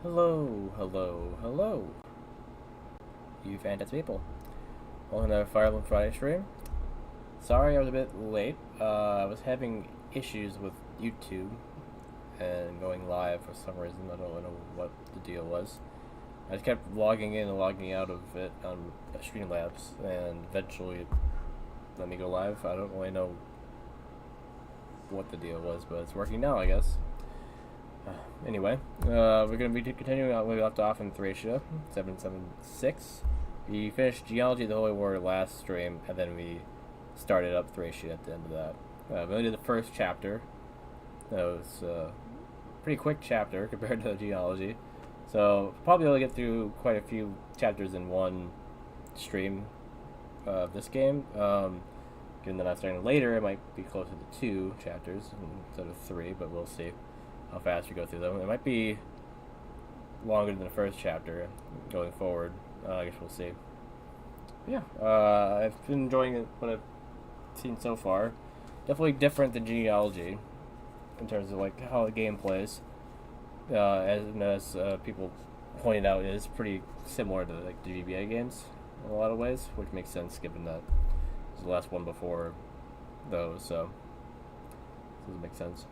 Hello, hello, hello, you fantastic people. Welcome to Fire Emblem Friday stream. Sorry I was a bit late. I was having issues with YouTube and going live for some reason. I don't know what the deal was. I just kept logging in and logging out of it on Streamlabs, and eventually it let me go live. I don't really know what the deal was, but it's working now, I guess. Anyway, we're going to be continuing on where we left off in Thracia, 776. We finished Geology of the Holy War last stream, and then we started up Thracia at the end of that. We only did the first chapter. That was a pretty quick chapter compared to Geology. So, probably only get through quite a few chapters in one stream of this game. Given that I'm starting later, it might be closer to 2 chapters instead of 3, but we'll see how fast we go through them. It might be longer than the first chapter going forward. I guess we'll see. Yeah, I've been enjoying it, what I've seen so far. Definitely different than Genealogy in terms of like how the game plays. As people pointed out, it is pretty similar to like the GBA games in a lot of ways, which makes sense given that it was the last one before those. So it doesn't make sense.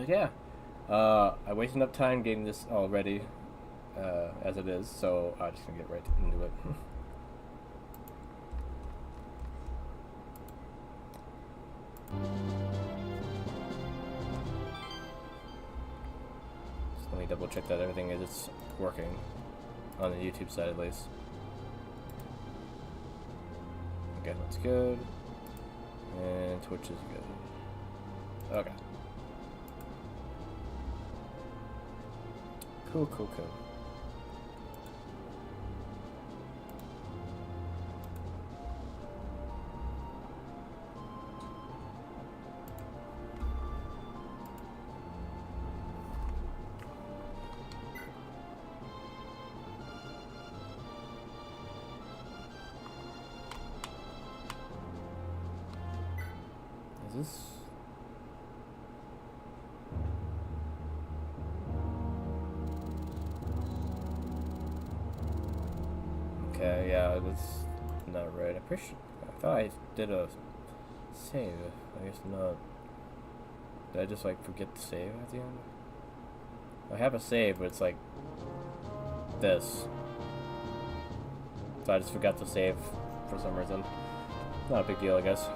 Yeah. I wasted enough time getting this all ready as it is, so I'm just gonna get right into it. So let me double check that everything is working on the YouTube side at least. Okay, that's good. And Twitch is good. Okay. Cool. Is this... Okay, yeah, that's not right. I thought I did a save. I guess not. Did I just like forget to save at the end? I have a save, but it's like this. So I just forgot to save for some reason. Not a big deal, I guess.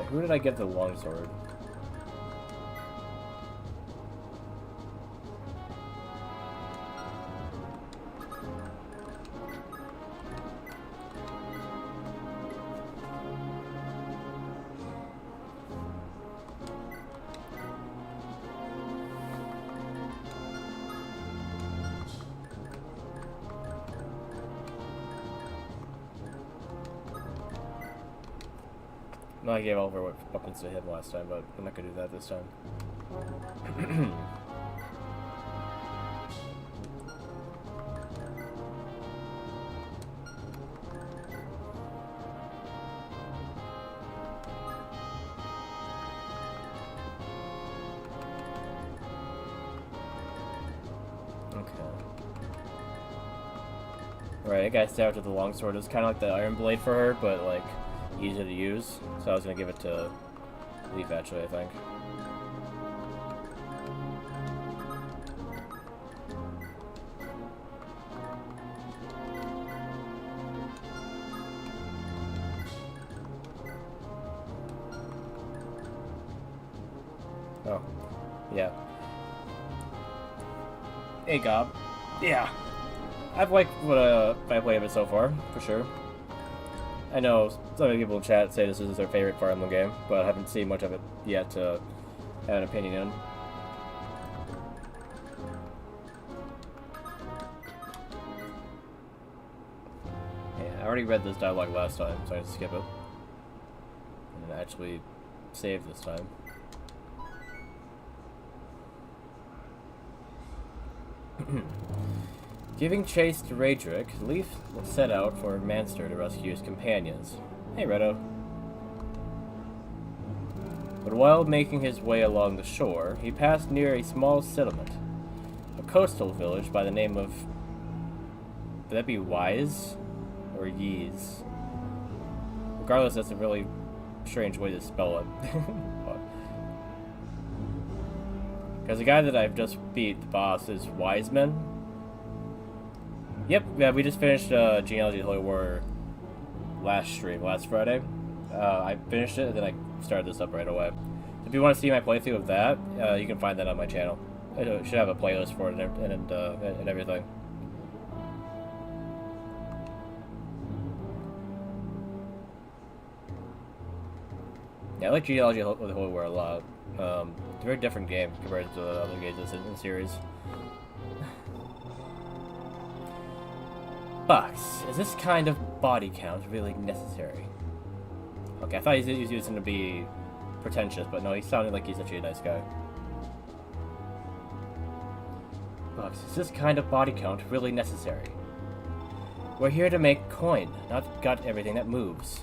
Who did I get the longsword? No, I gave over what weapons to him last time, but I'm not gonna do that this time. Right, I got stabbed with the longsword. It was kind of like the iron blade for her, but like easier to use. So I was gonna give it to Leif actually, I think. Oh, yeah. Hey, Gob. Yeah. I've liked what I played of it so far, for sure. I know some people in chat say this is their favorite Fire Emblem game, but I haven't seen much of it yet to have an opinion on. Yeah, I already read this dialogue last time, so I just skip it. And actually save this time. Giving chase to Raedric, Leif set out for Manster to rescue his companions. Hey, Redo. But while making his way along the shore, he passed near a small settlement. A coastal village by the name of... Would that be Wise? Or Yeez? Regardless, that's a really strange way to spell it. Because the guy that I've just beat, the boss, is Wiseman. Yep, yeah, we just finished Genealogy of the Holy War last stream, last Friday. I finished it, and then I started this up right away. If you want to see my playthrough of that, you can find that on my channel. I should have a playlist for it and everything. Yeah, I like Genealogy of the Holy War a lot. It's a very different game compared to the other games in the series. Bucks, is this kind of body count really necessary? Okay, I thought he was using to be pretentious, but no, he sounded like he's actually a nice guy. Bucks, is this kind of body count really necessary? We're here to make coin, not gut everything that moves.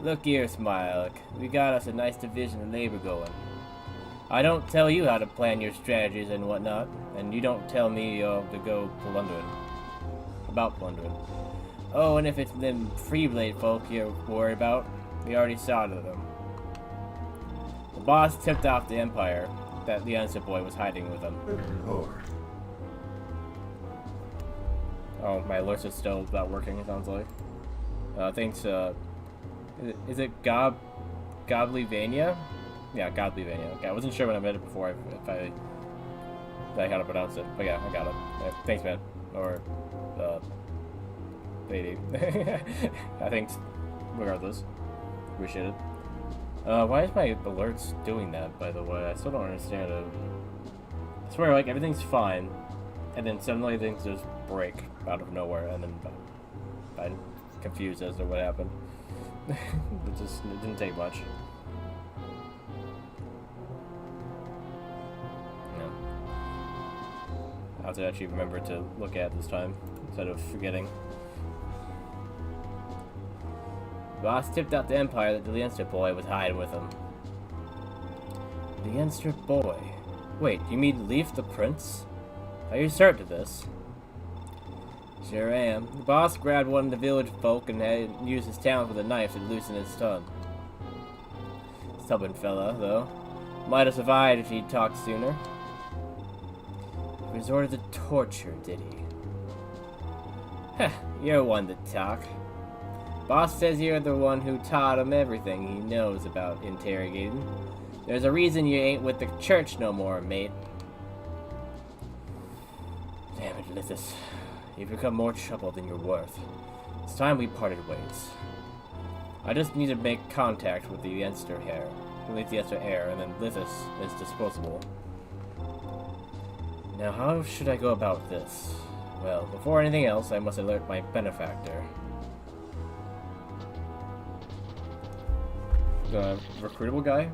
Look here, Smileck. We got us a nice division of labor going. I don't tell you how to plan your strategies and whatnot, and you don't tell me to go plundering. About plundering. Oh, and if it's them Freeblade folk you're worried about, we already started them. The boss tipped off the Empire that the Answer Boy was hiding with them. Lord. Oh, my alerts are still not working, it sounds like. Thanks, is it Goblivania? Yeah, Goblivania. Okay, I wasn't sure when I read it before if I how to pronounce it. But yeah, I got it. Yeah, thanks, man. Or, lady. I think, regardless. Appreciate it. Why is my alerts doing that, by the way? I still don't understand it. I swear, like, everything's fine, and then suddenly things just break out of nowhere, and then I'm confused as to what happened. It didn't take much. No. I have to actually remember to look at this time, instead of forgetting. Boss tipped out the Empire that the Leinster Boy was hiding with him. The Leinster Boy? Wait, you mean Leif the Prince? Are you certain of this? Sure am. The boss grabbed one of the village folk and had used his talent with a knife to loosen his tongue. Stubborn fella, though. Might have survived if he'd talked sooner. Resorted to torture, did he? Heh, you're one to talk. Boss says you're the one who taught him everything he knows about interrogating. There's a reason you ain't with the church no more, mate. Damn it, Lithis. You've become more trouble than you're worth. It's time we parted ways. I just need to make contact with the Leinster heir, and then Lithis is disposable. Now, how should I go about this? Well, before anything else, I must alert my benefactor. The recruitable guy?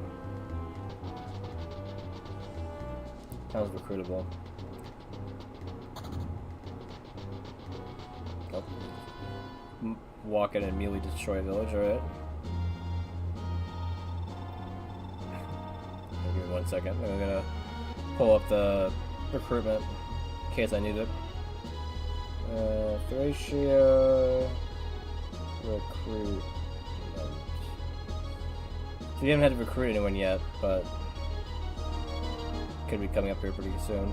Sounds recruitable. Oh. Walk in and immediately destroy a village, alright. Give me 1 second. I'm gonna pull up the recruitment in case I need it. Thracia recruitment. So we haven't had to recruit anyone yet, but could be coming up here pretty soon.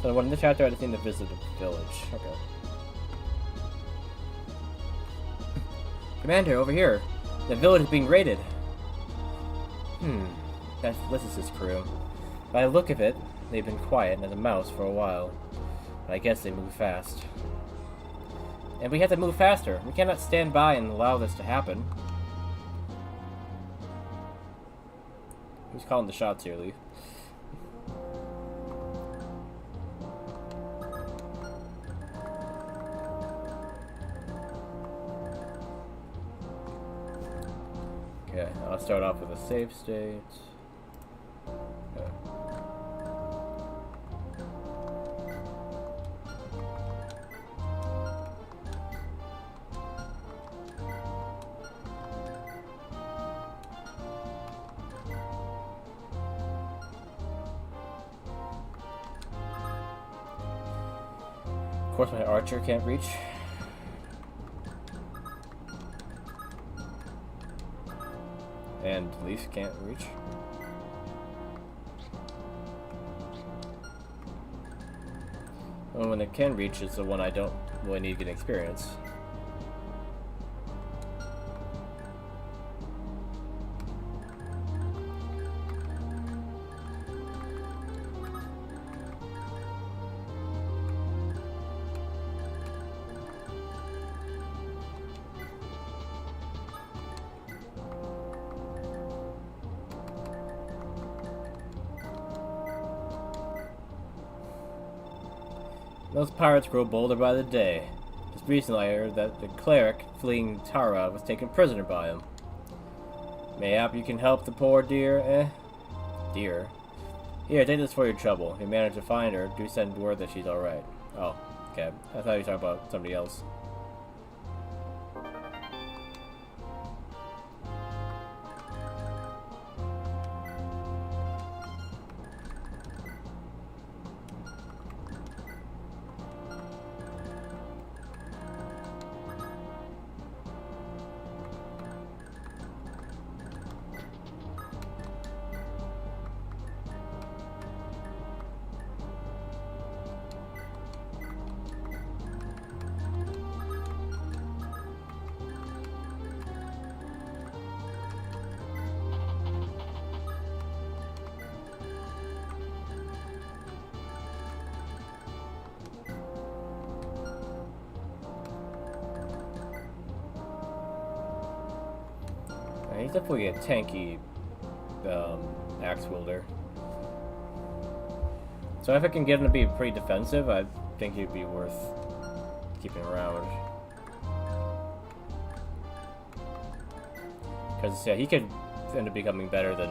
So when in this chapter I just need to visit a village. Okay. Commander, over here. The village is being raided. That's Lithis' crew. By the look of it, they've been quiet as a mouse for a while. But I guess they move fast. And we have to move faster. We cannot stand by and allow this to happen. Who's calling the shots here, Leif? I'll start off with a save state. Okay. Of course, my archer can't reach. And Leif can't reach. Well, when it can reach, it's the one I don't really need to get experience. Those pirates grow bolder by the day. Just recently I heard that the cleric fleeing Tara was taken prisoner by him. Mayhap you can help the poor dear, Dear? Here, take this for your trouble. If you manage to find her, do send word that she's alright. Oh, okay. I thought you were talking about somebody else. He's definitely a tanky axe wielder. So if I can get him to be pretty defensive, I think he'd be worth keeping around. Because yeah, he could end up becoming better than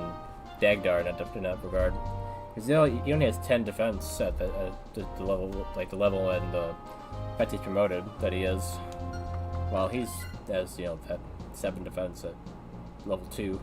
Dagdar in that regard. Because he only has 10 defense at the level, like the level and the fact he's promoted that he is, while he's has that 7 defense at level 2.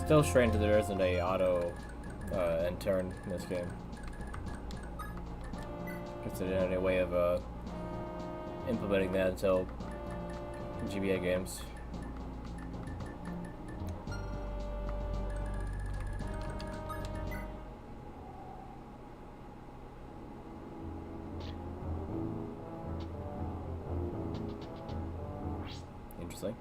Still strange that there isn't a auto end turn in this game. Because there isn't any way of implementing that until GBA games. Interesting.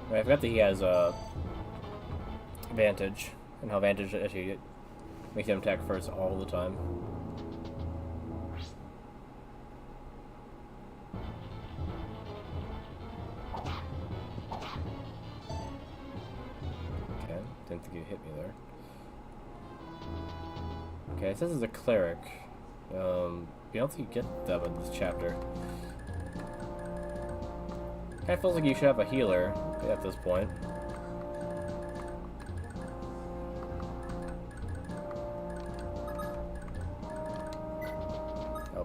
I forgot that he has advantage, and how advantage actually makes him attack first all the time. Okay, didn't think he hit me there. Okay, it says it's a cleric. You don't think you get them in this chapter. Kinda feels like you should have a healer at this point.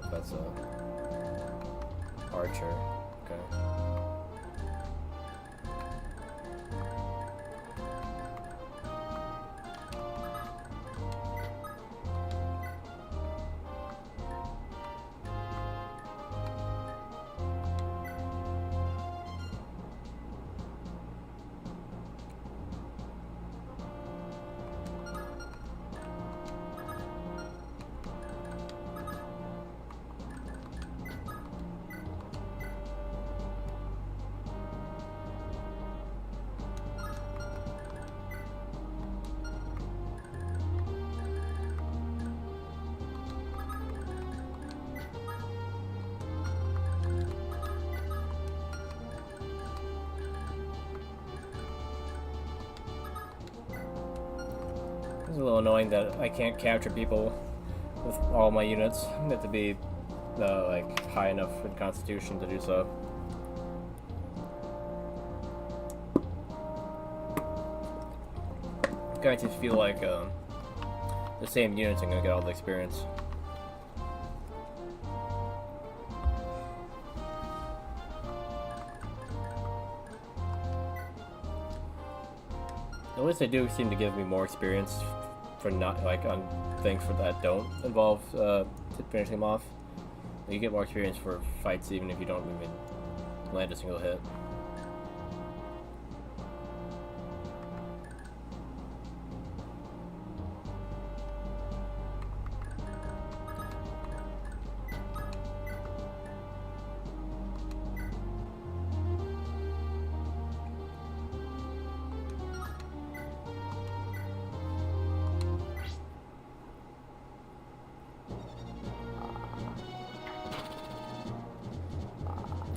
Oh, that's a archer. Okay. It's a little annoying that I can't capture people with all my units. I have to be like high enough in Constitution to do so. I'm going to feel like the same units are going to get all the experience. At least they do seem to give me more experience for not like on things for that don't involve finishing them off. You get more experience for fights even if you don't even land a single hit.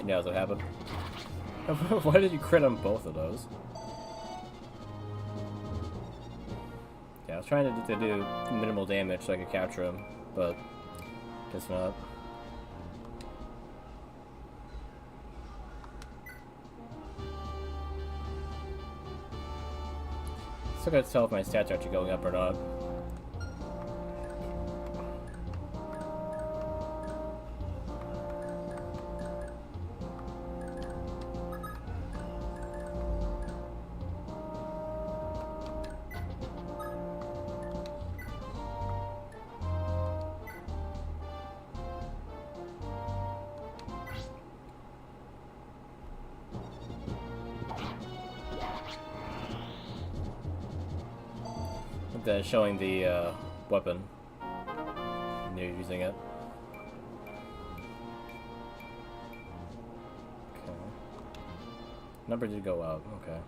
Yeah, that's what happened. Why did you crit on both of those? Yeah, I was trying to do minimal damage so I could capture him, but guess not. Still gotta tell if my stats are actually going up or not. Showing the weapon and you're using it. Okay. Number did go up. Okay.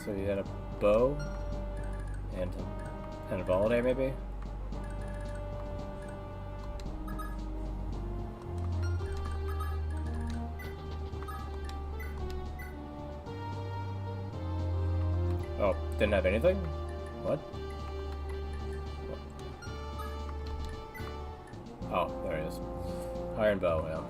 So you had a bow and a Holiday, maybe? Oh, didn't have anything? What? Oh, there it is. Iron bow, yeah.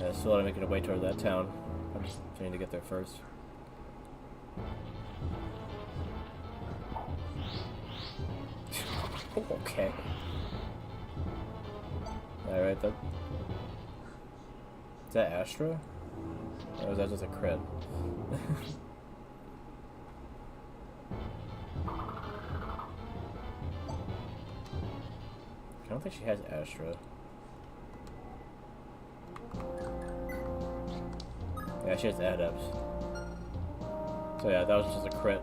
Yeah, still gotta make it a way toward that town. I'm just trying to get there first. Okay. Alright, that... Is that Astra? Or is that just a crit? I don't think she has Astra. Yeah, she has Adepts. So yeah, that was just a crit.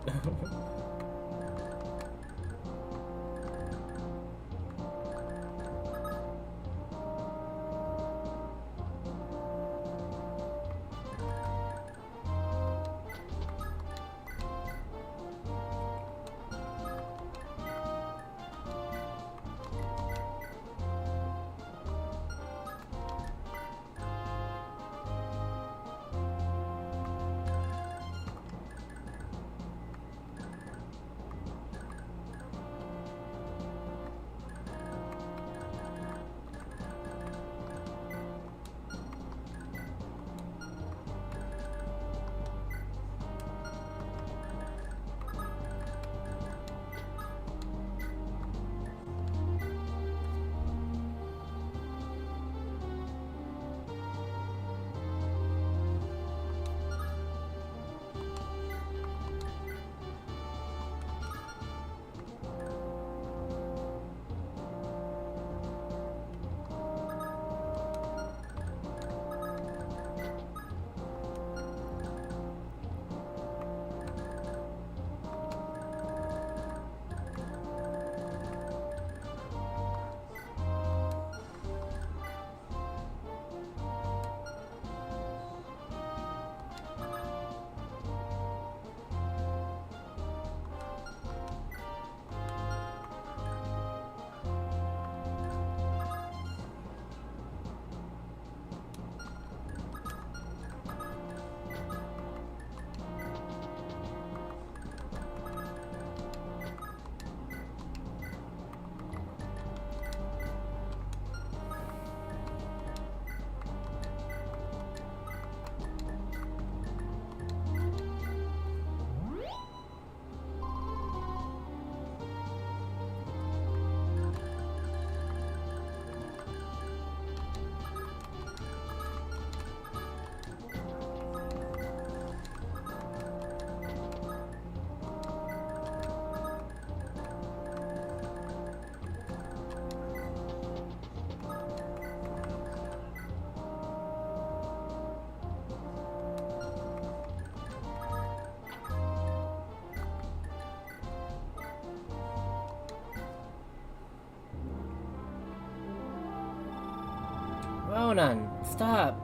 Ronan, stop!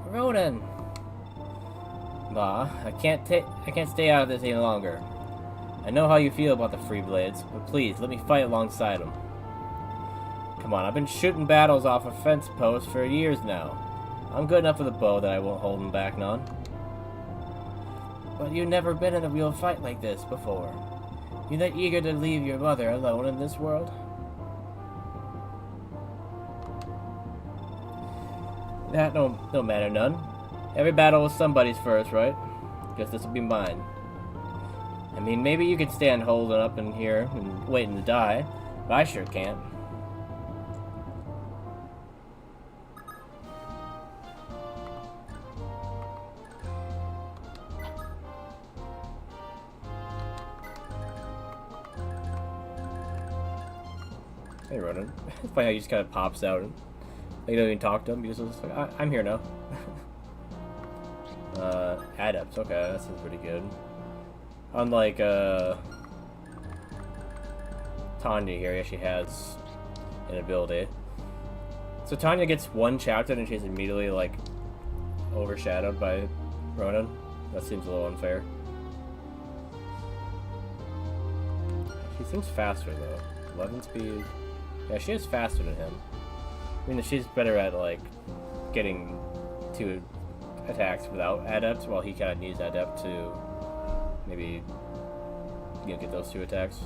Ronan! Nah, I can't stay out of this any longer. I know how you feel about the Free Blades, but please, let me fight alongside them. Come on, I've been shooting battles off a fence post for years now. I'm good enough with a bow that I won't hold them back none. But you've never been in a real fight like this before. You're not eager to leave your mother alone in this world? That no matter none. Every battle was somebody's first, right? Guess this will be mine. I mean, maybe you could stand holding up in here and waiting to die, but I sure can't. Hey, Ronan. It's funny how he just kind of pops out and you don't even talk to him. He's just like, I'm here now. Adepts. Okay, that seems pretty good. Unlike, Tanya here, yeah, she has an ability. So Tanya gets one chapter and she's immediately, like, overshadowed by Ronan. That seems a little unfair. She seems faster, though. 11 speed. Yeah, she is faster than him. I mean, she's better at, like, getting two attacks without Adept, while he kind of needs Adept to maybe, you know, get those two attacks.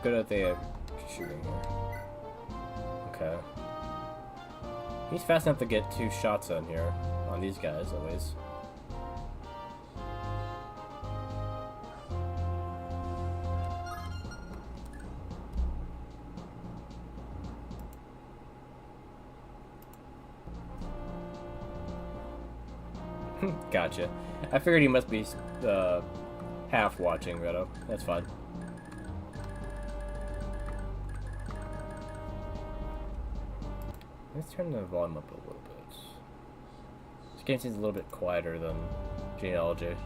good at the shooting here. Okay. He's fast enough to get 2 shots in here. On these guys, at least. Gotcha. I figured he must be half watching, Reto. That's fine. Let's turn the volume up a little bit. This game seems a little bit quieter than Genealogy.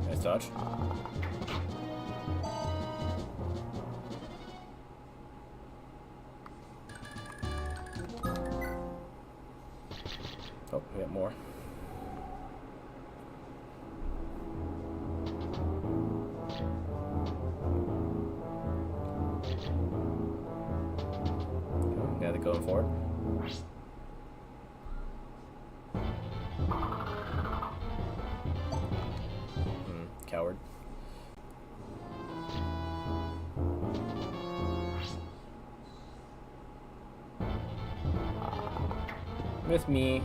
Nice dodge. Oh, we got more. Oh, yeah, they're going for it. Coward. Miss me.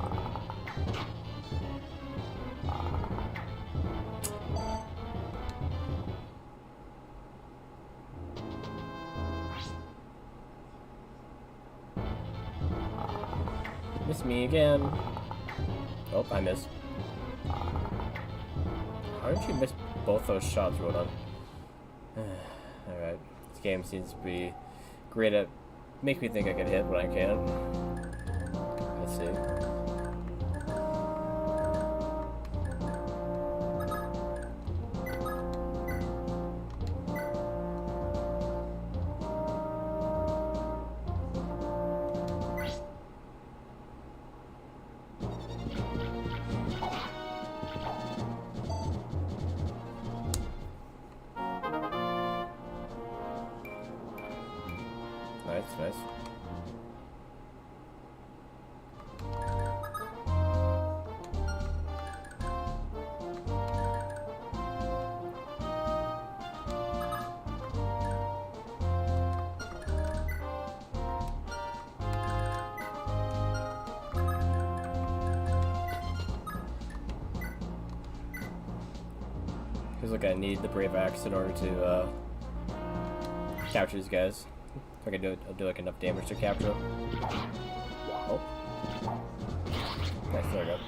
Miss me again. Oh, I missed. How did you miss both those shots, Rodan? Alright. This game seems to be great at make me think I can hit when I can. Let's see. Nice, nice. Feels like I need the Brave Axe in order to capture these guys. If I can do like enough damage to capture them. Oh. Nice, there we go.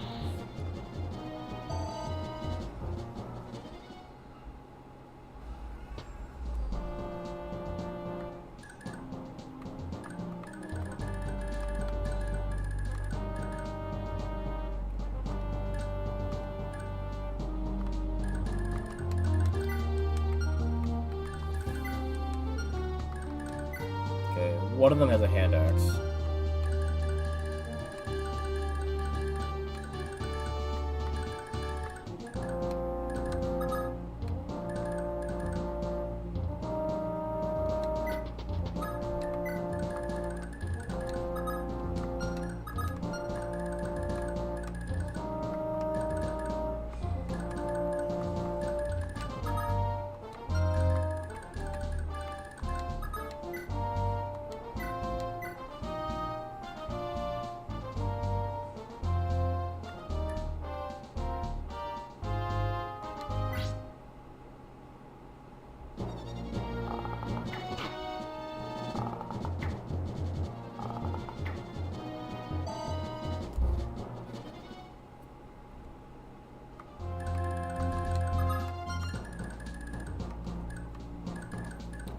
One of them has a hand axe.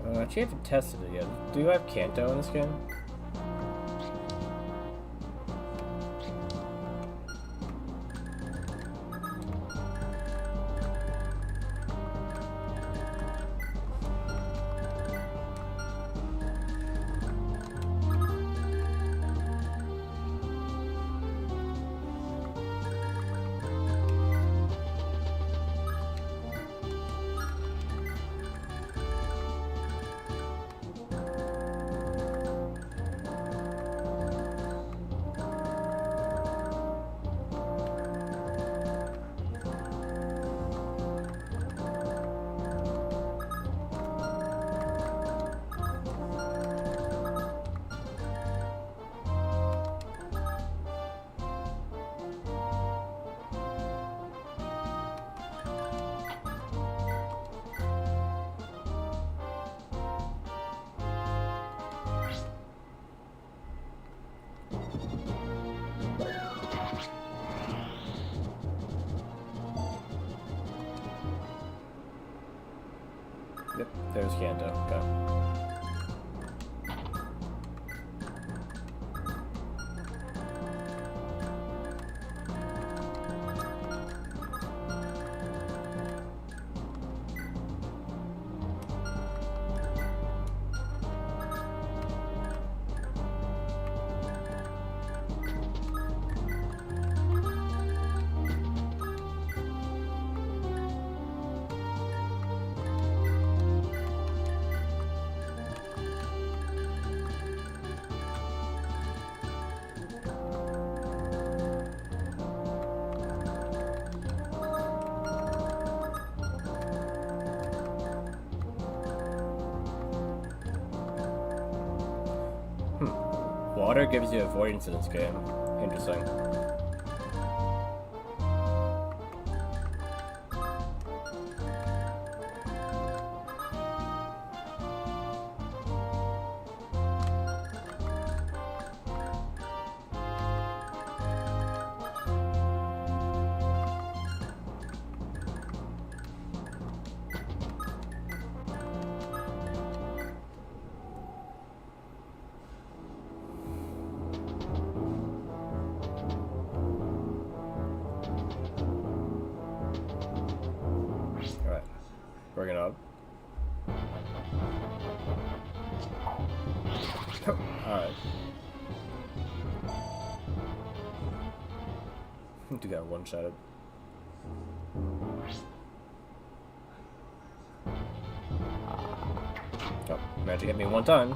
I actually haven't tested it yet. Do you have Kanto in this game? There's Kanto. Okay. Water gives you avoidance in this game. Interesting. Bring it up. Alright. Do got one-shotted. Oh, magic hit me one time.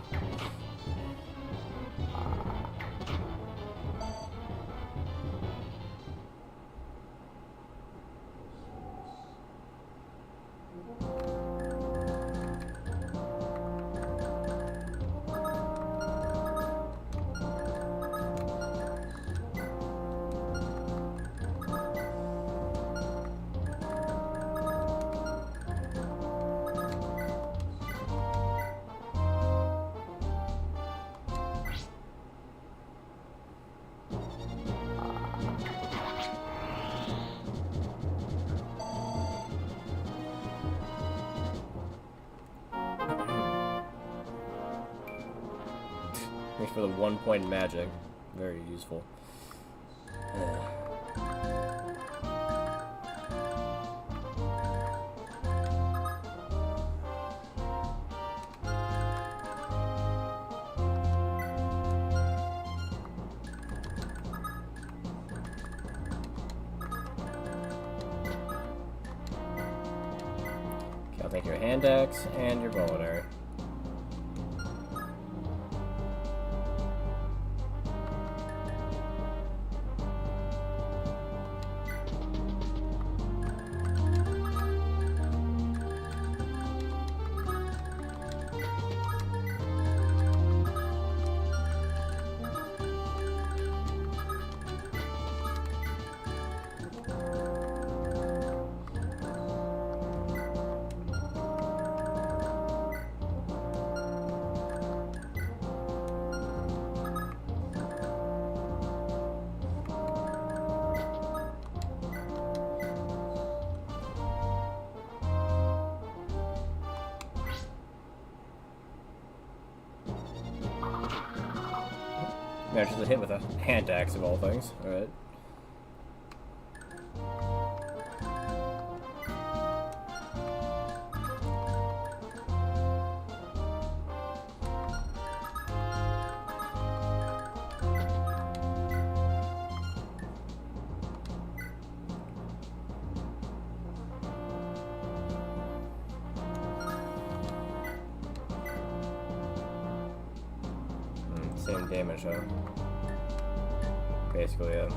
Thanks for the 1 point magic. Very useful. Okay, I'll take your hand axe and your bow and arrow. Manages to hit with a hand axe of all things. Alright. Same damage, huh? Basically, yeah.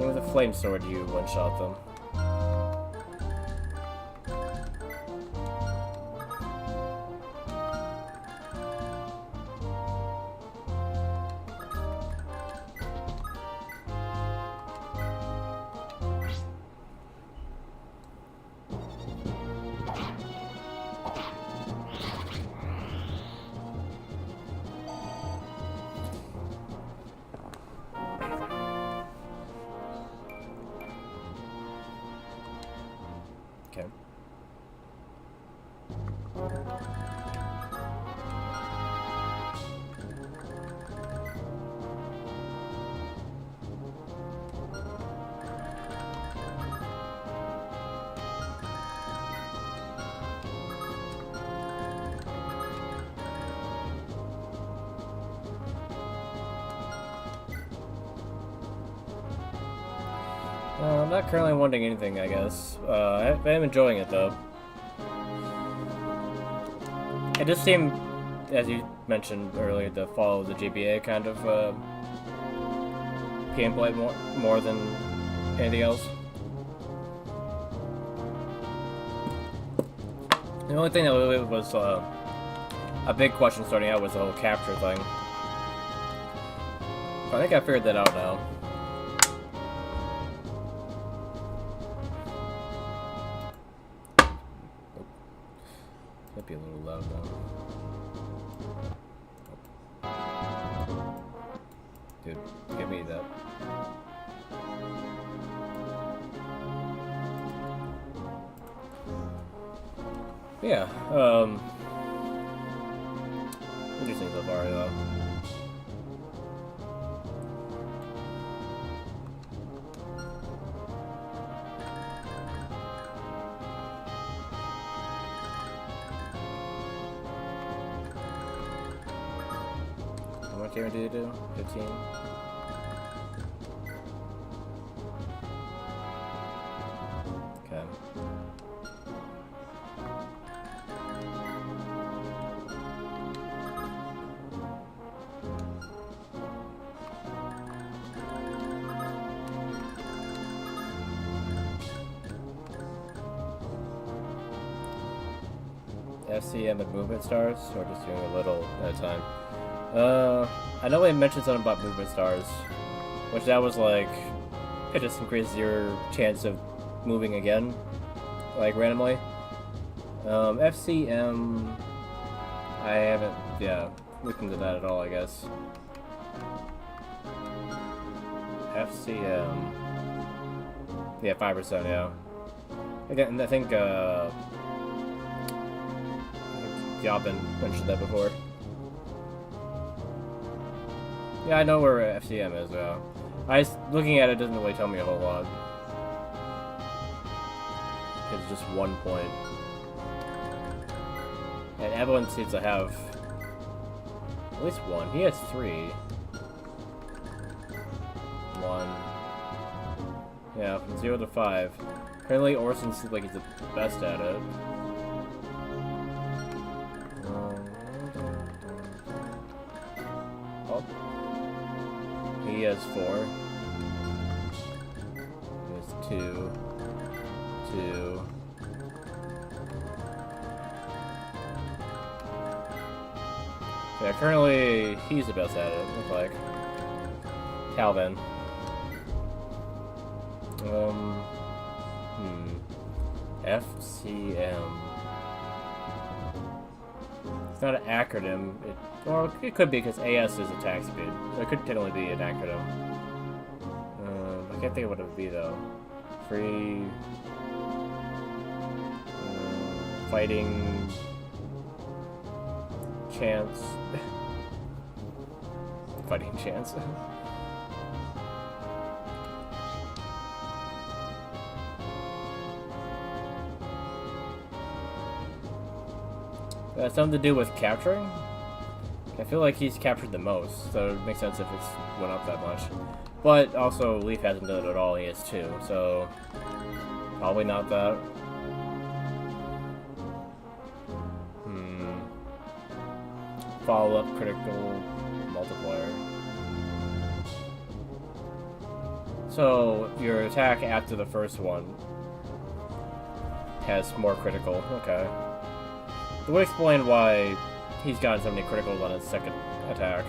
With a flame sword, you one-shot them. Okay. I'm not currently wanting anything, I guess. I am enjoying it, though. It just seemed, as you mentioned earlier, to follow the GBA kind of gameplay more than anything else. The only thing that was a big question starting out was the whole capture thing. I think I figured that out now. Might be a little loud though. Dude, give me that. Yeah, interesting so far, though. How much damage did you do? 15? Okay. FCM and movement stars, or just doing a little at a time? I know they mentioned something about movement stars, which that was like, it just increases your chance of moving again, like randomly. FCM, I haven't, looked into that at all, I guess. FCM, yeah, 5%, yeah. Again, I think, Yabin mentioned that before. Yeah, I know where FCM is, looking at it doesn't really tell me a whole lot. It's just 1 point. And everyone seems to have at least one. He has 3. 1. Yeah, from 0 to 5. Apparently Orson seems like he's the best at it. He has 4. He has 2. 2. Yeah, currently he's the best at it, looks like. Calvin. FCM. It's not an acronym. Well, it could be because AS is attack speed. So it could technically be an acronym. I can't think of what it would be though. Free fighting chance. Fighting chance. Something to do with capturing? I feel like he's captured the most, so it makes sense if it's went up that much. But also, Leif hasn't done it at all, he has 2, so probably not that. Follow-up critical multiplier. So, your attack after the first one has more critical, okay. It would explain why he's gotten so many criticals on his second attack.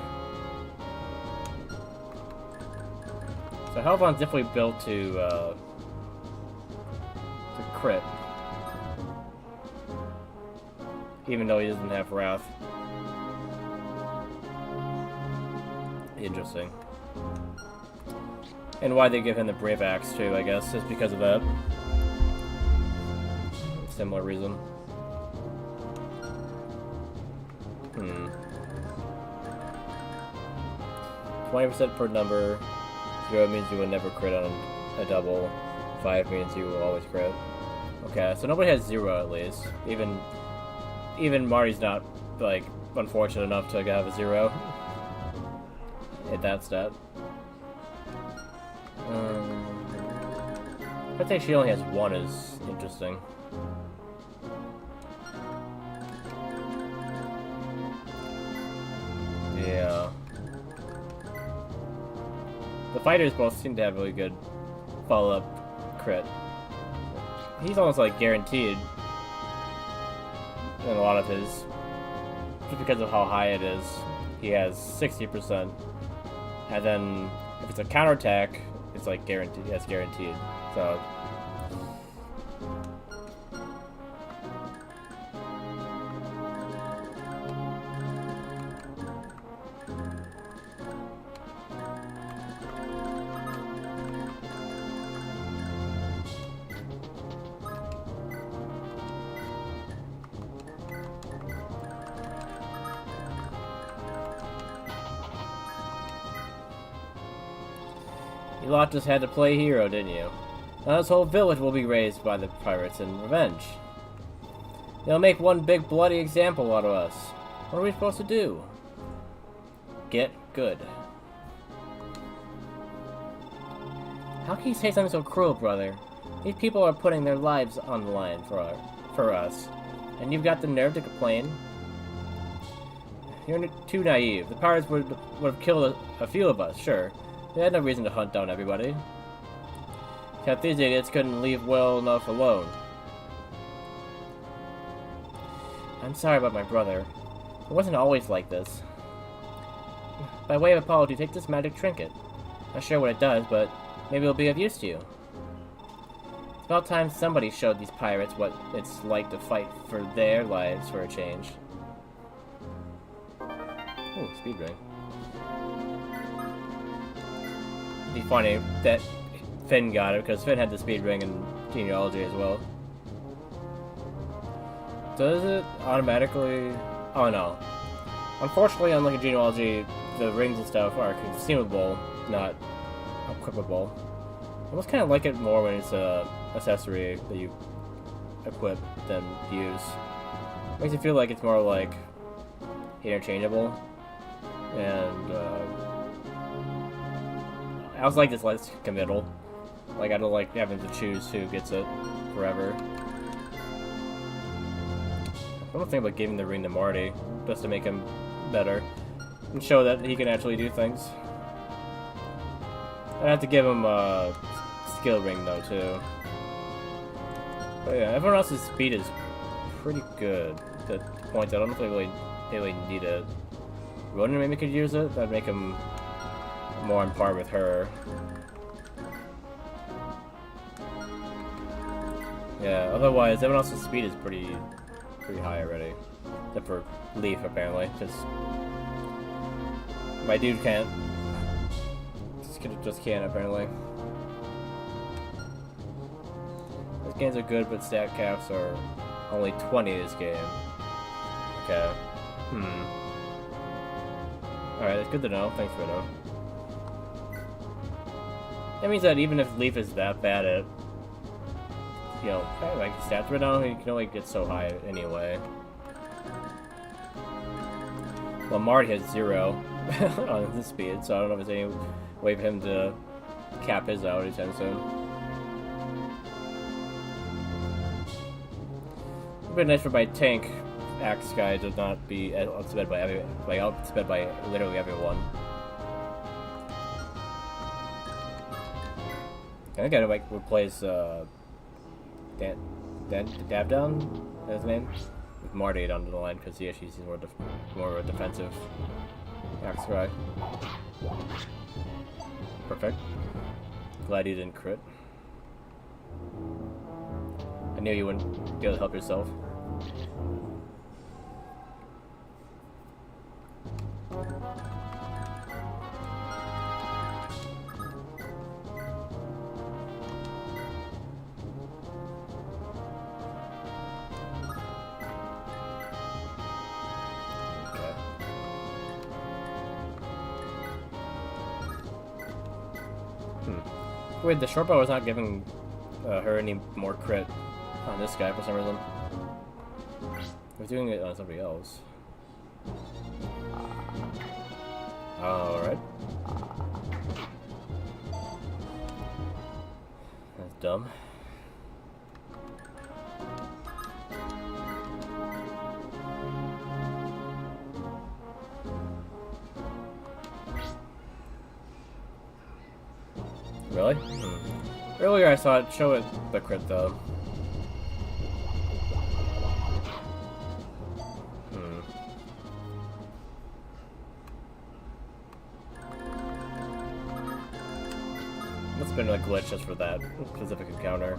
So Halvan's definitely built to crit. Even though he doesn't have Wrath. Interesting. And why they give him the Brave Axe too, I guess, is because of that. similar reason. 20% per number. 0 means you will never crit on a double. 5 means you will always crit. Okay, so nobody has 0 at least. Even Marty's not, like, unfortunate enough to have a 0. Hit that stat. I'd say she only has 1 is interesting. Yeah. The fighters both seem to have really good follow-up crit. He's almost like guaranteed in a lot of his, just because of how high it is. He has 60%, and then if it's a counterattack, it's like guaranteed. That's guaranteed. So. You lot just had to play hero, didn't you? Now this whole village will be raised by the pirates in revenge. They'll make one big bloody example out of us. What are we supposed to do? Get good. How can you say something so cruel, brother? These people are putting their lives on the line for us. And you've got the nerve to complain? You're too naive. The pirates would have killed a few of us, sure. They had no reason to hunt down everybody. Except these idiots couldn't leave well enough alone. I'm sorry about my brother. It wasn't always like this. By way of apology, take this magic trinket. Not sure what it does, but maybe it'll be of use to you. It's about time somebody showed these pirates what it's like to fight for their lives for a change. Ooh, speed ring. It'd be funny that Finn got it, because Finn had the speed ring in genealogy as well. Does it automatically... Oh no. Unfortunately, unlike in genealogy, the rings and stuff are consumable, not equipable. I almost kind of like it more when it's a accessory that you equip than use. Makes it feel like it's more like interchangeable. And I also like this less committal. Like, I don't like having to choose who gets it forever. I don't think about giving the ring to Marty, just to make him better. And show that he can actually do things. I'd have to give him a skill ring, though, too. But yeah, everyone else's speed is pretty good. The points, I don't know if they really need it. Ronan maybe could use it, that'd make him more on par with her. Yeah, otherwise, everyone else's speed is pretty high already. Except for Leif, apparently. My dude can't. Just can't, apparently. These games are good, but stat caps are only 20 this game. Okay. Alright, that's good to know. Thanks, Widow. That means that even if Leif is that bad at, you know, like stats right now, he can only get so high anyway. Well, Marty has 0 on his speed, so I don't know if there's any way for him to cap his out anytime soon. It'd be nice for my tank axe guy to not be outsped by literally everyone. I think I might replace Davdown, that's his name, with Marty down the line, because she's more of a defensive axe guy. Perfect. Glad you didn't crit. I knew you wouldn't be able to help yourself. Wait, the short bow is not giving her any more crit on this guy for some reason. We're doing it on somebody else. Alright. That's dumb. Really? Earlier I saw it show it the crit though. It's been a glitch just for that specific encounter.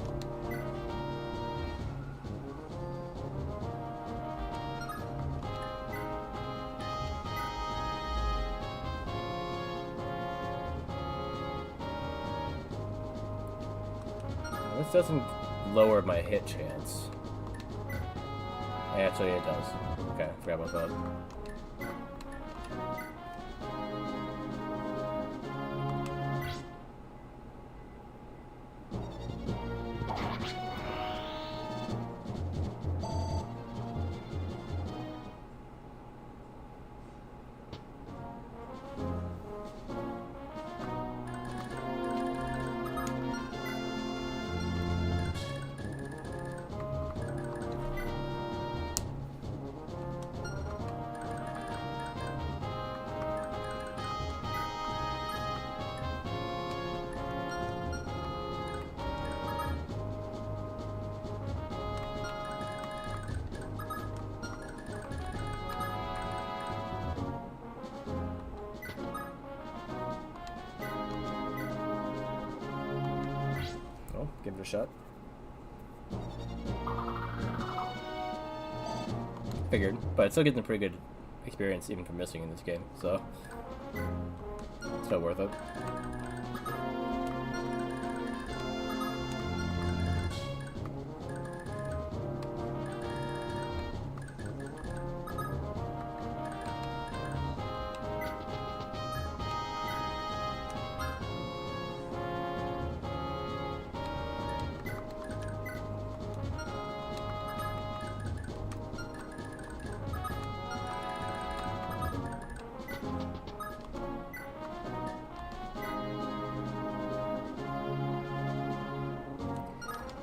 This doesn't lower my hit chance. Actually, it does. Okay, forgot about that. Give it a shot. Figured, but still getting a pretty good experience even from missing in this game, so still worth it.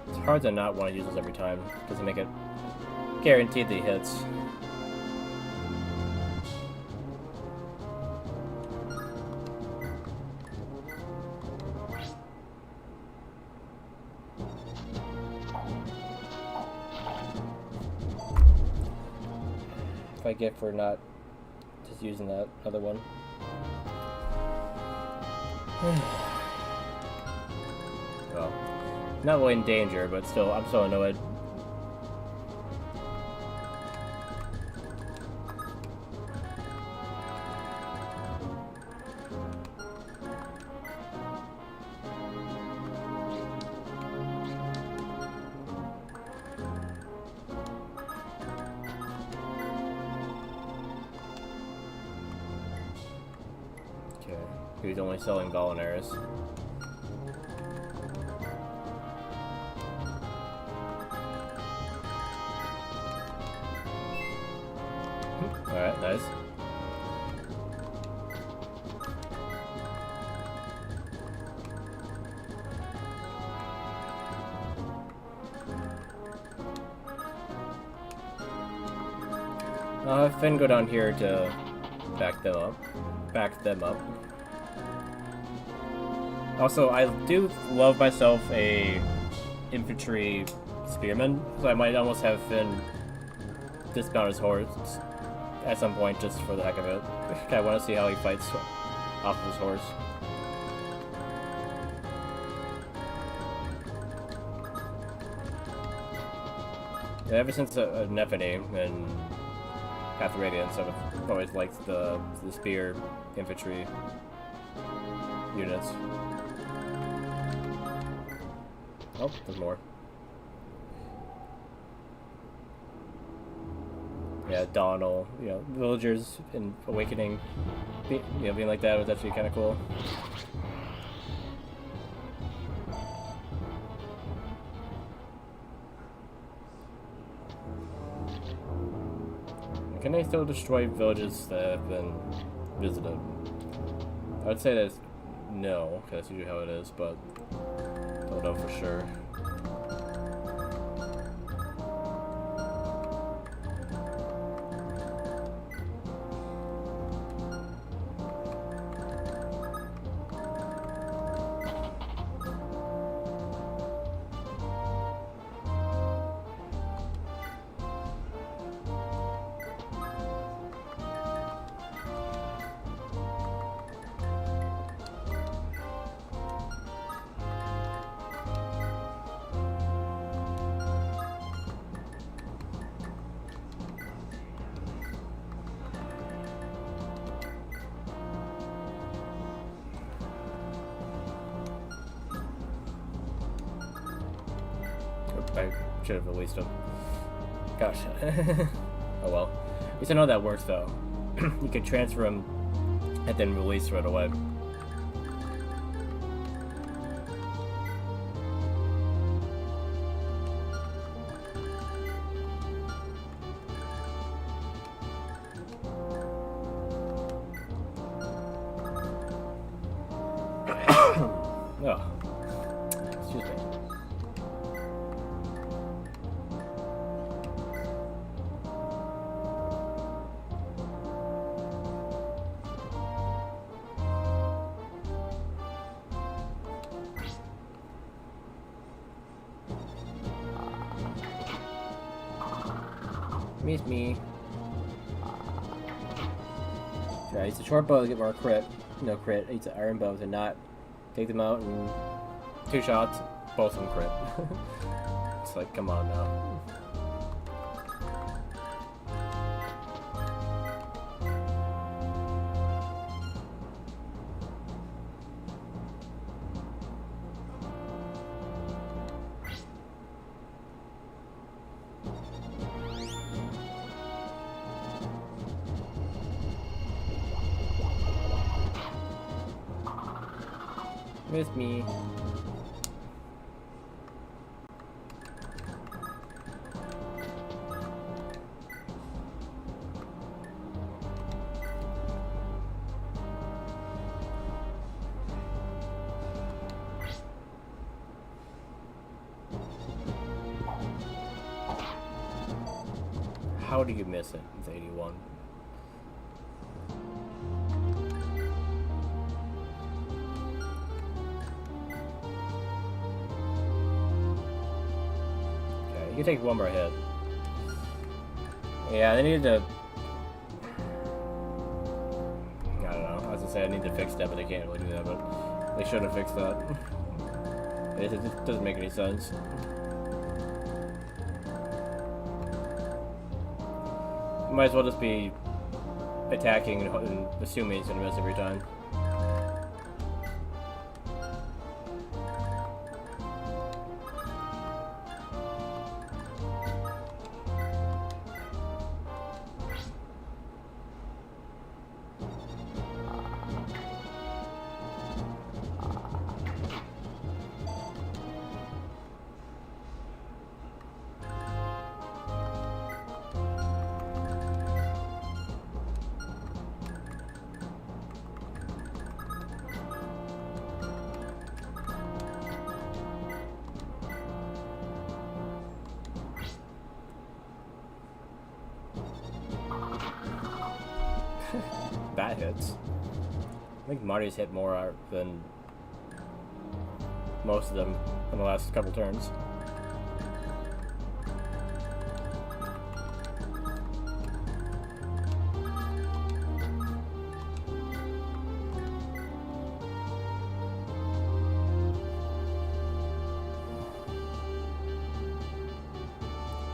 It's hard to not want to use this every time, because they make it guaranteed that he hits. If I get for not just using that other one. Well, not really in danger, but still, I'm so annoyed. Okay, he's only selling Golinaris. Alright, nice. I'll have Finn go down here to back them up. Also, I do love myself a infantry spearman, so I might almost have Finn dismount his horse at some point just for the heck of it. I want to see how he fights off of his horse. Yeah, ever since Nephany and Path of Radiance, I've always liked the spear infantry units. Oh, there's more. Yeah, Donal, you know, villagers in Awakening, being like that was actually kind of cool. Can they still destroy villages that have been visited? I would say that's no, because that's usually how it is, but don't know for sure. I should have released him. Gosh. Oh well. At least I know that works though. You can transfer him and then release right away. Oh. Excuse me. Meet me. Yeah, use the short bow to get more crit. No crit. Use the iron bow to not take them out, and 2 shots, both of them crit. It's like, come on now. Miss me. How do you miss it? It's 81. You can take one more hit. Yeah, they needed to... I don't know. I was gonna say I need to fix that, but they can't really do that, but they should have fixed that. It doesn't make any sense. You might as well just be attacking and assuming he's gonna miss every time. That hits. I think Marty's hit more than most of them in the last couple turns.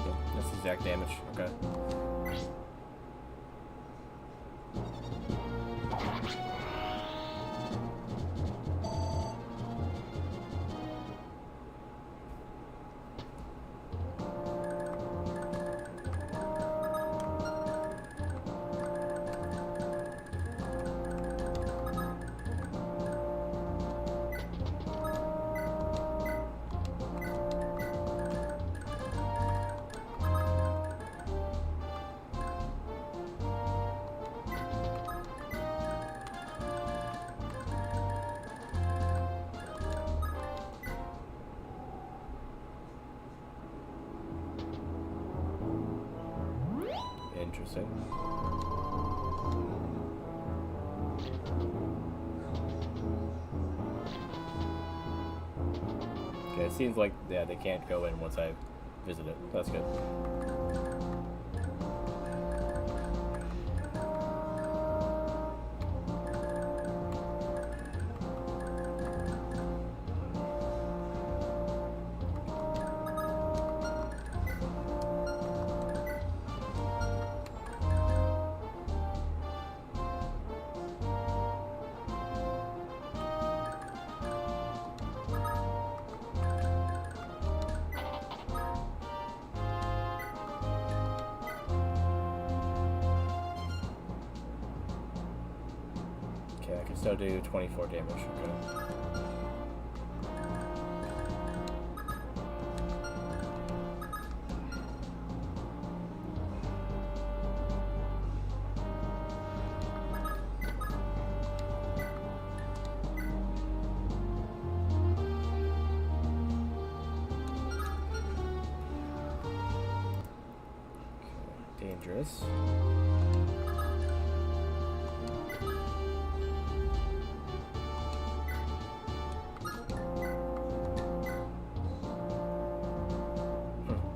Yeah, that's exact damage. Okay. interesting. Okay, it seems like, yeah, they can't go in once I visit it. That's good. I can still do 24 damage, okay. Dangerous.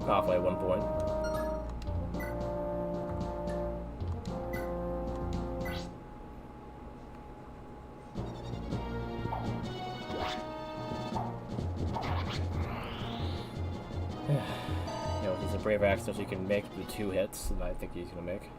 Halfway at 1 point. You know, he's a brave axe that he can make the 2 hits that I think he's gonna make.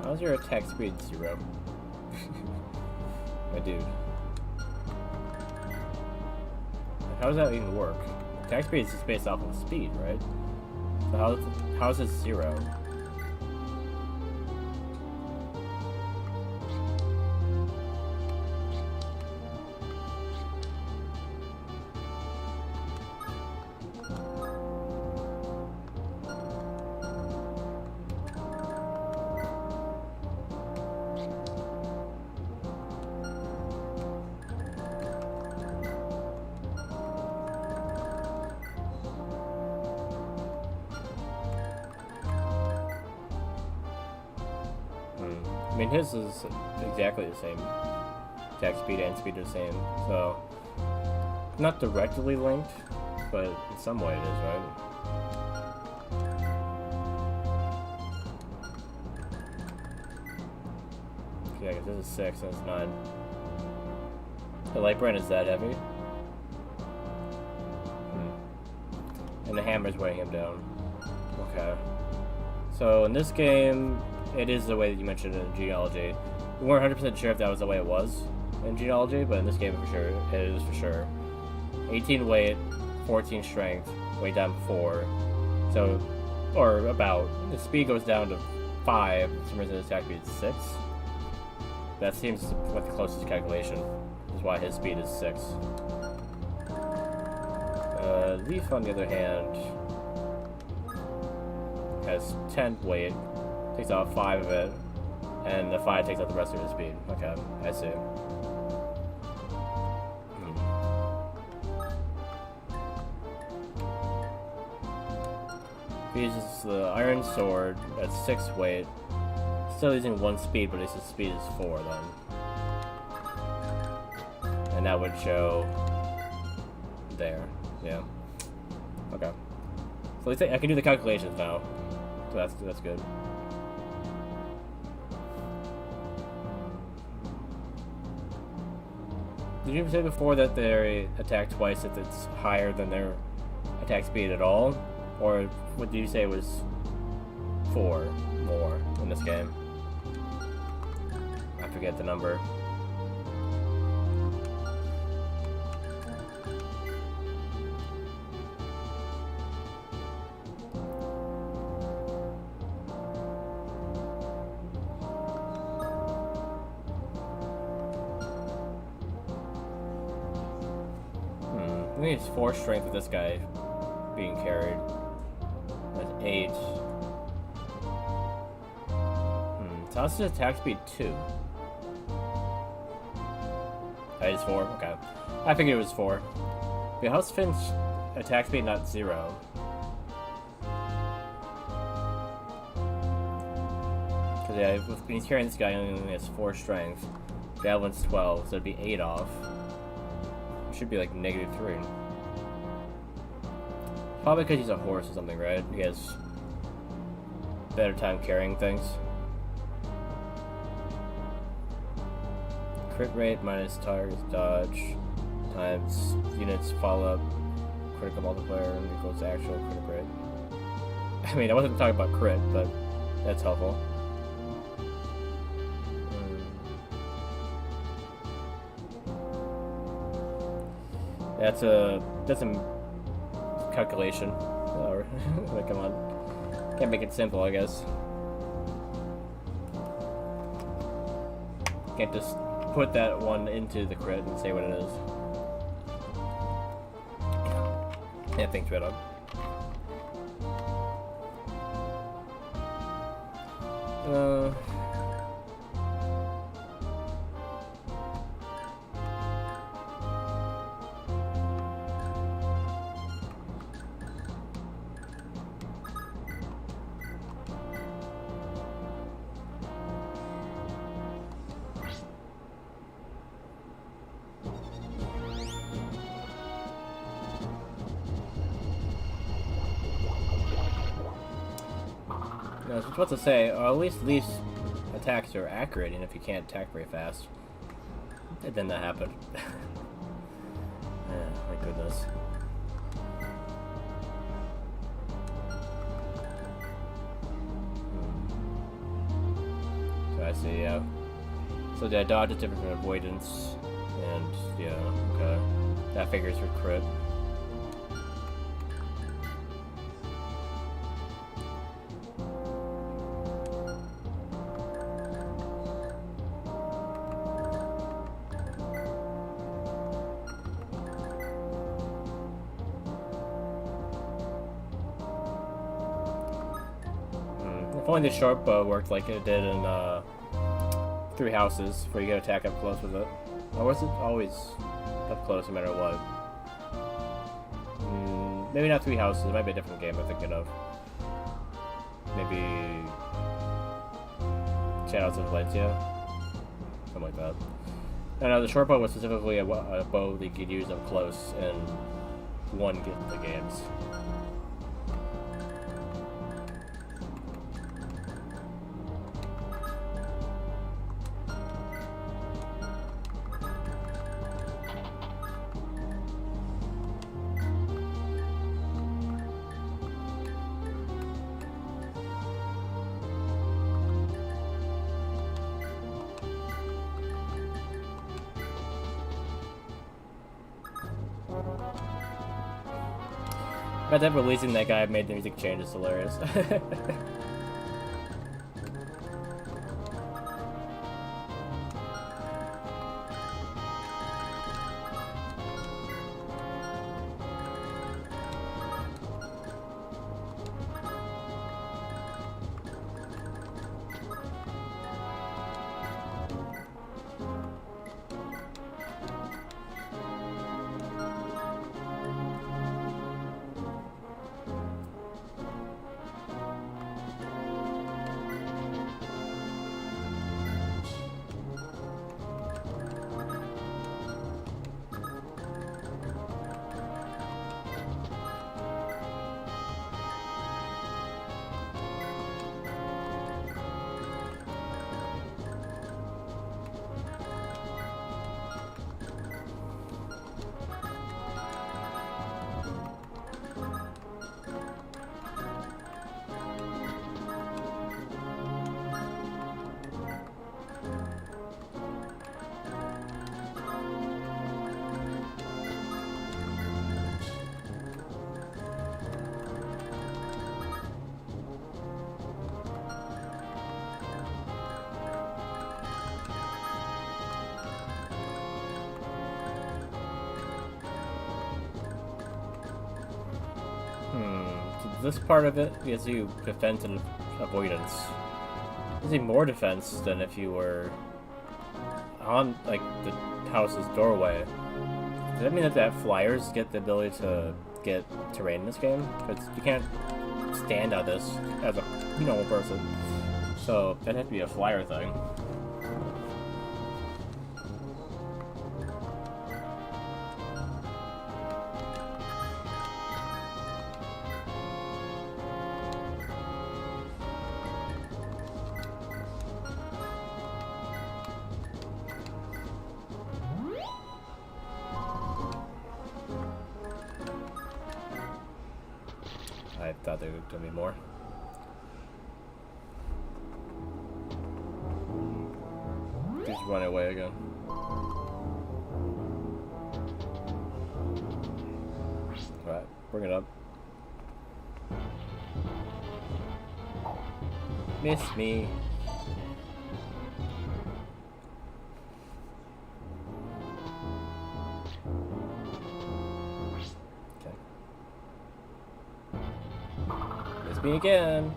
How's your attack speed 0? My dude. How does that even work? Attack speed is just based off of speed, right? So how is it 0? I mean, his is exactly the same. Attack speed and speed are the same, so not directly linked, but in some way it is, right? Okay, I guess this is 6 and it's 9. The light brand is that heavy? And the hammer's weighing him down. Okay. So in this game, it is the way that you mentioned in Genealogy. We weren't 100% sure if that was the way it was in Genealogy, but in this game for sure, it is for sure. 18 weight, 14 strength, weight down 4. So, or about. The speed goes down to 5, for some reason his attack speed is 6. That seems like the closest calculation, is why his speed is 6. Leif, on the other hand, has 10 weight, takes out 5 of it, and the 5 takes out the rest of his speed. Okay, I see. He uses the iron sword at 6 weight, still using 1 speed, but his speed is 4 then. And that would show there, yeah. Okay. So let's say I can do the calculations now. So that's good. Did you say before that they attack twice if it's higher than their attack speed at all? Or what did you say was 4 more in this game. I forget the number. I think it's 4 strength with this guy being carried. That's 8. So how's his attack speed 2? It's 4? Okay. I figured it was 4. But how's Finn's attack speed not 0? Because yeah, when he's carrying this guy, he only has 4 strength. The other one's 12, so it'd be 8 off. It should be like -3. Probably because he's a horse or something, right? He has better time carrying things. Crit rate minus target dodge times units follow up critical multiplier equals actual crit rate. I mean, I wasn't talking about crit, but that's helpful. That's a calculation. Like, come on, can't make it simple, I guess. Can't just put that one into the crit and say what it is. Can't think straight up. I was about to say, or at least Leif's attacks are accurate, and if you can't attack very fast. It didn't happen. Yeah, my goodness. So I see, yeah. So yeah, dodge is different from avoidance, and yeah, okay. That figures for crit. If only the short bow worked like it did in 3 Houses, where you get attack up close with it. Or was it always up close no matter what? Maybe not 3 Houses, it might be a different game I'm thinking of. Maybe Shadows of Valencia? Something like that. I don't know, the short bow was specifically a bow that you could use up close in one of the games. But them releasing that guy made the music changes hilarious. this part of it gives you defense and avoidance. It gives you more defense than if you were on, like, the house's doorway. Does that mean that flyers get the ability to get terrain in this game? Because you can't stand on this as a normal person. So that has to be a flyer thing. I thought there were going to be more. Just run away again. Alright, bring it up. Miss me. Me again.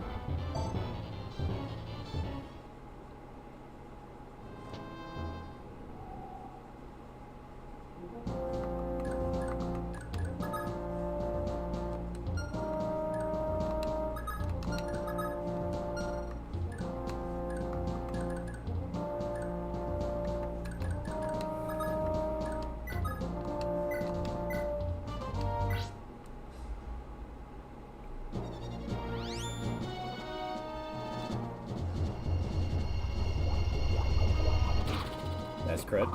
Nice crit.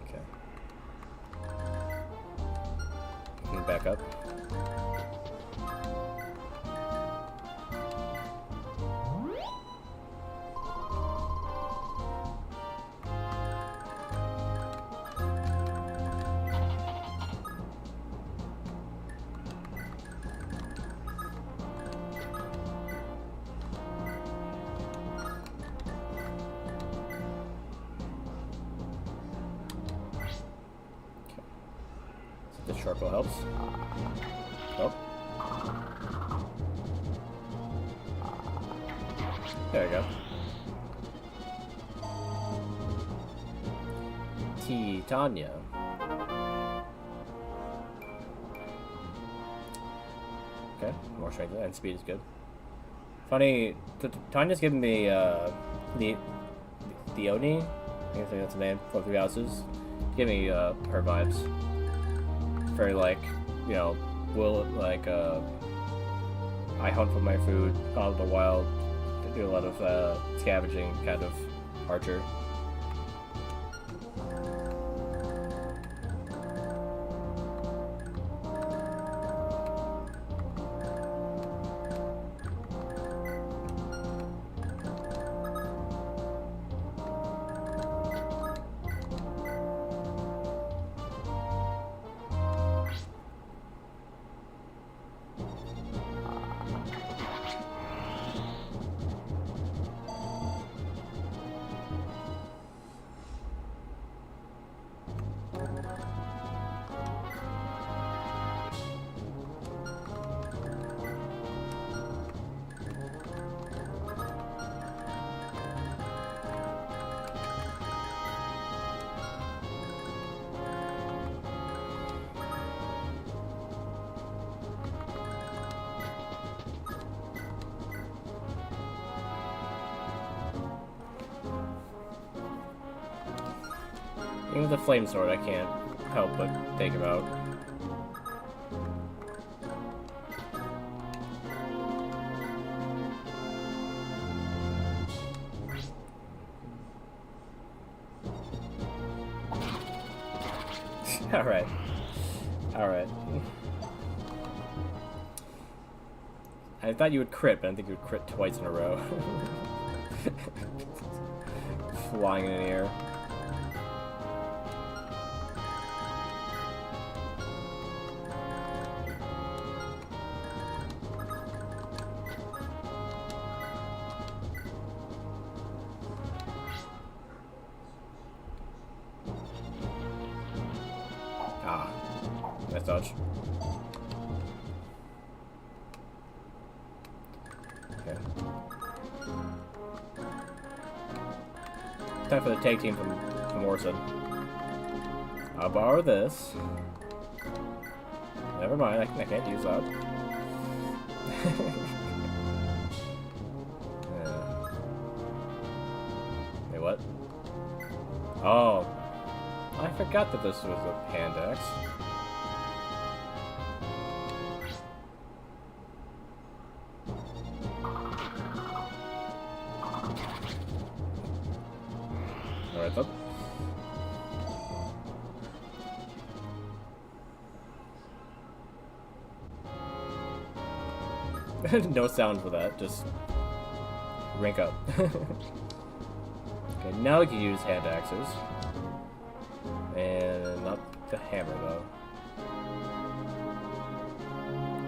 Okay. Back up. The charcoal helps. Oh. There we go. Titania. Okay, more strength and speed is good. Funny, Tanya's giving me the Oni. I think that's the name of the houses. Give me her vibes. Very like, you know, I hunt for my food out of the wild, do a lot of scavenging kind of archer. Even with the flame sword, I can't help but take him out. Alright. Alright. I thought you would crit, but I think you would crit twice in a row. Flying in the air. Nice dodge. Okay. Time for the tag team from Orson. I'll borrow this. Never mind, I can't use that. Yeah. Wait, what? Oh. I forgot that this was a hand axe. Alright then. No sound for that, just rank up. Okay, now we can use hand axes. And not the hammer though.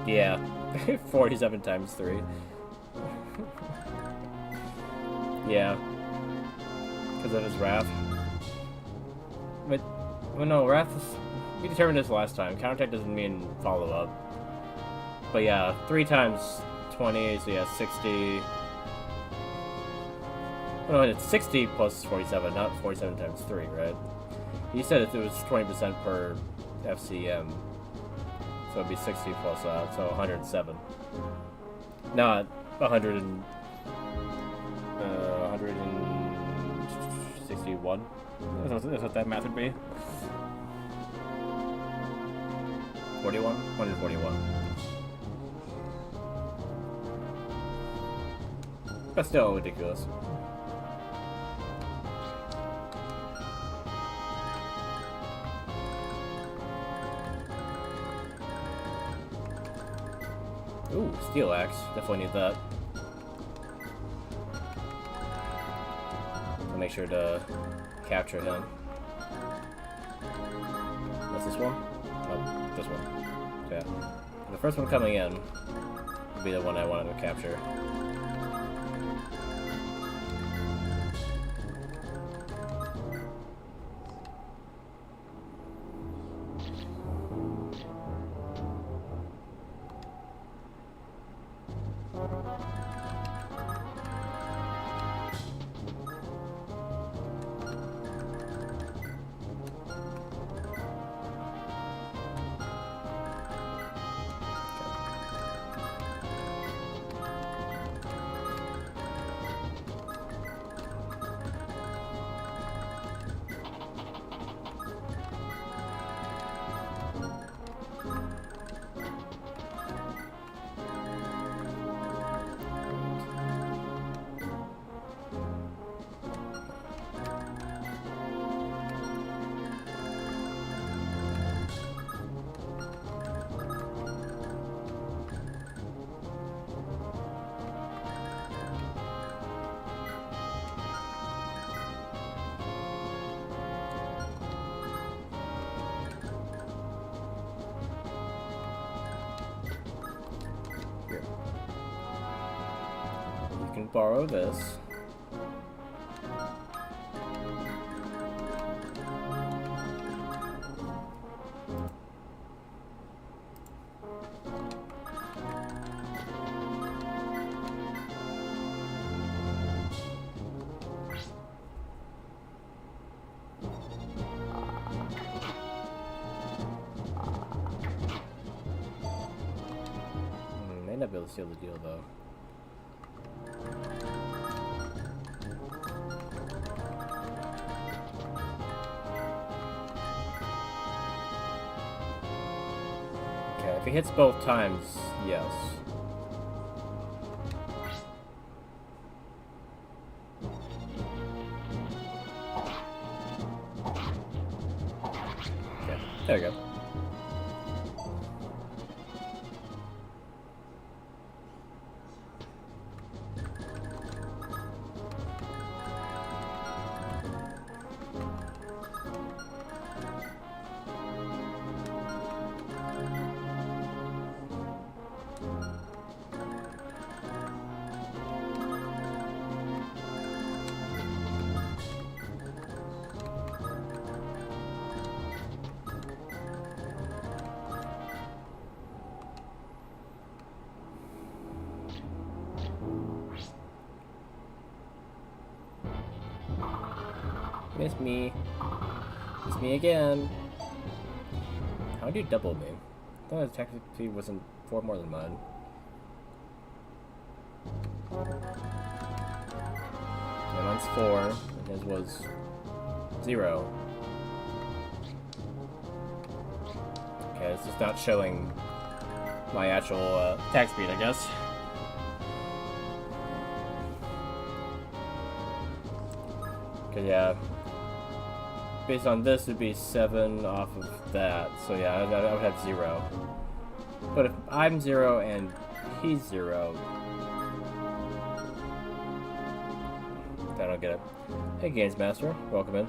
Yeah, 47 times 3. Yeah. Because of his wrath. But, well, no, wrath is... We determined this last time. Counterattack doesn't mean follow up. But yeah, 3 times 20, so yeah, 60. Oh, no, it's 60 plus 47, not 47 times 3, right? He said it was 20% per FCM. So it'd be 60 plus that, so 107. Not 100 and... 161. That's what that math would be. 41? 141. That's still ridiculous. Ooh, steel axe. Definitely need that. I'll make sure to capture him. What's this one? Oh, this one. Yeah. The first one coming in would be the one I wanted to capture. Can borrow this. May not be able to seal the deal though. If he hits both times, yes. Okay, there we go. Miss me. Miss me again. How do you double me? I thought it technically wasn't 4 more than mine. Yeah, mine's 4, and his was 0. Okay, this is not showing my actual attack speed, I guess. Cause yeah, based on this, it'd be 7 off of that. So yeah, I would have 0. But if I'm 0 and he's 0, I don't get it. Hey, Games Master, welcome in.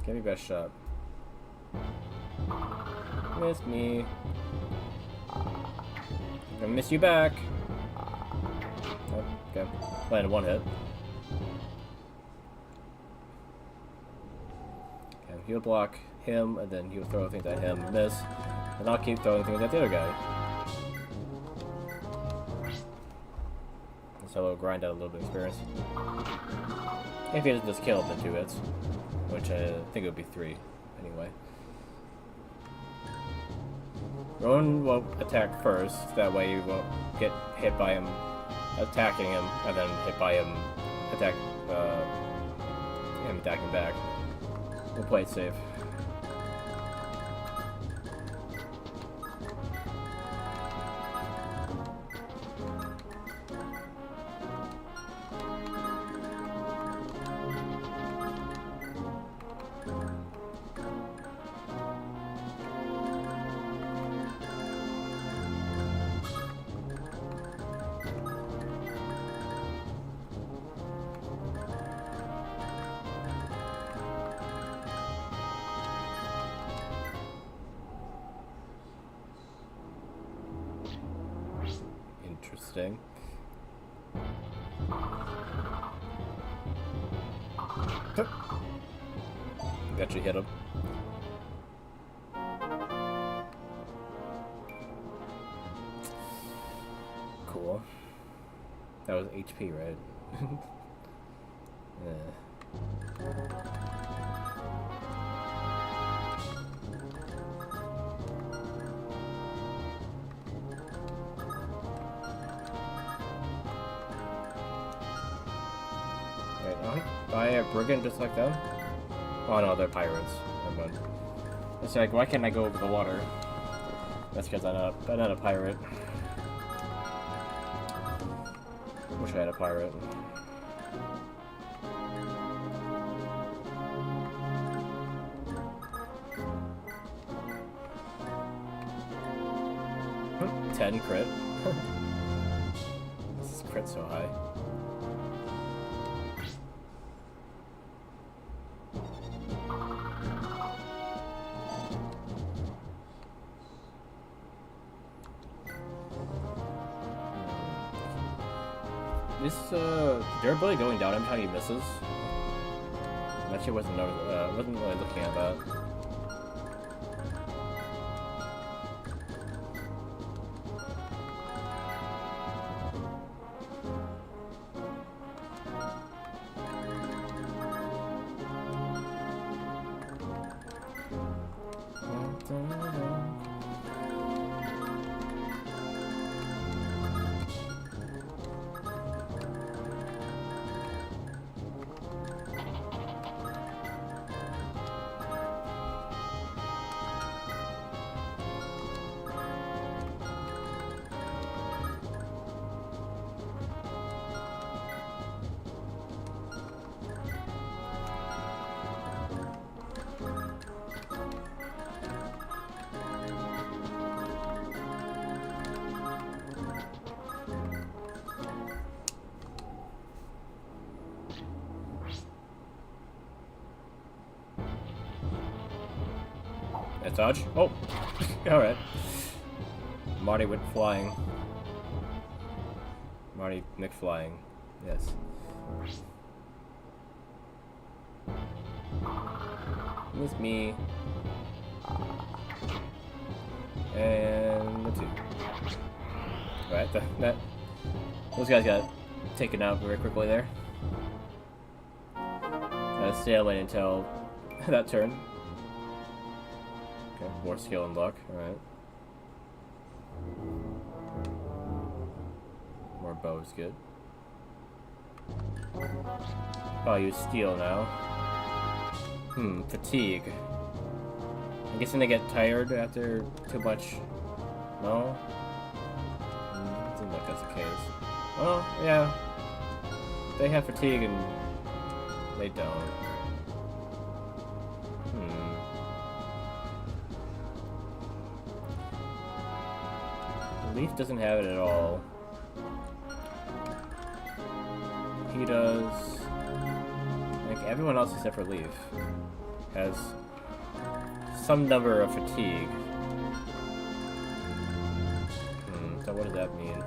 Give me best shot. Miss me. I'm gonna miss you back. Oh, okay. Landed 1 hit. Okay, he'll block him, and then he'll throw things at him and miss. And I'll keep throwing things at the other guy. So we'll grind out a little bit of experience. If he doesn't just kill him in 2 hits. Which I think it would be 3, anyway. Rowan will attack first, that way you won't get hit by him attacking him, and then hit by him attacking back. We'll play it safe. Interesting. Got you hit him. Cool. That was HP, right? Yeah. Wait, I a brigand just like them? Oh no, they're pirates. Never mind. It's like, why can't I go over the water? That's because I'm not a pirate. Wish I had a pirate. Hmm, 10 crit. This is crit so high. This durability going down every time he misses. I actually wasn't really looking at that. Dodge? Oh! Alright. Marty went flying. Marty McFlying. Yes. It's me. And the two. Alright, those guys got taken out very quickly there. Stalemate until that turn. Okay, more skill and luck, alright. More bow is good. Oh, use steel now. Fatigue. I'm guessing they get tired after too much. No? Doesn't look like that's the case. Oh, yeah. They have fatigue and they don't. Leif doesn't have it at all. He does. Like everyone else except for Leif has some number of fatigue. So what does that mean?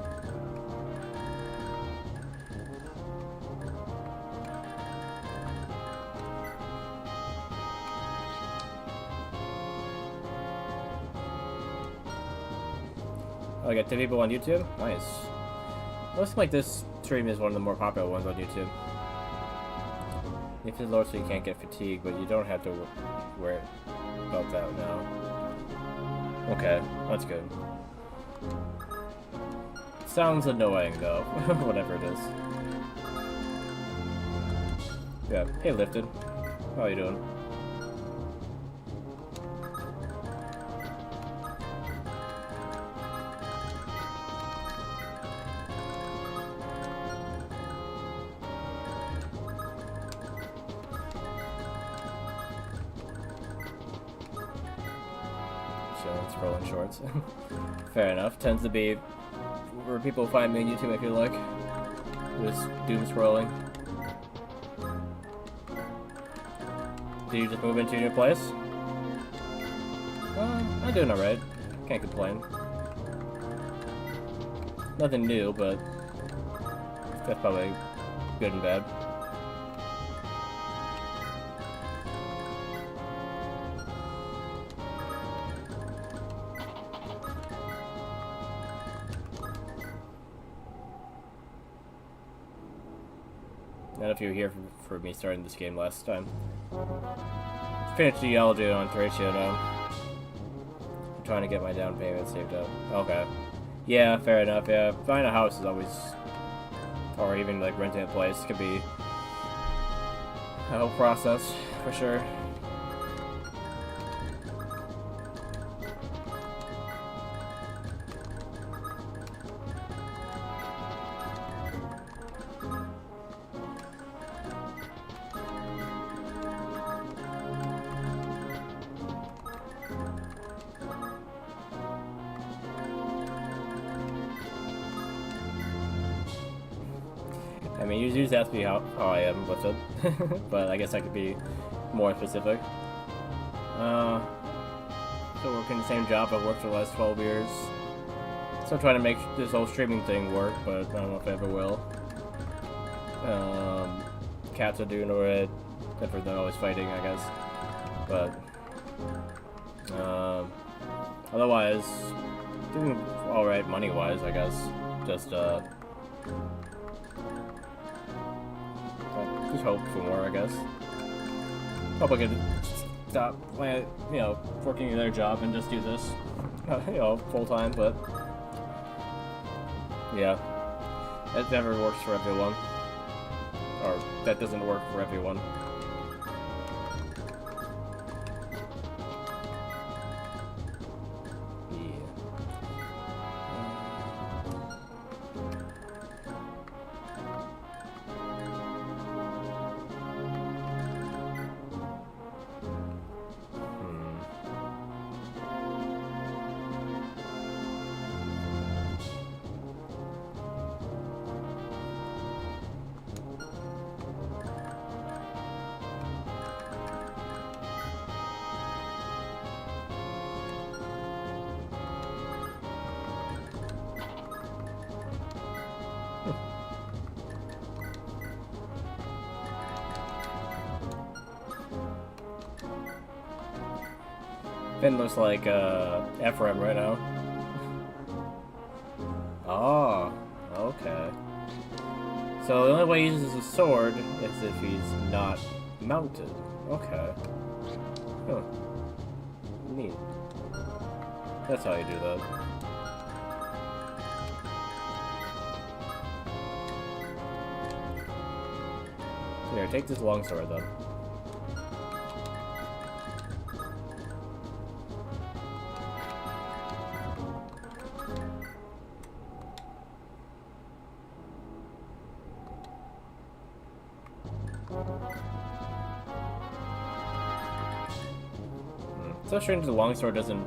Oh, I got 2 people on YouTube? Nice. Looks like this stream is one of the more popular ones on YouTube. If it's low so you can't get fatigue, but you don't have to worry about that now. Okay, that's good. Sounds annoying though, whatever it is. Yeah, hey Lifted. How are you doing? Scrolling shorts. Fair enough. Tends to be where people find me on YouTube, I feel like. Just doom scrolling. Did you just move into a new place? I'm doing alright. Can't complain. Nothing new, but that's probably good and bad. I don't know if you were here for me starting this game last time. Finished geology on Thracia now. I'm trying to get my down payment saved up. Okay. Yeah, fair enough, yeah. Buying a house is always... or even like renting a place could be a whole process, for sure. I mean, you usually ask me how I am with it, but I guess I could be more specific. Still working the same job I've worked for the last 12 years. Still trying to make this whole streaming thing work, but I don't know if I ever will. Cats are doing alright, except for they're always fighting, I guess. But otherwise, doing alright money-wise, I guess. Just hope for more, I guess. Hope I could stop, working another job and just do this, full time. But yeah, that never works for everyone, or that doesn't work for everyone. Finn looks like Ephraim right now. Oh, okay. So the only way he uses a sword is if he's not mounted. Okay. Huh. Neat. That's how you do that. Here, take this longsword then. So strange the longsword doesn't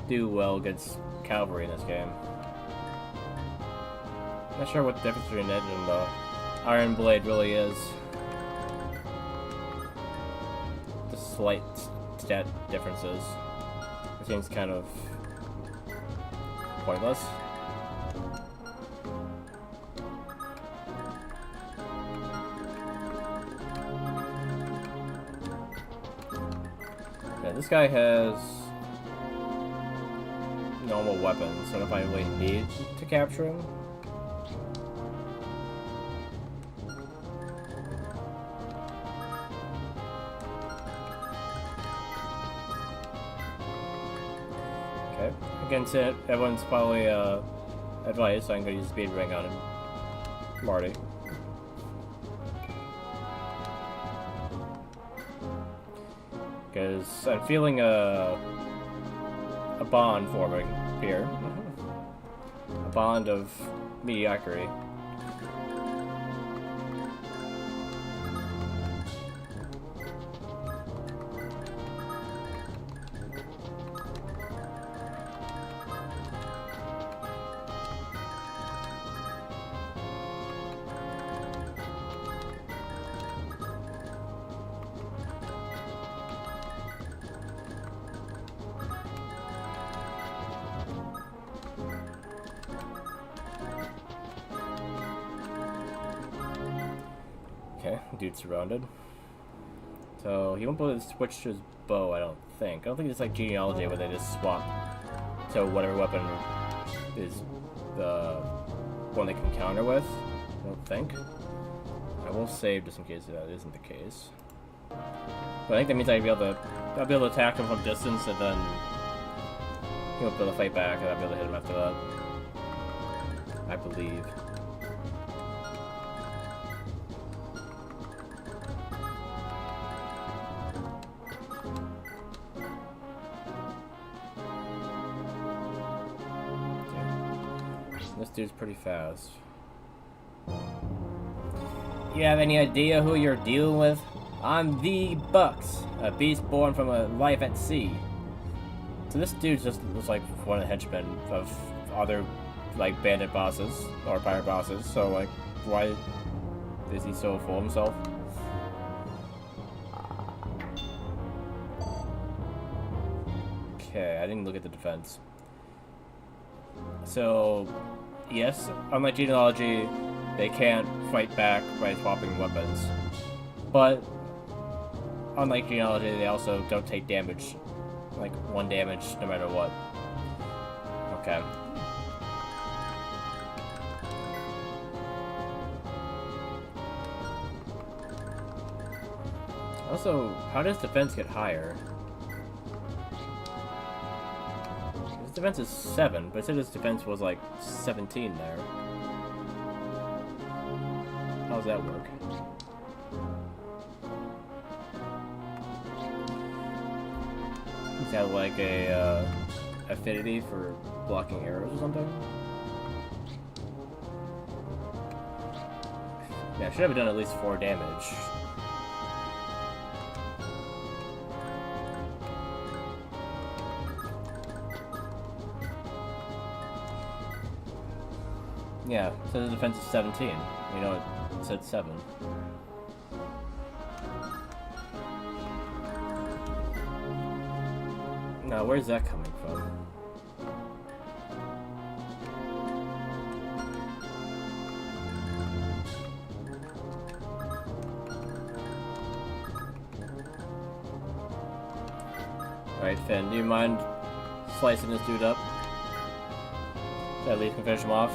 do well against cavalry in this game. Not sure what the difference between it and the Iron Blade really is. The slight stat differences. It seems kind of pointless. This guy has normal weapons, so I don't know if I really need to capture him. Okay, against it, everyone's probably advice, so I'm going to use Speed Ring on him. Marty. Because I'm feeling a bond forming here. A bond of mediocrity. Okay, dude's surrounded. So he won't be able to switch to his bow, I don't think. I don't think it's like genealogy where they just swap to whatever weapon is the one they can counter with. I don't think. I will save just in case that isn't the case. But I think that means I'll be able to attack him from distance, and then he'll be able to fight back, and I'll be able to hit him after that. I believe. This dude's pretty fast. You have any idea who you're dealing with? I'm the Bucks, a beast born from a life at sea. So this dude just looks like one of the henchmen of other, like, bandit bosses, or pirate bosses, so, like, Why is he so full of himself? Okay, I didn't look at the defense. So, yes, unlike genealogy, they can't fight back by swapping weapons. But, unlike genealogy, they also don't take damage. Like, 1 damage no matter what. Okay. Also, how does defense get higher? His defense is 7, but it said his defense was like 17 there. How does that work? He's got like a affinity for blocking arrows or something? Yeah, I should have done at least 4 damage. Yeah, so the defense is 17. You know, it said 7. Now, where's that coming from? Alright, Finn, do you mind slicing this dude up? So at least can finish him off?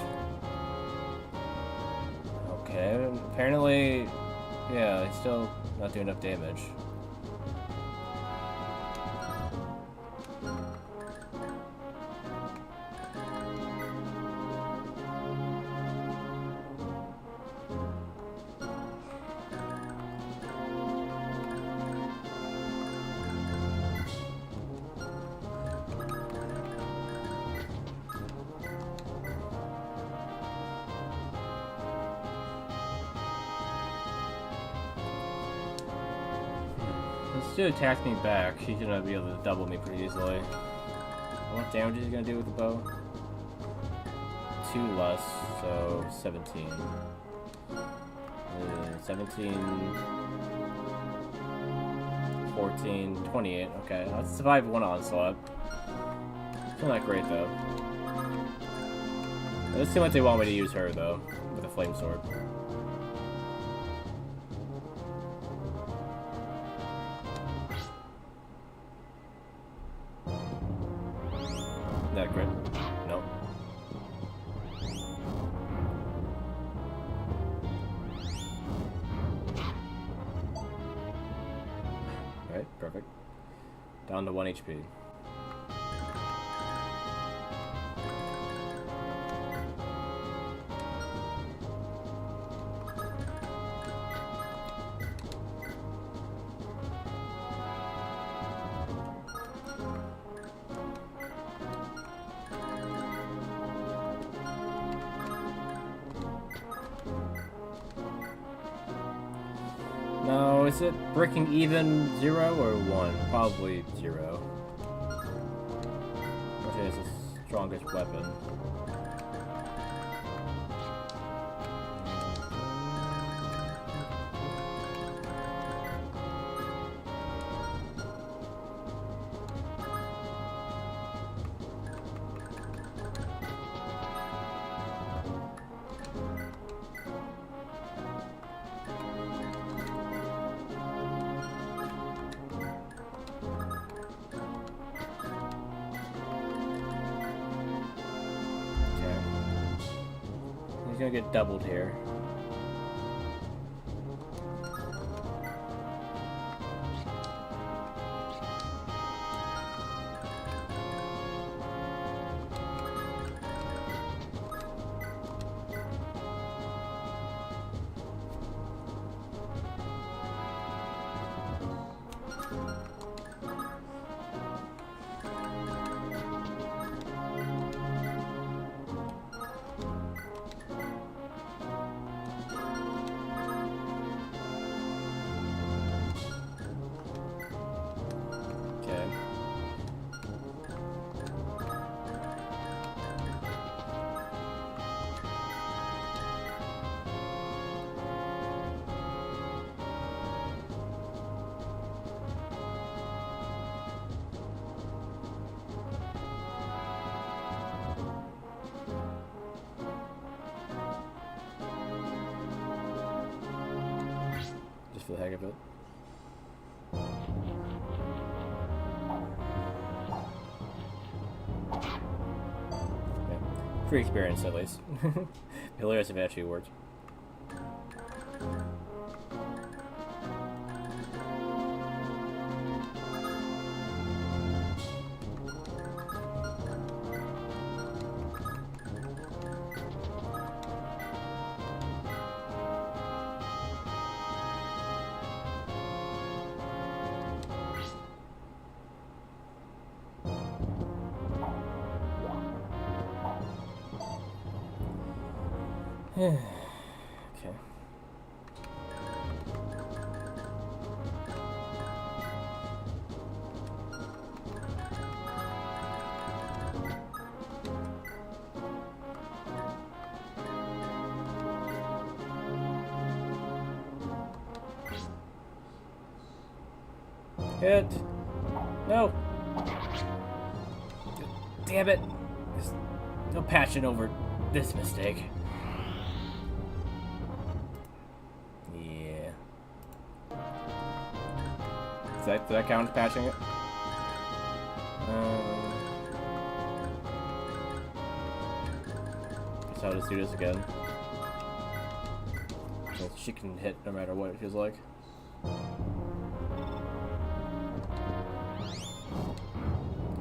Okay, apparently, yeah, he's still not doing enough damage. This dude attacked me back. He's gonna be able to double me pretty easily. What damage is he gonna do with the bow? 2 less, so 17. 17, 14, 28. Okay, let's survive 1 onslaught. Still not great though. It does seem like they want me to use her though, with a flame sword. That crit? Nope. Alright, perfect. Down to 1 HP. Now, is it breaking even 0 or 1? Probably 0. Which is the strongest weapon. He's gonna get doubled here. just for the heck of it. Yeah. Free experience, at least. Hilarious if it actually worked. Okay. Hit. No. Damn it. There's no passion over this mistake. Does that count as patching it? Guess I'll just do this again. So she can hit no matter what it feels like.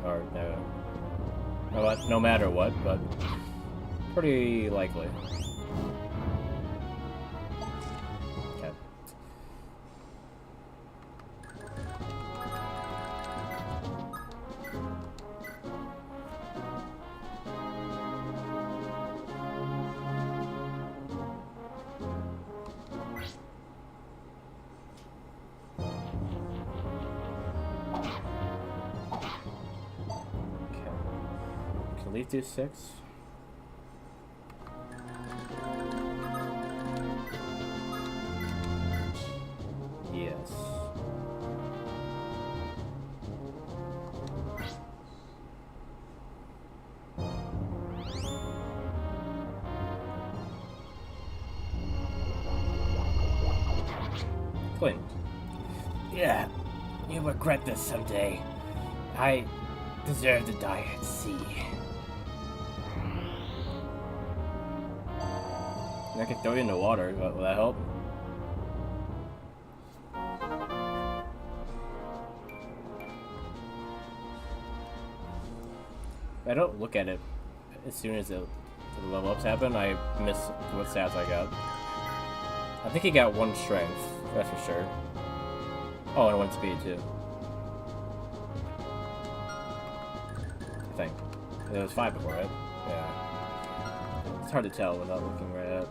Or no matter what, but pretty likely. Leif do 6. Yes. Clean. Yeah, you'll regret this someday. I deserve to die at sea. I can throw you in the water, but will that help? I don't look at it as soon as the level ups happen. I miss what stats I got. I think he got 1 strength, that's for sure. Oh, and 1 speed too. I think. It was 5 before, right? Yeah. It's hard to tell without looking right at it.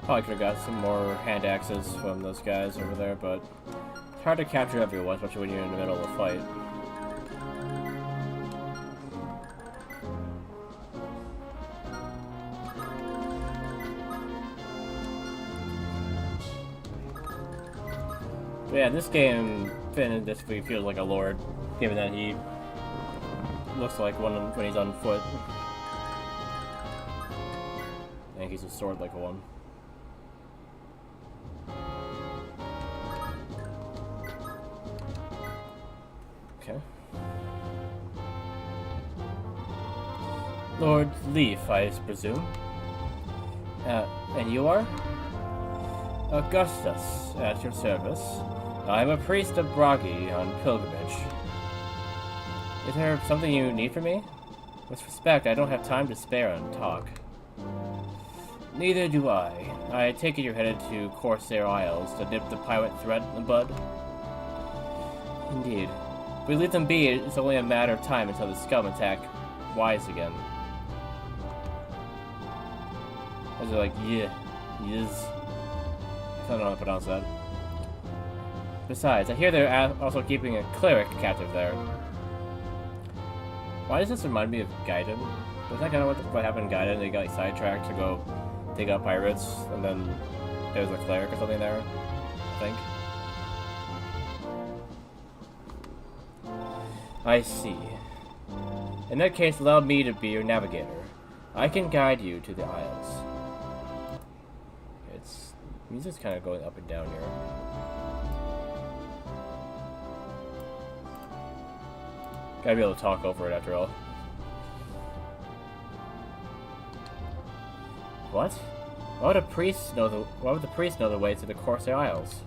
Probably could have got some more hand axes from those guys over there, but it's hard to capture everyone, especially when you're in the middle of a fight. But yeah, this game, Finn, this feels like a lord, given that he looks like one when he's on foot. I think he's a sword like a one. Okay. Lord Leif, I presume. And you are? Augustus, at your service. I am a priest of Bragi on pilgrimage. Is there something you need from me? With respect, I don't have time to spare on talk. Neither do I. I take it you're headed to Corsair Isles to nip the pirate threat in the bud? Indeed. If we leave them be, it's only a matter of time until the scum attack Wise again. I was like, yeah, yes. don't know how to pronounce that. Besides, I hear they're also keeping a cleric captive there. Why does this remind me of Gaiden? Was that kind of what happened in Gaiden? They got like, sidetracked to go take out pirates, and then there's a cleric or something there, I think. I see. In that case, allow me to be your navigator. I can guide you to the Isles. Music's kind of going up and down here. Gotta be able to talk over it after all. What? Why would the priest know the way to the Corsair Isles?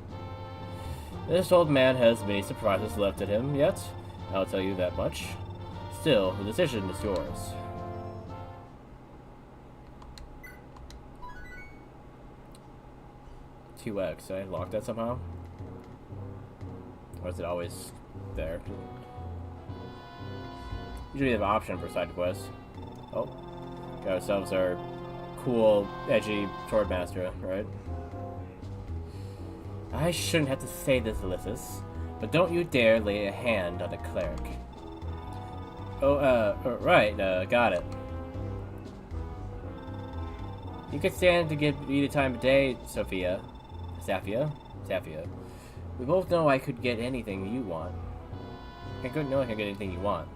This old man has many surprises left at him yet. I'll tell you that much. Still, the decision is yours. $2X. Did I lock that somehow? Or is it always there? Usually we have an option for side quests. Oh. Got ourselves our cool, edgy sword master, right? I shouldn't have to say this, Ulysses, but don't you dare lay a hand on the cleric. Oh, right, got it. You could stand to give me the time of day, Safia. We both know I could get anything you want. I couldn't know I could get anything you want.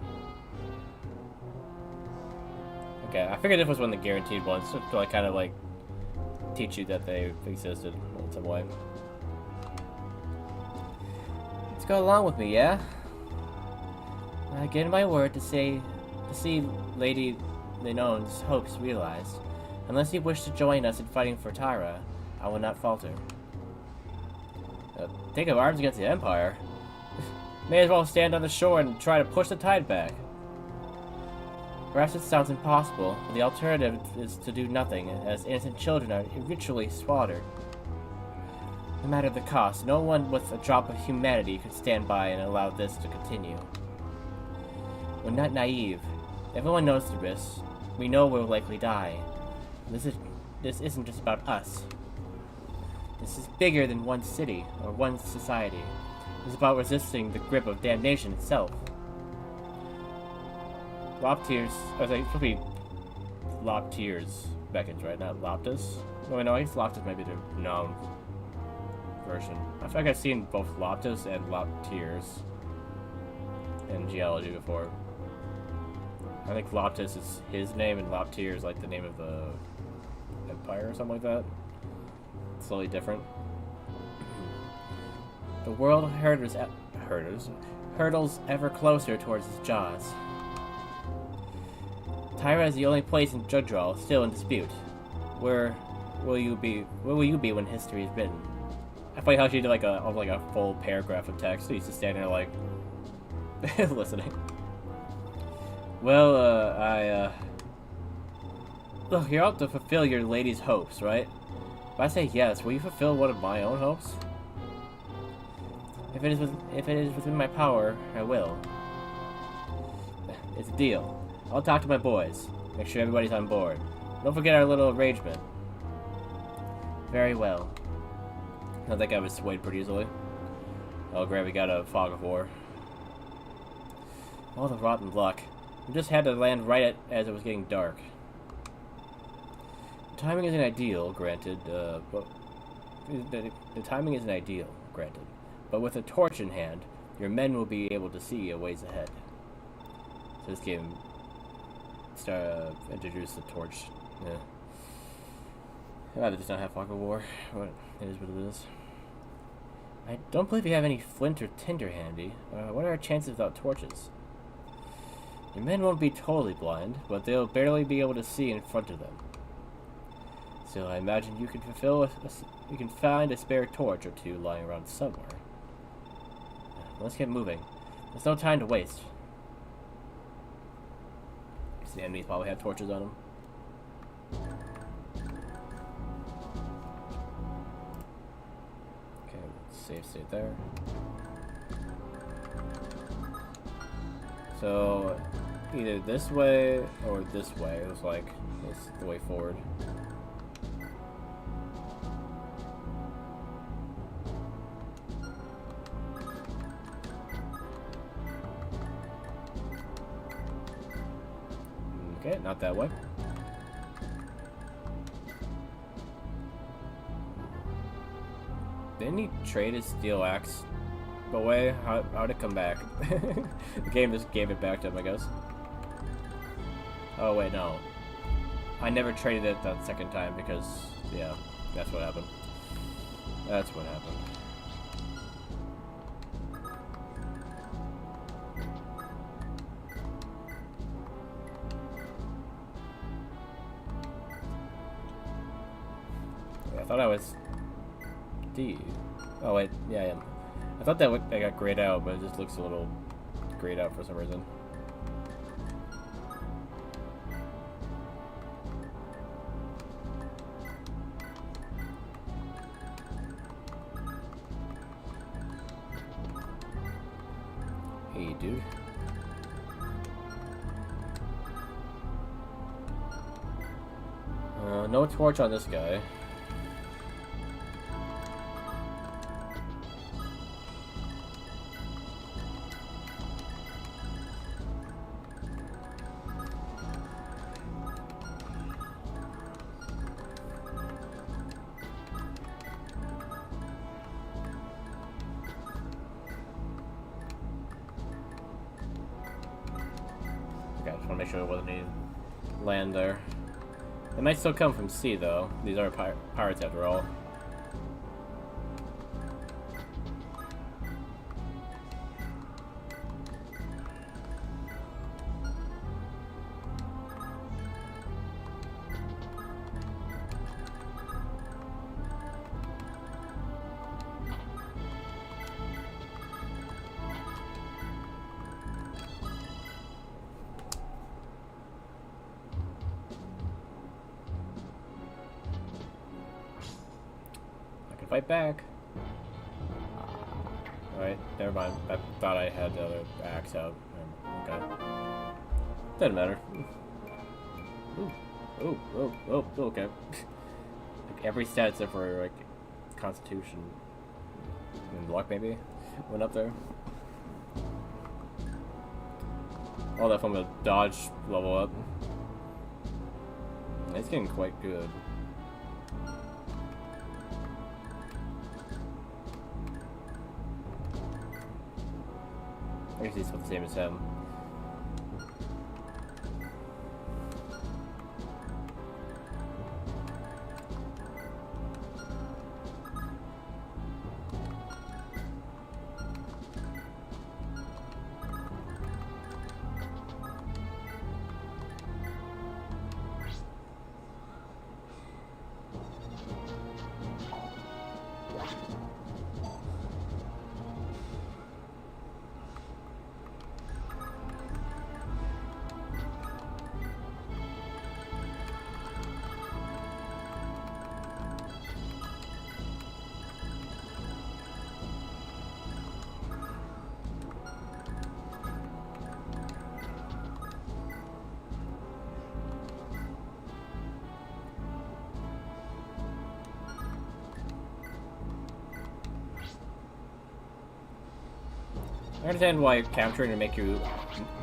Okay, I figured this was one of the guaranteed ones, to like kind of like teach you that they existed in some way. Let's go along with me, yeah? I give my word to see Lady Lenone's hopes realized. Unless you wish to join us in fighting for Tyra, I will not falter. Think of arms against the Empire. May as well stand on the shore and try to push the tide back. Perhaps it sounds impossible, but the alternative is to do nothing, as innocent children are ritually slaughtered. No matter the cost, no one with a drop of humanity could stand by and allow this to continue. We're not naive. Everyone knows the risks. We know we'll likely die. This isn't just about us. This is bigger than one city or one society. It's about resisting the grip of damnation itself. Lopteers, I think it's supposed to be Lopteers beckons, right? Not Loptus. No, I guess Loptus might be the known version. I feel like I've seen both Loptus and Lopteers in geology before. I think Loptus is his name and Lopteer is like the name of the empire or something like that. Slowly different. The world hurdles ever closer towards its jaws. Tyra is the only place in Judral still in dispute. Where will you be when history is written? I find how she did like a full paragraph of text. She used to stand there like listening. Well, look, you're out to fulfill your lady's hopes, right? If I say yes, will you fulfill one of my own hopes? If it is within my power, I will. It's a deal. I'll talk to my boys. Make sure everybody's on board. Don't forget our little arrangement. Very well. I think I was swayed pretty easily. Oh great, we got a fog of war. All the rotten luck. We just had to land right as it was getting dark. The timing isn't ideal, granted, but the timing isn't ideal, granted. But with a torch in hand, your men will be able to see a ways ahead. So this game introduced the torch. Yeah. I'd rather just not have fog of war. But it is what it is. I don't believe we have any flint or tinder handy. What are our chances without torches? Your men won't be totally blind, but they'll barely be able to see in front of them. So I imagine you can you can find a spare torch or two lying around somewhere. Let's get moving. There's no time to waste. The enemies probably have torches on them. Okay, save state there. So either this way or this way. It was like it's the way forward. Okay, not that way. Didn't he trade his steel axe away? How'd it come back? The game just gave it back to him, I guess. Oh, wait, no. I never traded it that second time because, yeah, that's what happened. That's what happened. I thought I was D. Oh wait, yeah, I am. I thought that I got grayed out, but it just looks a little grayed out for some reason. Hey, dude. No torch on this guy. Okay, I just want to make sure there wasn't any land there. They might still come from sea, though. These are pirates, after all. Fight back. Alright, never mind. I thought I had the other axe out. Okay. Doesn't matter. Ooh. Oh, okay. Like every stat except for like Constitution and luck maybe went up there. All that from the dodge level up. It's getting quite good. I guess he's the same as him. I understand why capturing would make you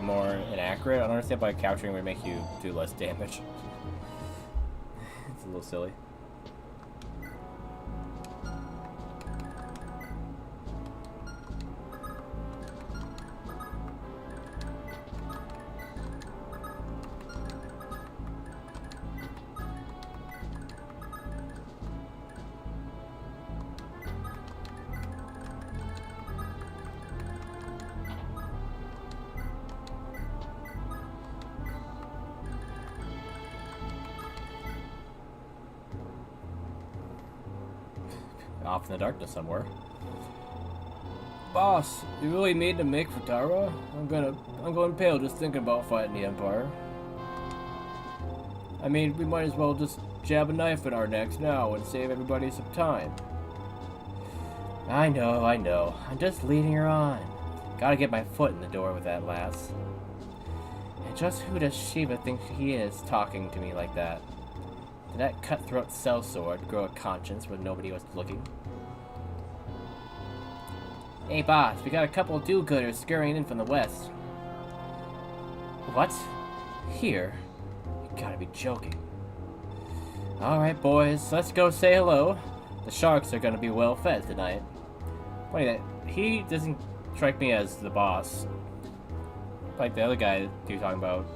more inaccurate. I don't understand why capturing would make you do less damage. It's a little silly. Off in the darkness somewhere. Boss, you really need to make for Tara? I'm going pale just thinking about fighting the Empire. I mean, we might as well just jab a knife in our necks now and save everybody some time. I know. I'm just leading her on. Gotta get my foot in the door with that lass. And just who does Shiva think he is talking to me like that? Did that cutthroat sellsword grow a conscience when nobody was looking? Hey boss, we got a couple of do-gooders scurrying in from the west. What? Here? Gotta be joking. Alright, boys, let's go say hello. The sharks are gonna be well fed tonight. Funny that he doesn't strike me as the boss. Like the other guy you're talking about,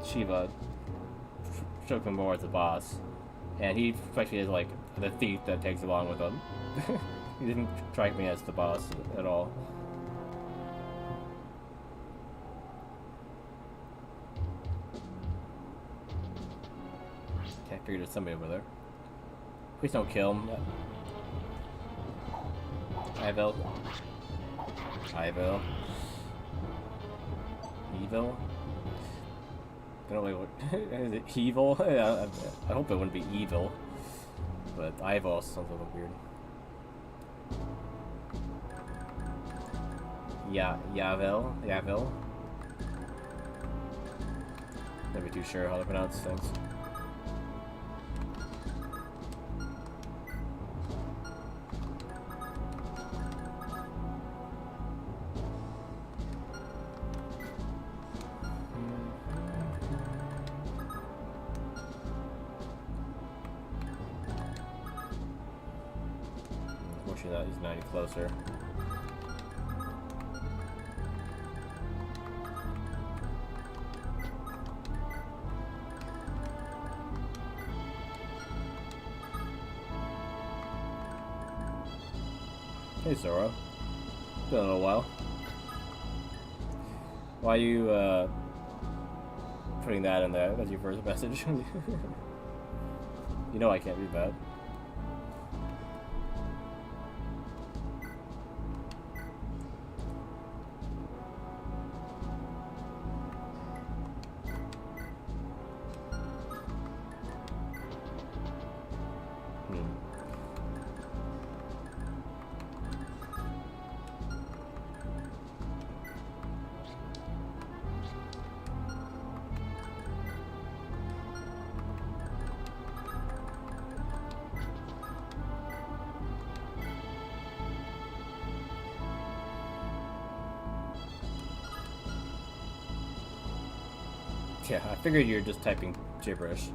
Shiva, struck me more as the boss. And he strikes me as like the thief that takes along with him. He didn't strike me as the boss at all. Okay, I figured there's somebody over there. Please don't kill him. Eyvel. Eyvel. Eyvel? I don't know what. Is it evil? I hope it wouldn't be evil. But Eyvel sounds a little weird. Eyvel. Not be too sure how to pronounce things. Unfortunately, that he's not any closer. Hey Zoro. Been a little while. Why are you putting that in there? That's your first message. You know I can't read that. Yeah, I figured you're just typing gibberish.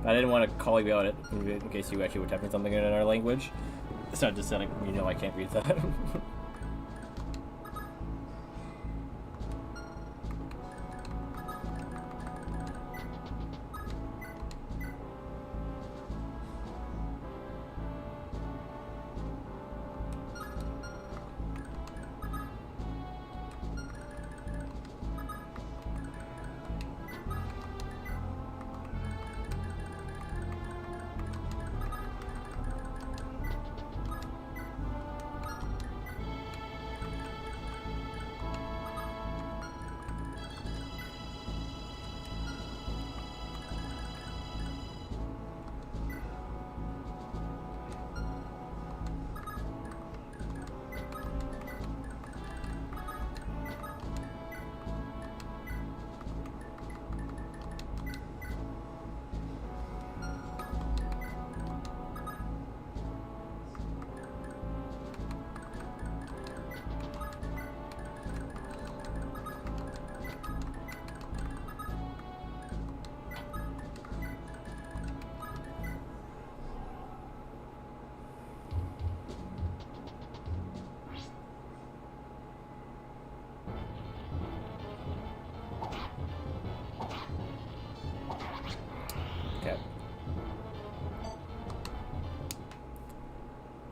I didn't want to call you out in case you actually were typing something in our language. It's not just saying, you know, I can't read that. Okay.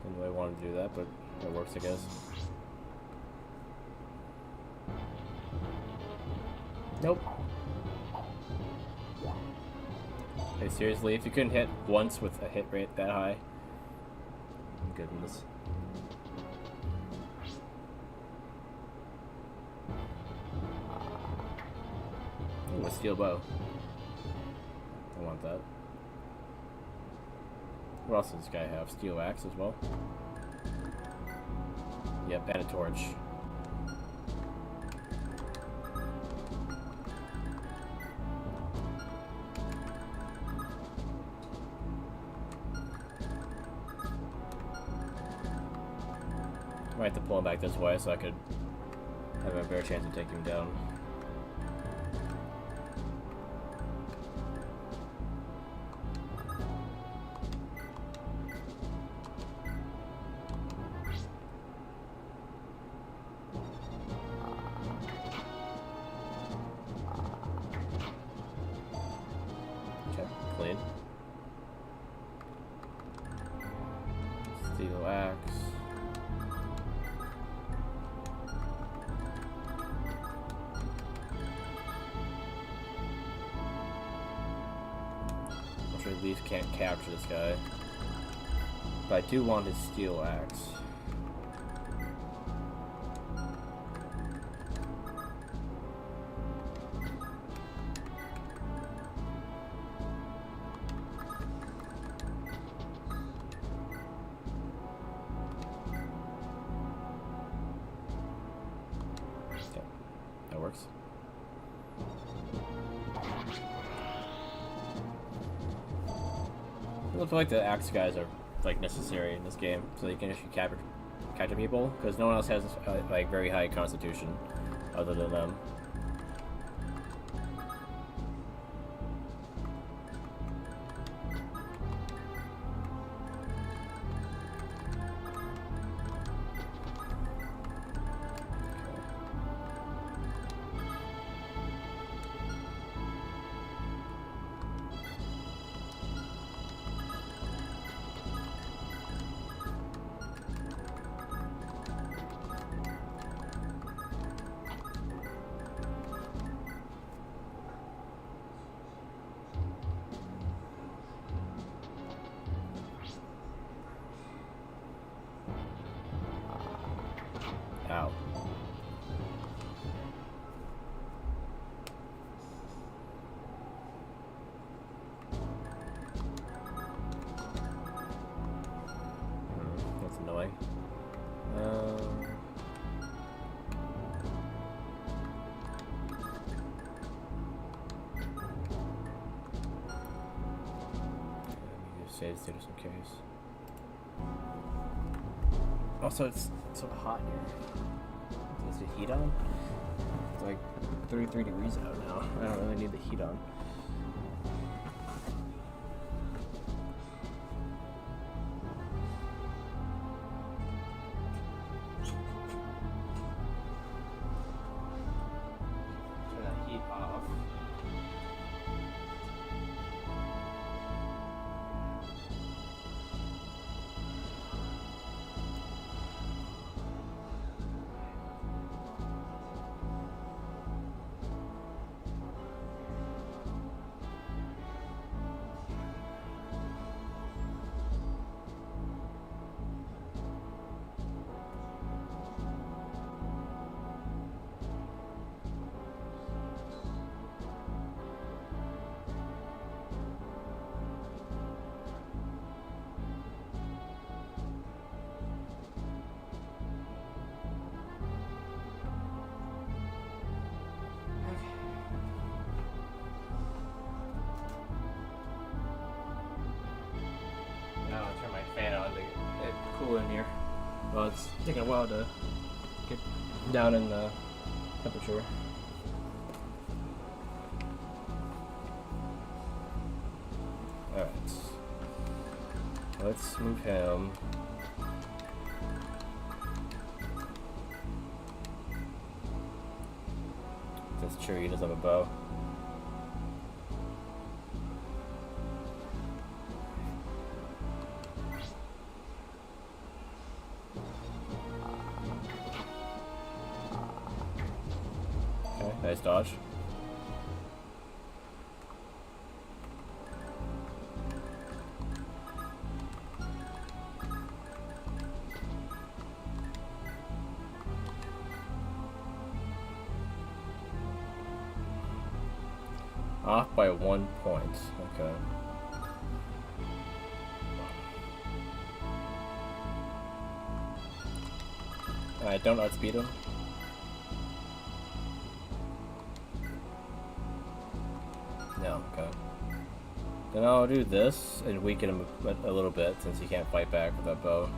Didn't really want to do that, but it works, I guess. Nope. Hey, seriously, if you couldn't hit once with a hit rate that high, goodness. Ooh, a steel bow. I want that. What else does this guy have? Steel axe as well? Yep, and a torch. Might have to pull him back this way so I could have a better chance of taking him down. Leif can't capture this guy. But I do want his steel axe. Okay, that works. It looks like the axe guys are like necessary in this game, so you can actually capture people, because no one else has like very high constitution other than them. Ow. That's annoying. Let me just save status in case. Also, it's so hot in here. Is the heat on? It's like 33 degrees out now. I don't really need the heat on. Turn that heat off. Now I'll turn my fan on to get it cool in here. Well, it's taking a while to get down in the temperature. Alright. Let's move him. That's true, he does have a bow. Okay, nice dodge. Off by 1 point. Okay. I don't outspeed him. No, okay. Then I'll do this and weaken him a little bit since he can't fight back with that bow.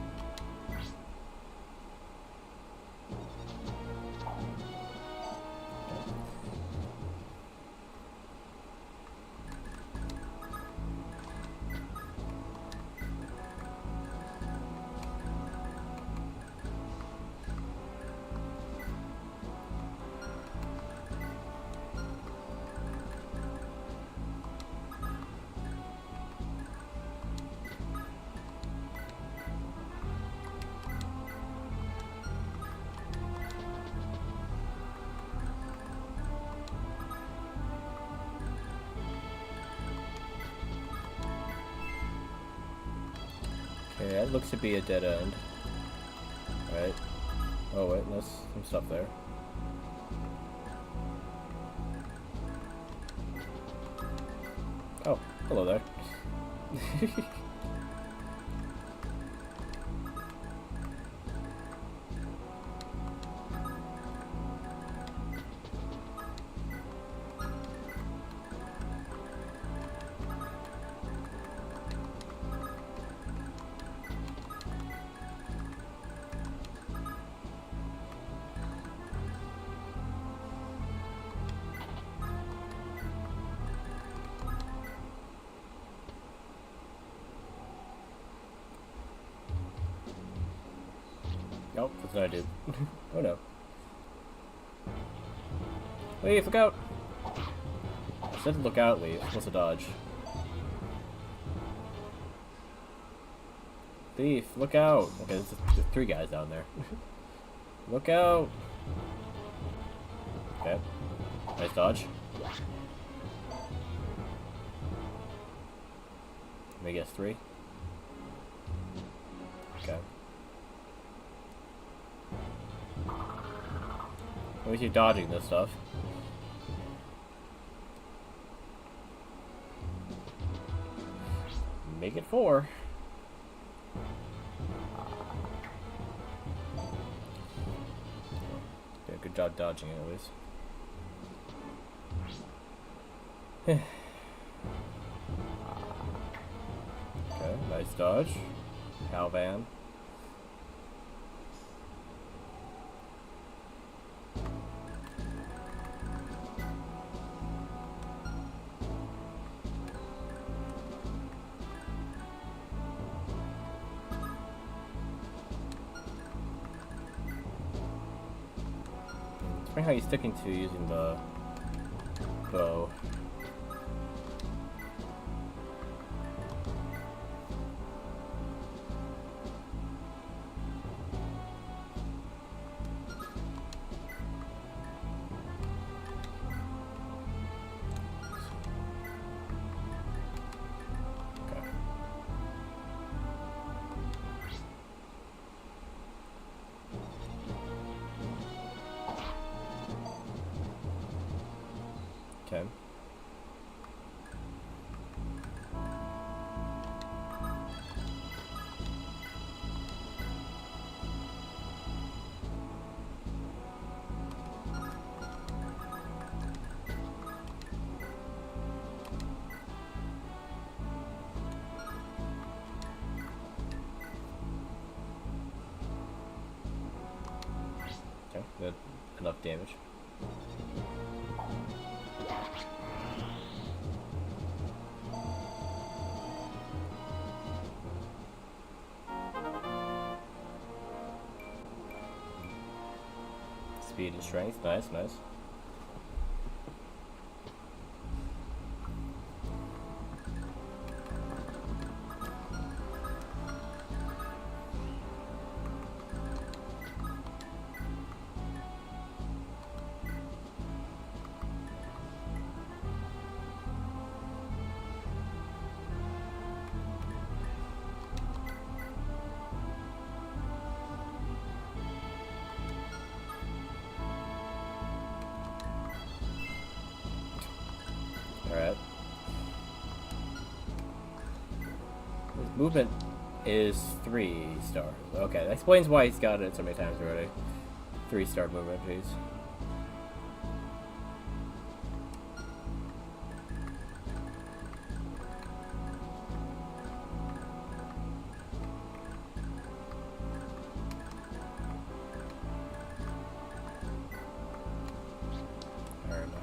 Yeah, it looks to be a dead end. Right. Oh wait, there's some stuff there. Oh, hello there. Nope, that's what I did. Oh no. Leif, look out! I said look out, Leif. What's a dodge? Leif, look out! Okay, there's 3 guys down there. Look out! Okay. Nice dodge. Let me guess 3. Okay. At least you're dodging this stuff. Make it 4. Yeah, good job dodging it, at least. Okay, nice dodge. Halvan. How you're sticking to using the bow. Okay. Okay. Okay, good. Enough damage. Speed and strength, nice, nice. Alright. His movement is 3 stars. Okay, that explains why he's got it so many times already. 3-star movement, please. Very nice.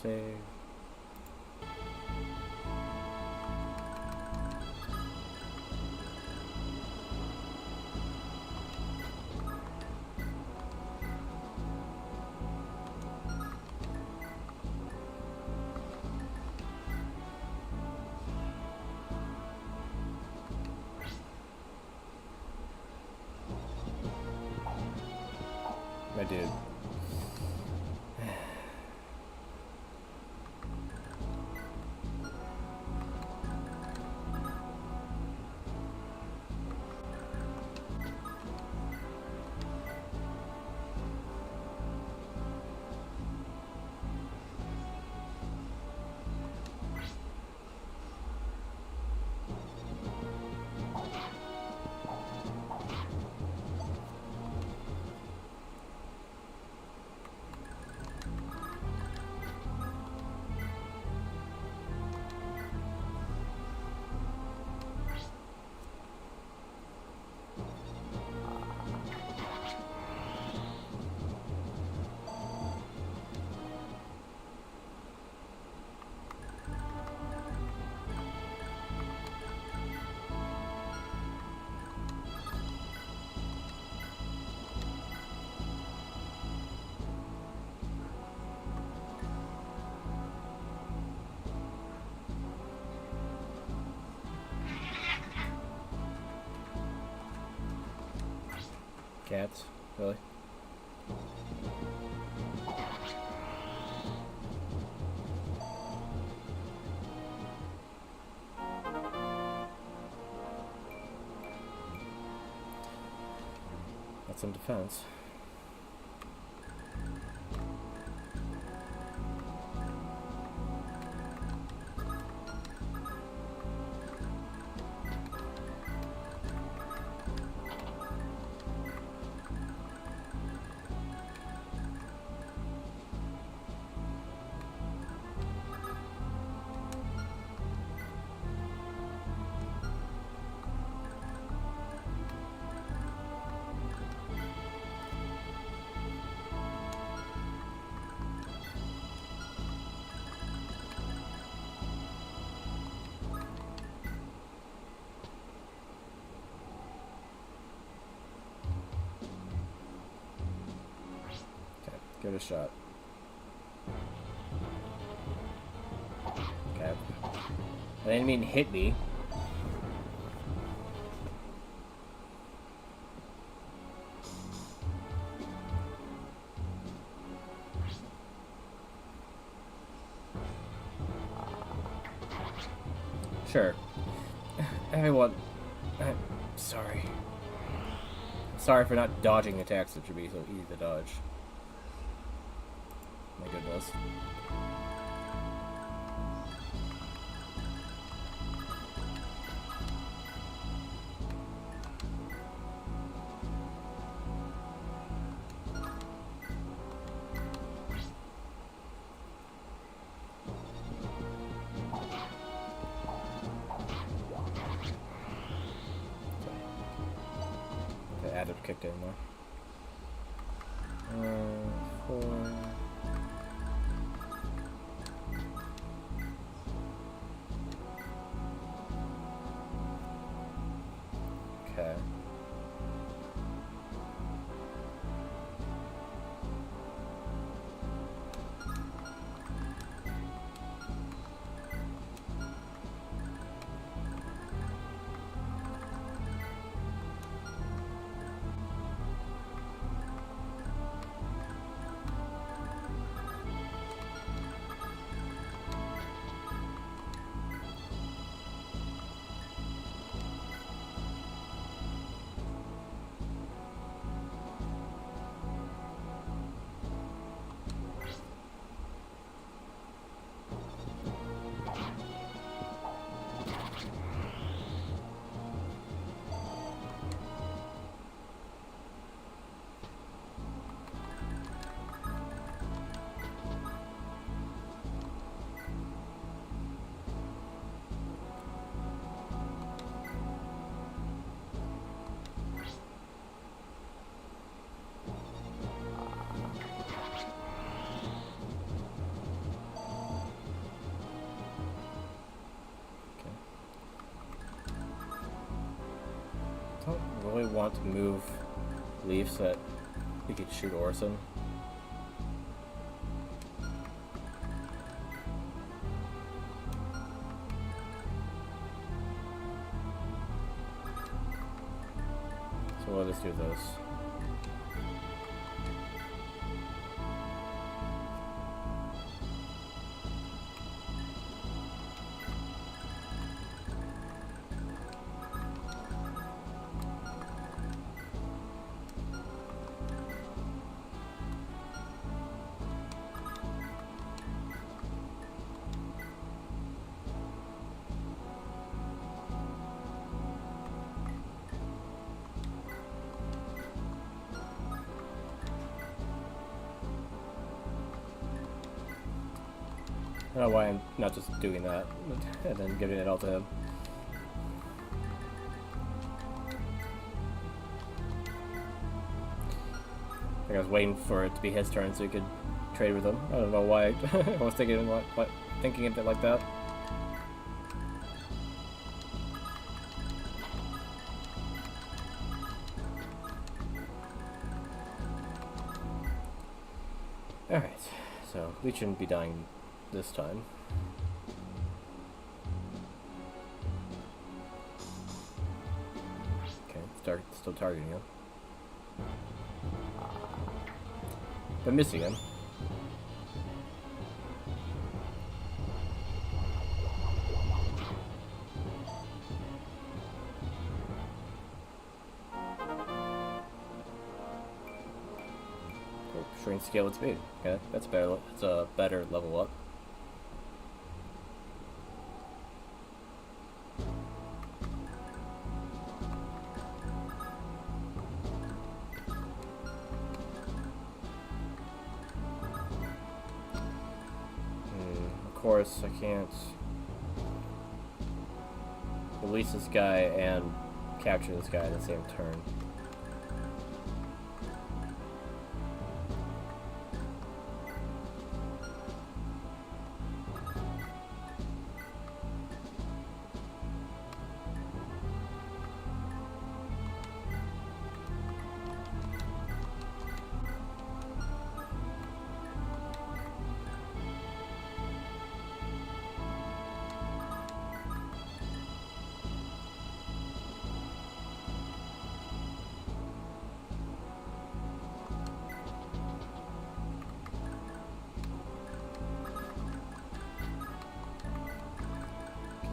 Save. dude. Cats? Really? That's some defense. Give it a shot. Okay. I didn't mean hit me. Sure. Everyone, I'm sorry. Sorry for not dodging attacks that should be so easy to dodge. My goodness. The additive kicked in more. 4. Okay. I don't really want to move Leif so that we could shoot Orson. So we'll just do this. I don't know why I'm not just doing that and then giving it all to him. I think I was waiting for it to be his turn so he could trade with him. I don't know why I was thinking of it like that. Alright, so Leif shouldn't be dying this time. Okay, still targeting him. But missing him. Shrink scale with speed. Okay, that's better. That's a better level up. Of course, I can't release this guy and capture this guy in the same turn.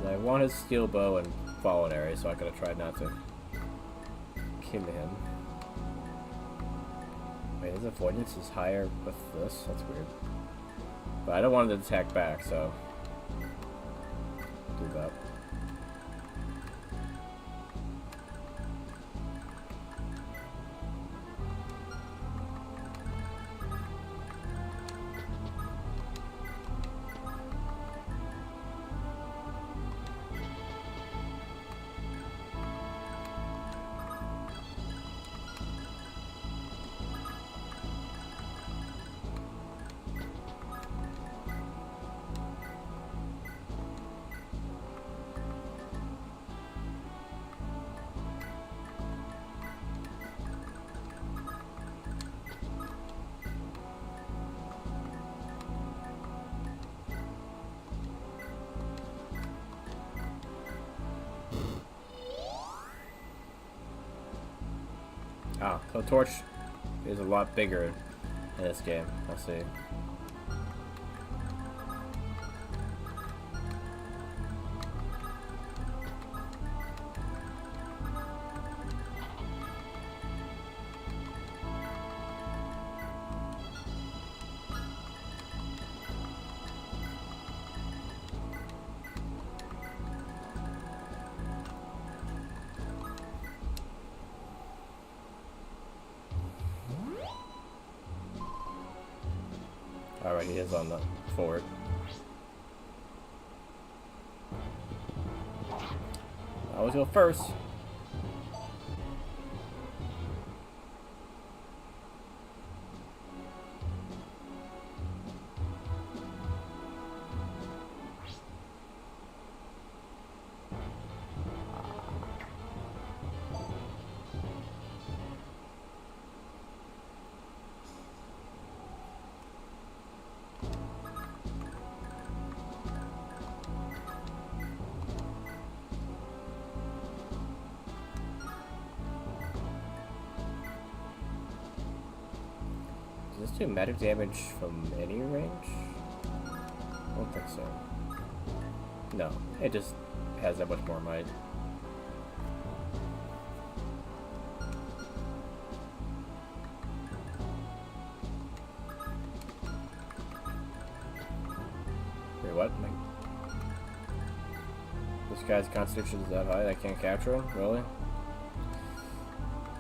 I want his steel bow and fallen area, so I gotta try not to kill him. Wait, his avoidance is higher with this? That's weird. But I don't want him to attack back, so I'll do that. Ah, so Torch is a lot bigger in this game. I'll see. Alright, he is on the forward. I always go first. Does this do magic damage from any range? I don't think so. No, it just has that much more might. Wait, what? This guy's constitution is that high? I can't capture him? Really?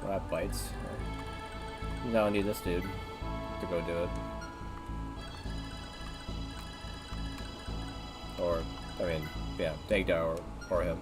Well, that bites. No, I need this dude to go do it. Yeah, Dagda or him.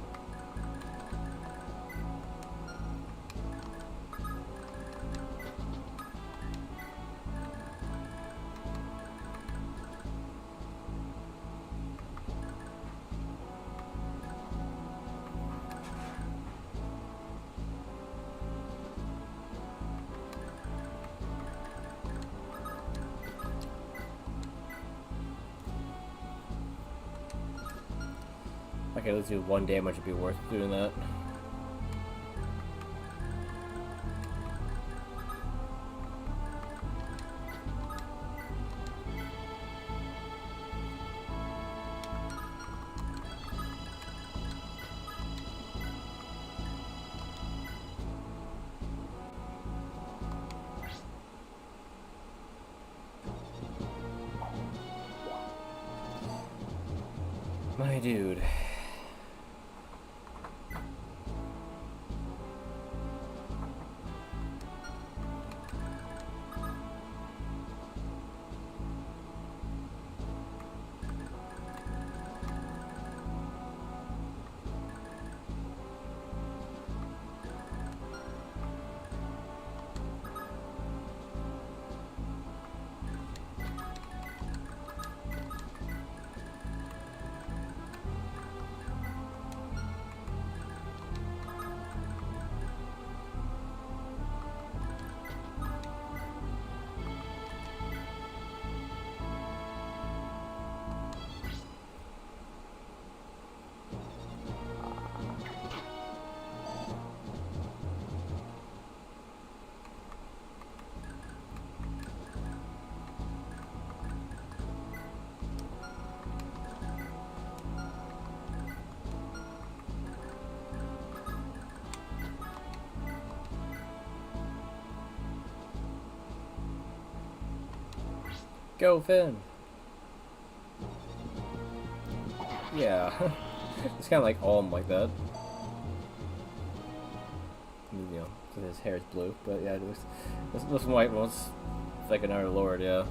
Okay, let's do 1 damage. Would be worth doing that. My dude. Go, Finn! Yeah. It's kind of like Olm like that. You know, his hair is blue, but yeah, this white one's like another lord, yeah.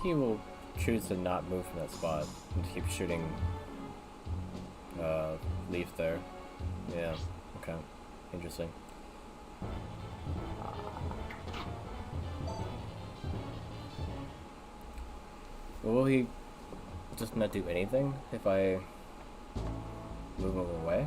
He will choose to not move from that spot and keep shooting Leif there. Yeah, okay. Interesting. Will he just not do anything if I move him away?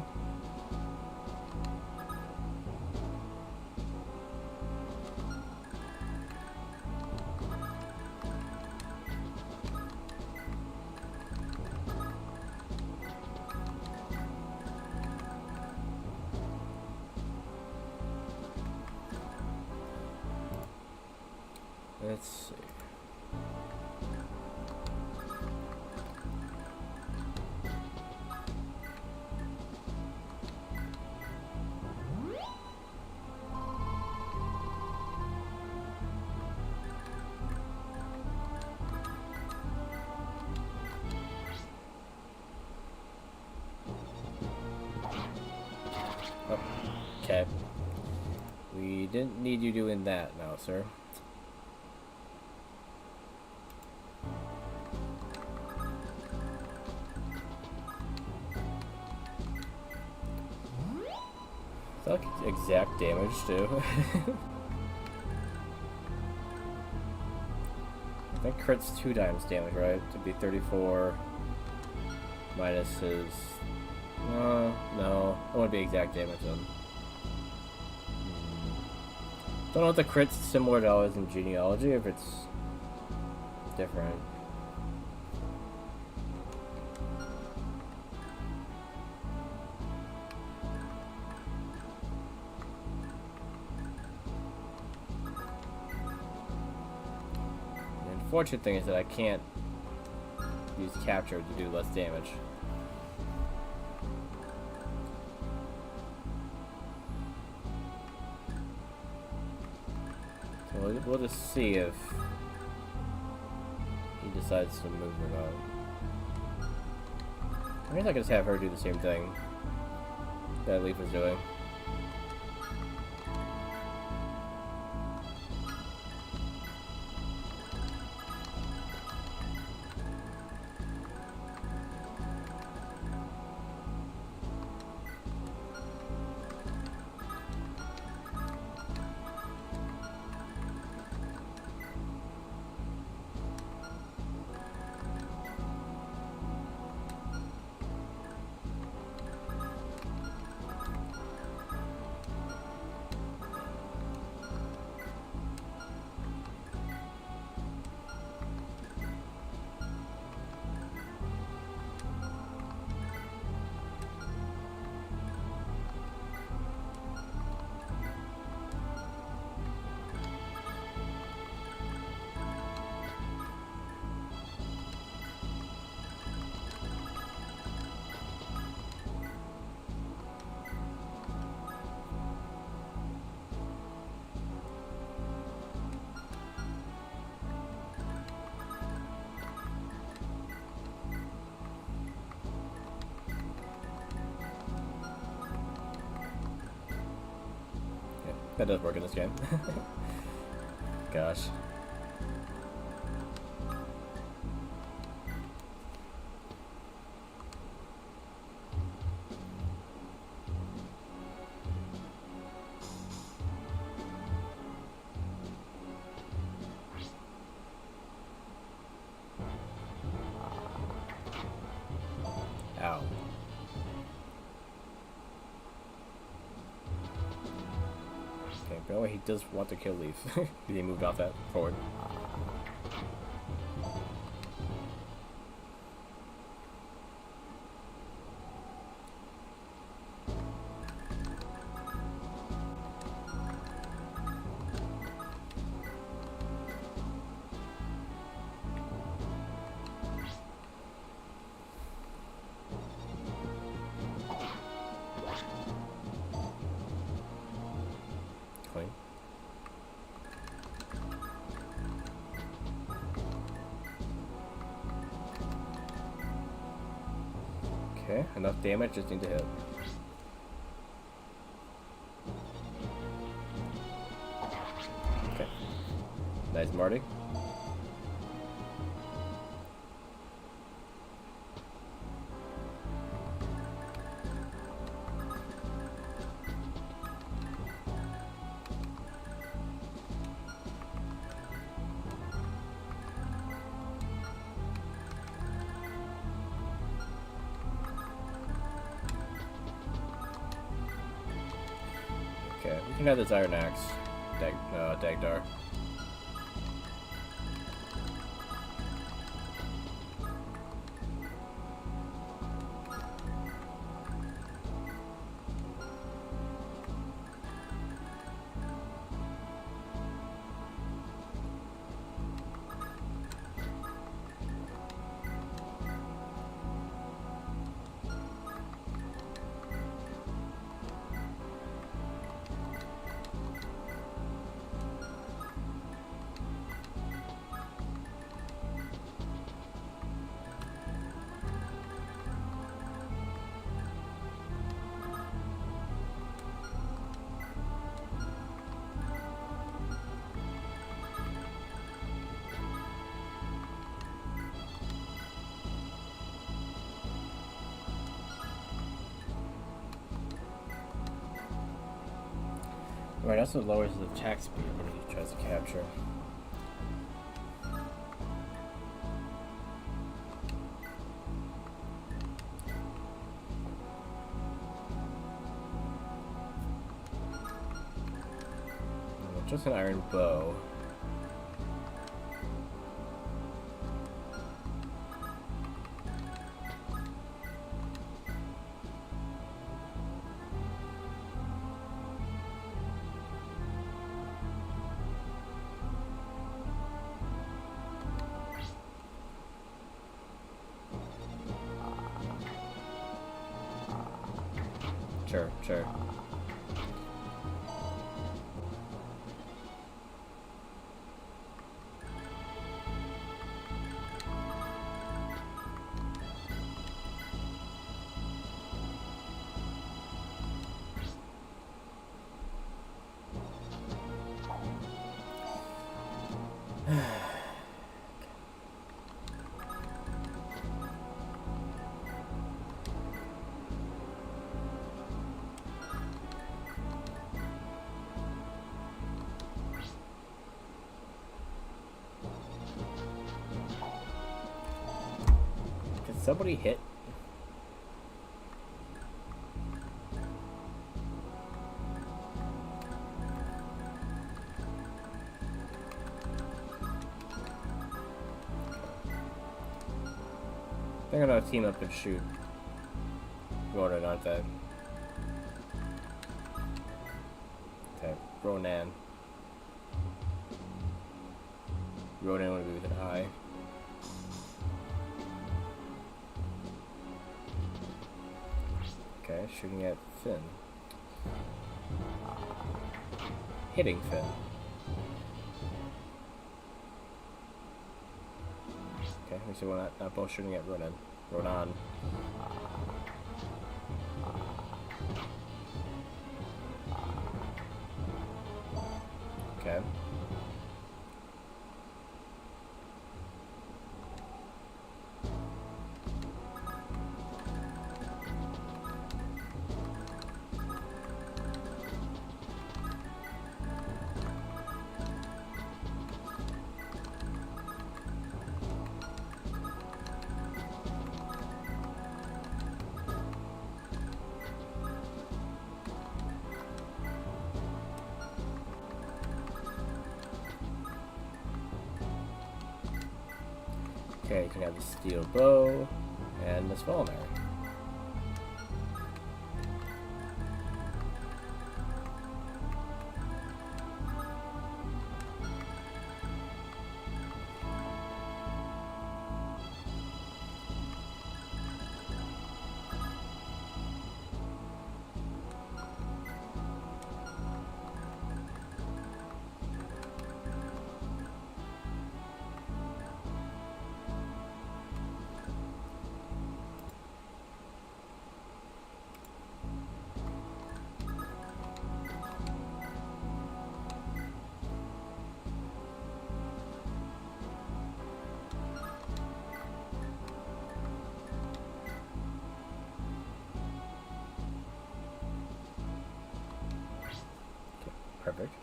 Let's see. Oh, okay. We didn't need you doing that now, sir. Is that like exact damage too? I think crit's 2 times damage, right? To be 34 minus his. No, it wouldn't be exact damage then. Don't know if the crit's similar to ours in genealogy, if it's different. The unfortunate thing is that I can't use capture to do less damage. So we'll just see if he decides to move or not. I guess I can just have her do the same thing that Leif was doing. That does work in this game. Gosh. Ow. Okay, but he does want to kill Leif. He moved off that forward. Clean. Okay, enough damage, just need to hit. Okay. Nice, Marty. Okay, we can have this Iron Axe, Dagdar. Right, that's what lowers the attack speed when he tries to capture. Just an iron bow. Sure, sure. Did somebody hit? They're gonna team up and shoot Ronan, aren't they? Okay, Ronan. Ronan would be with an I. Okay, shooting at Finn. Hitting Finn. Okay, we see we're not both shooting at Ronan. Ronan. Okay. Okay, you can have the steel bow and Miss Volinary. Perfect.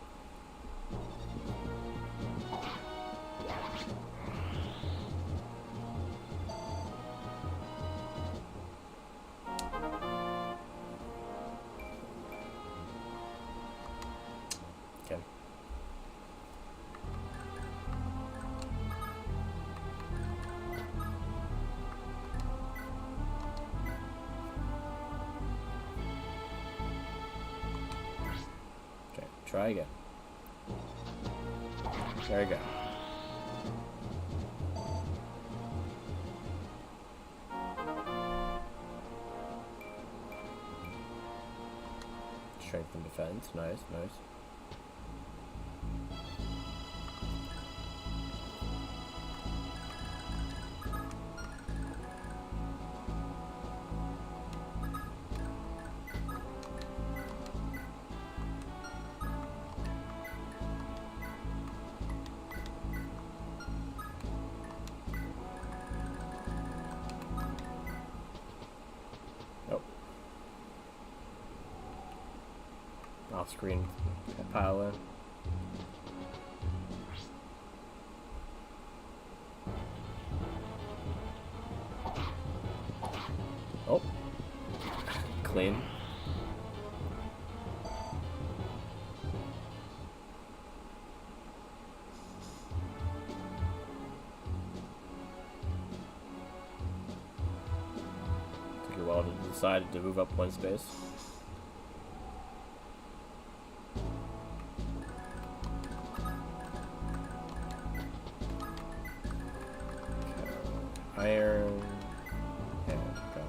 Okay. Okay, try again. There we go. Strength and defense. Nice, nice. Off screen pile in. Oh, clean. Took you a while to decide to move up one space. Iron. Yeah, okay.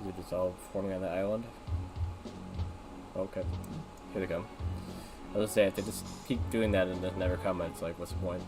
Is it just all forming on the island? Okay. Here they come. I was gonna say, if they just keep doing that and they never come, it's like, what's the point?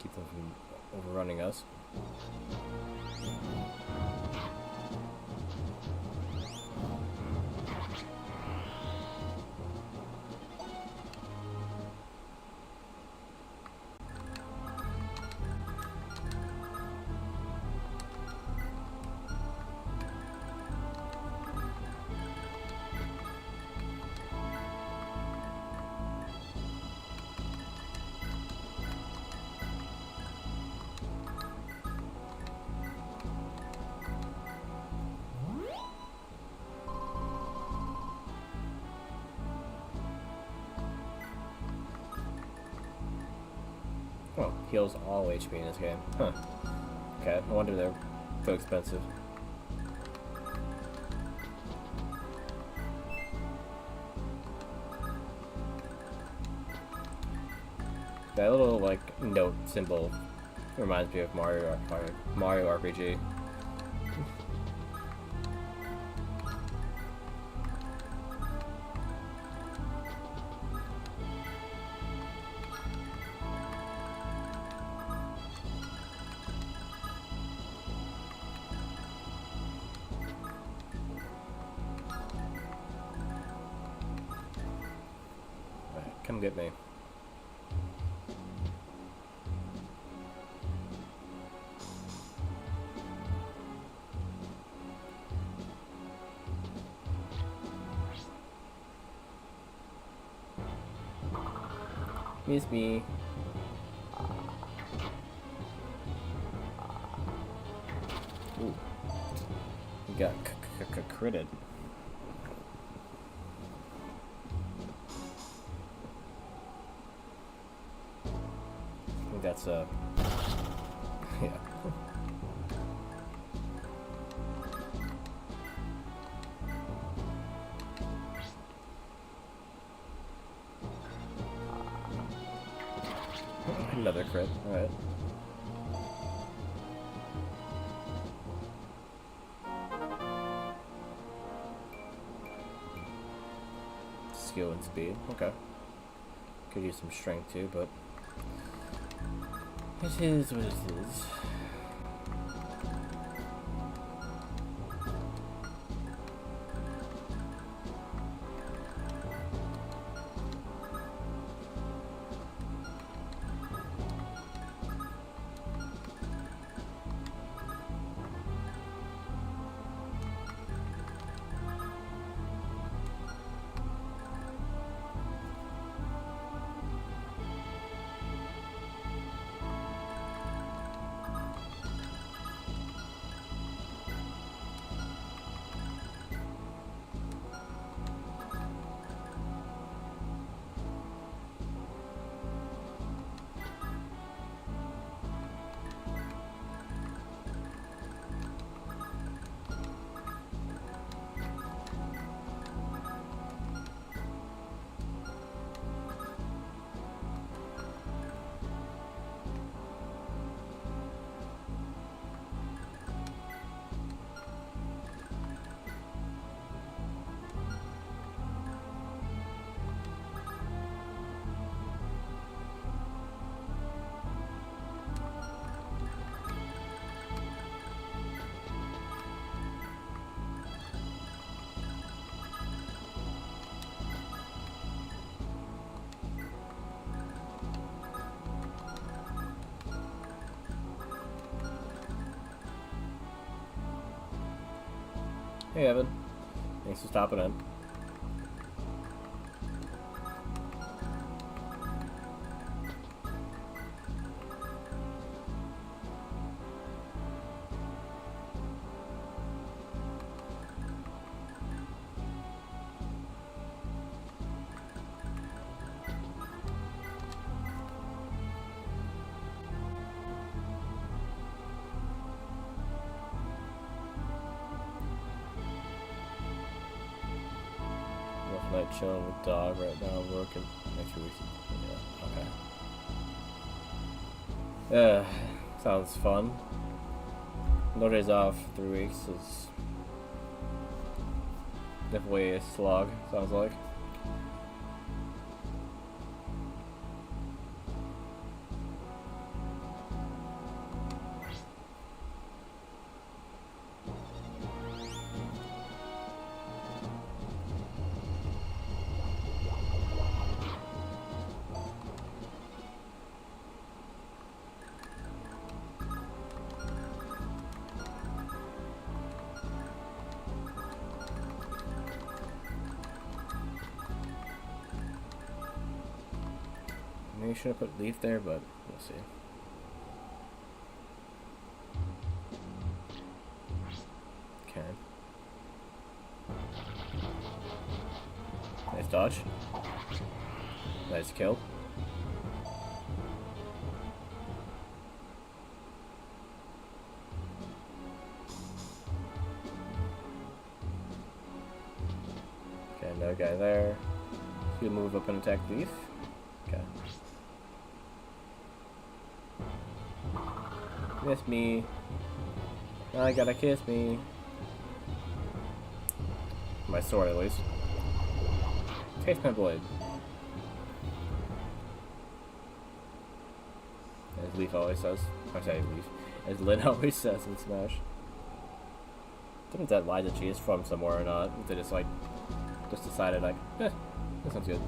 Keep them from overrunning us. Oh, heals all HP in this game. Huh. Okay, no wonder they're so expensive. That little, like, note symbol reminds me of Mario RPG. Come get me. Miss me. Ooh. You got critted. That's yeah. Another crit. All right. Skill and speed. Okay. Could use some strength too, but it is what it is. Hey, Evan. Thanks for stopping in. Night chilling with dog right now, working next week. Yeah, okay. Sounds fun. No days off, 3 weeks is definitely a slog, sounds like. Maybe I should have put Leif there, but we'll see. Okay. Nice dodge. Nice kill. Okay, another guy there. He'll move up and attack Leif. Okay. Miss me. Now you gotta kiss me. My sword, at least. Taste my blade. As Leif always says. I say Leif. As Lynn always says in Smash. I don't know if that lie that she is from somewhere or not. If they just like, just decided like, that sounds good.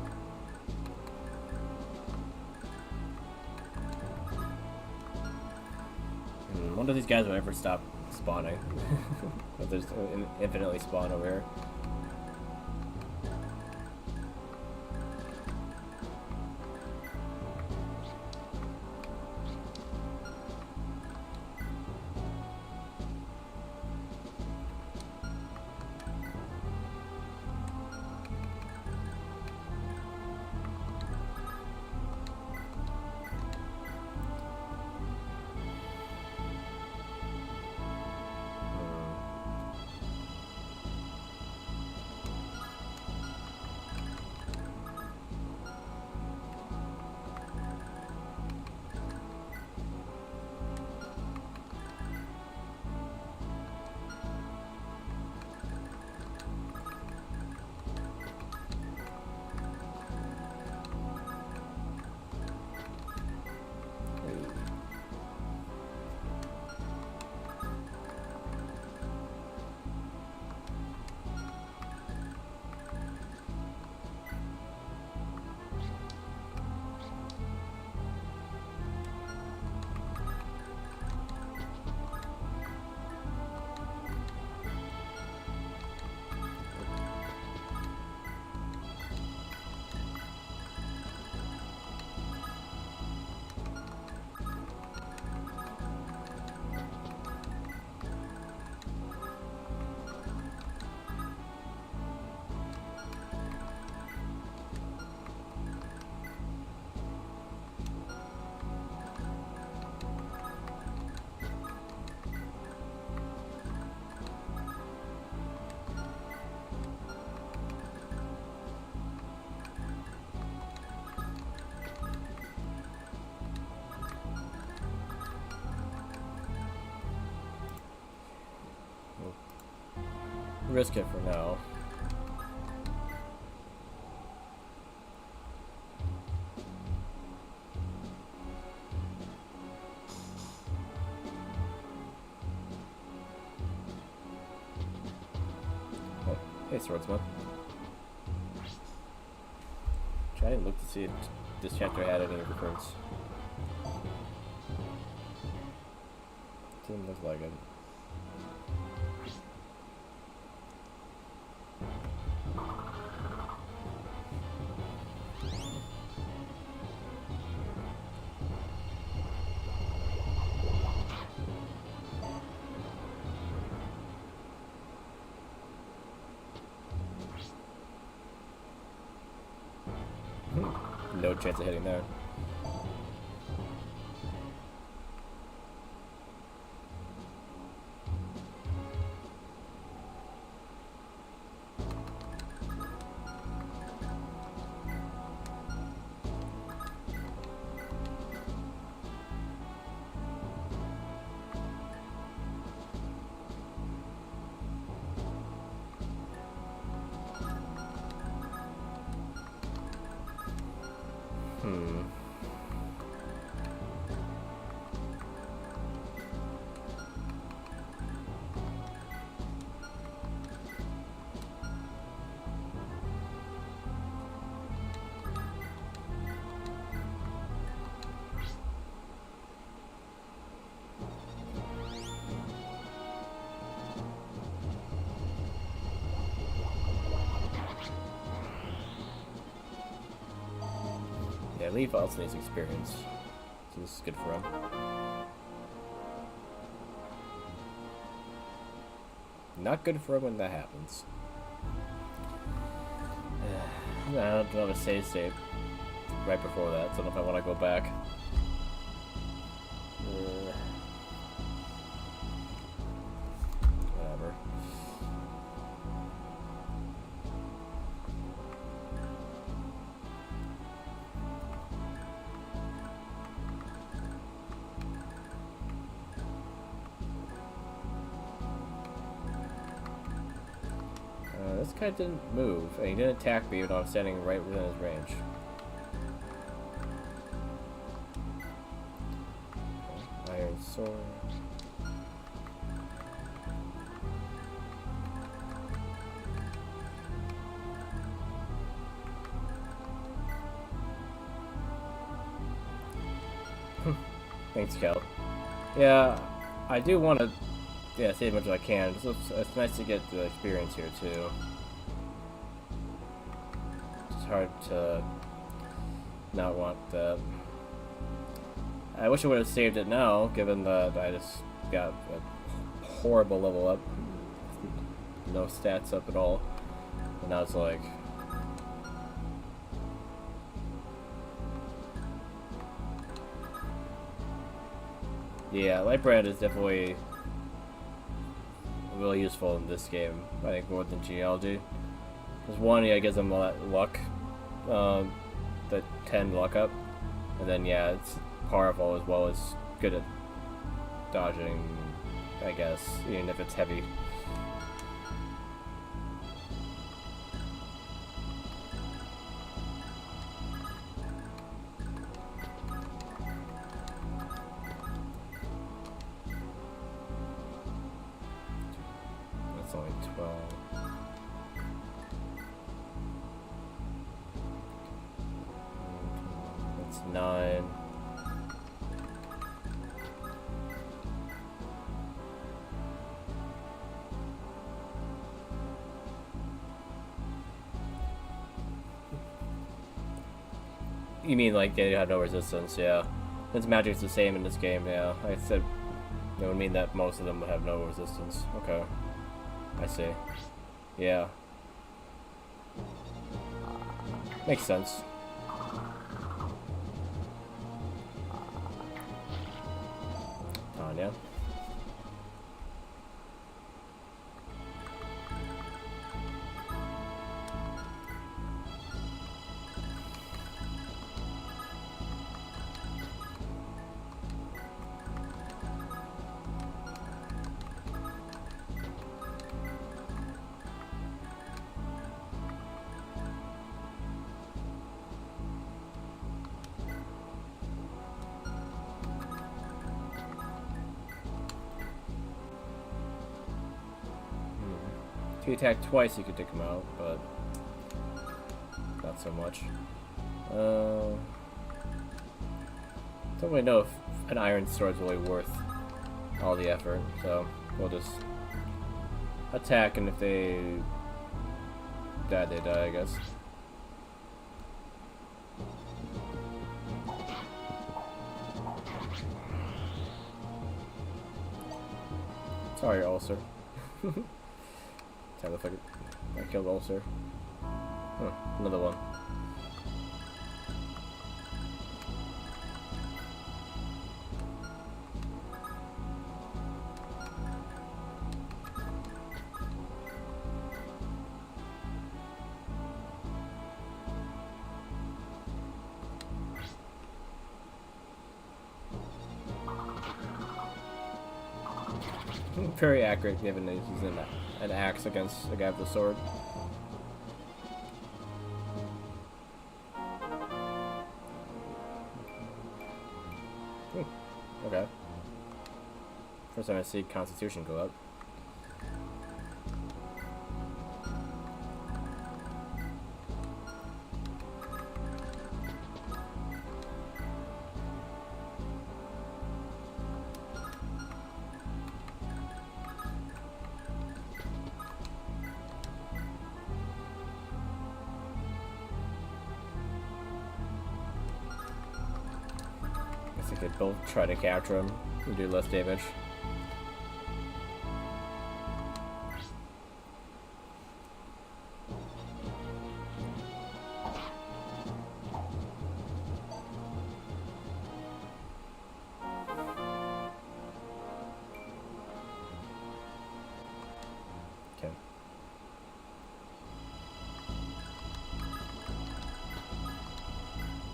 I wonder if these guys will ever stop spawning. If there's infinitely spawn over here. Risk it for now. Oh, hey, swordsman. I didn't look to see if this chapter had any recruits. Didn't look like it. no chance of hitting that. Yeah, Leif also needs experience, so this is good for him. Not good for him when that happens. I don't have a save state right before that, so I don't know if I want to go back. Whatever. This guy didn't move, and he didn't attack me even though I'm standing right within his range. Iron sword. Thanks, Cal. Yeah, I do want to save as much as I can. It's nice to get the experience here, too. It's hard to not want that. I wish I would have saved it now, given that I just got a horrible level up. No stats up at all. And now it's like... Yeah, Lightbrand is definitely really useful in this game, I think, more than genealogy. Because one, yeah, it gives them a lot of luck, the 10 luck up, and then yeah, it's powerful as well as good at dodging, I guess, even if it's heavy. Only 12. That's 9. You mean like they have no resistance? Yeah. Since magic's the same in this game, yeah. I said it would mean that most of them would have no resistance. Okay. I see. Yeah. Makes sense. Yeah. If you attack twice, you could take him out, but not so much. Don't really know if an iron sword is really worth all the effort, so we'll just attack, and if they die, they die, I guess. Sorry, Ulcer. Time if I killed Ulcer. Huh, another one. Very accurate given that he's an axe against a guy with a sword. Okay. First time I see Constitution go up. Guess I could both try to capture him and do less damage. Okay.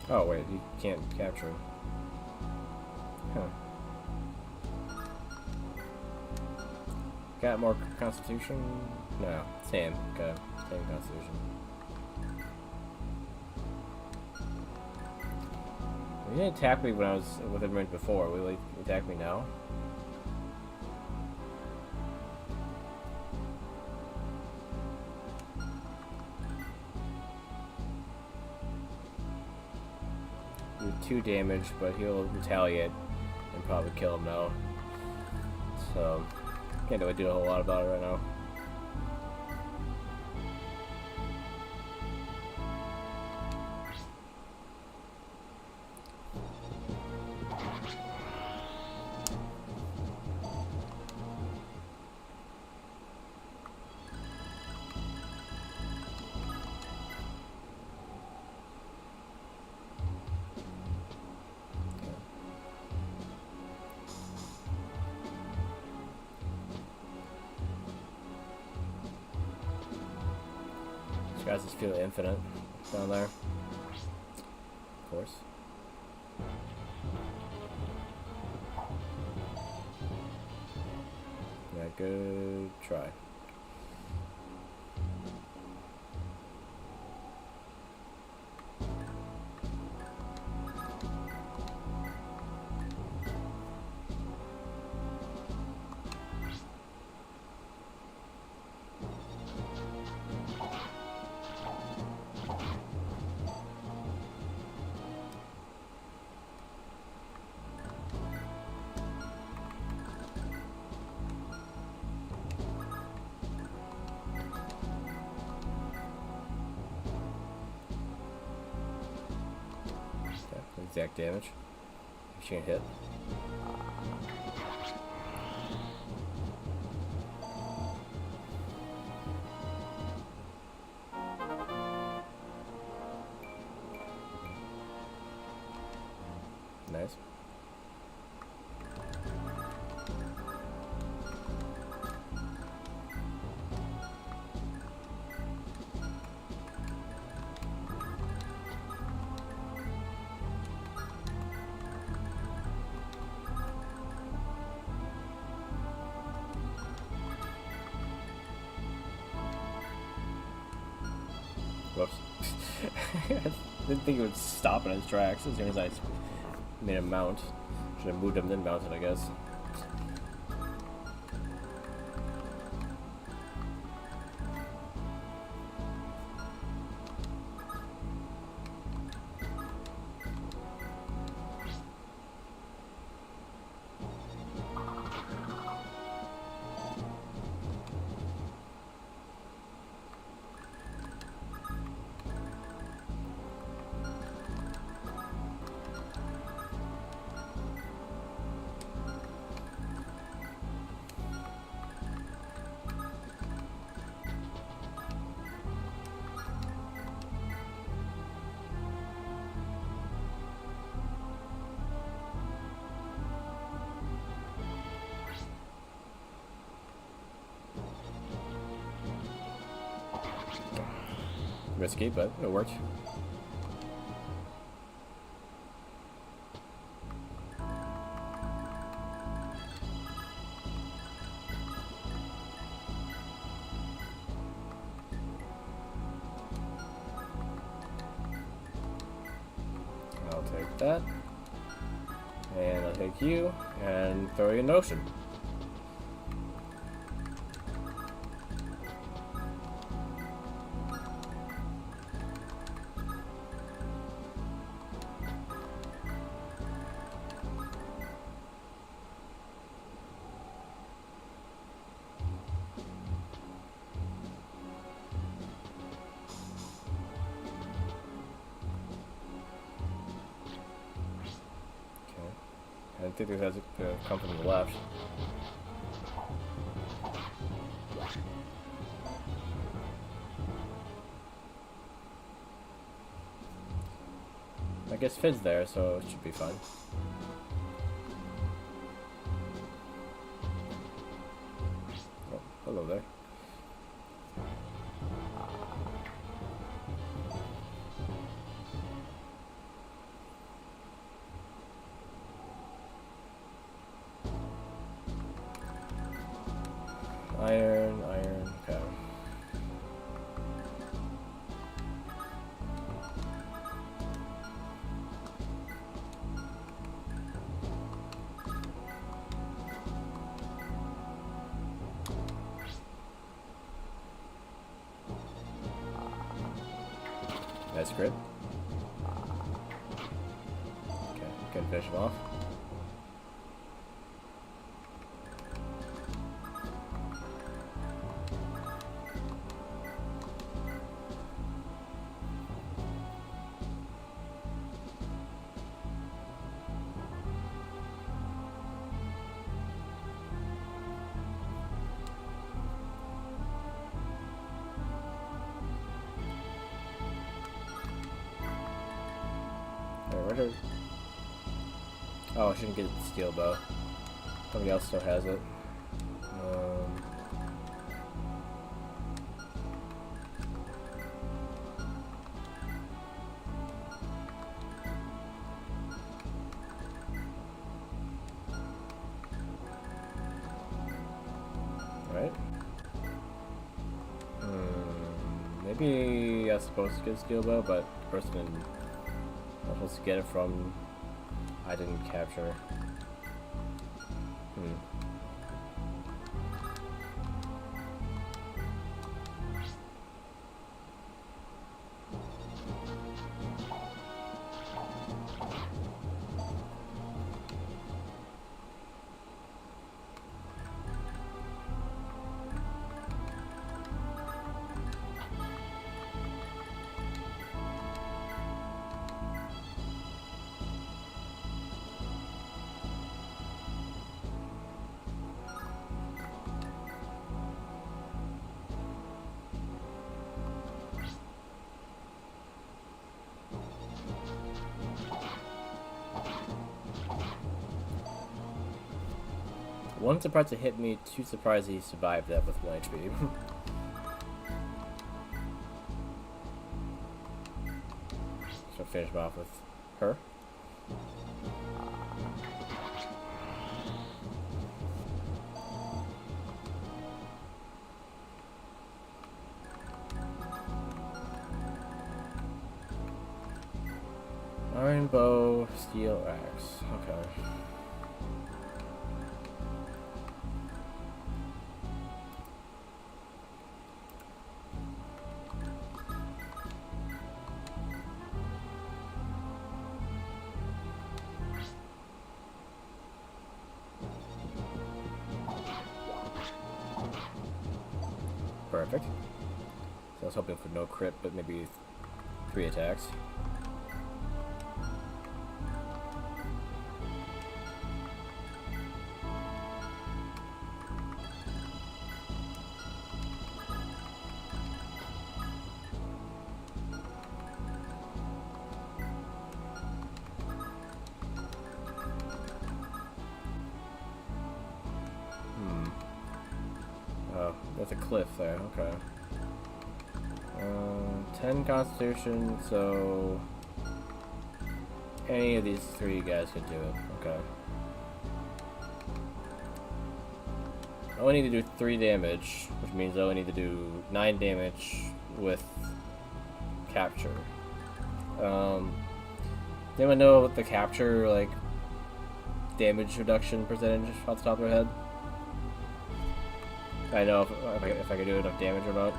Oh wait, you can't capture him. Huh. Got more Constitution? No, same. Okay, same Constitution. You didn't attack me when I was with him right before. Will he attack me now? Do 2 damage, but he'll retaliate and probably kill him now. So, can't really do a whole lot about it right now. These guys just feel infinite down there. Of course. Yeah, good try. Exact damage. Machine hit. Nice. Whoops. I didn't think it would stop in his tracks as soon as I made him mount. Should have moved him then mounted, I guess. Risky, but it worked. that. And I'll take you and throw you in the ocean. I think it has come from the left. I guess Fid's there, so it should be fun. Oh, hello there. Iron, okay. Nice grid. Okay, can finish him off. Oh, I shouldn't get the steel bow. Somebody else still has it. Right? Maybe I was supposed to get a steel bow, but the person I was supposed to get it from, I didn't capture. One surprise it hit me, two surprised he survived that with 1 HP. So finish him off with her. Iron bow, steel axe. Okay. Perfect. So I was hoping for no crit, but maybe 3 attacks. Oh, that's a cliff there, okay. 10 constitution, so any of these 3 guys could do it, okay. I only need to do 3 damage, which means I only need to do 9 damage with capture. Anyone know what the capture, like, damage reduction percentage off the top of their head? I know if I could do enough damage or not.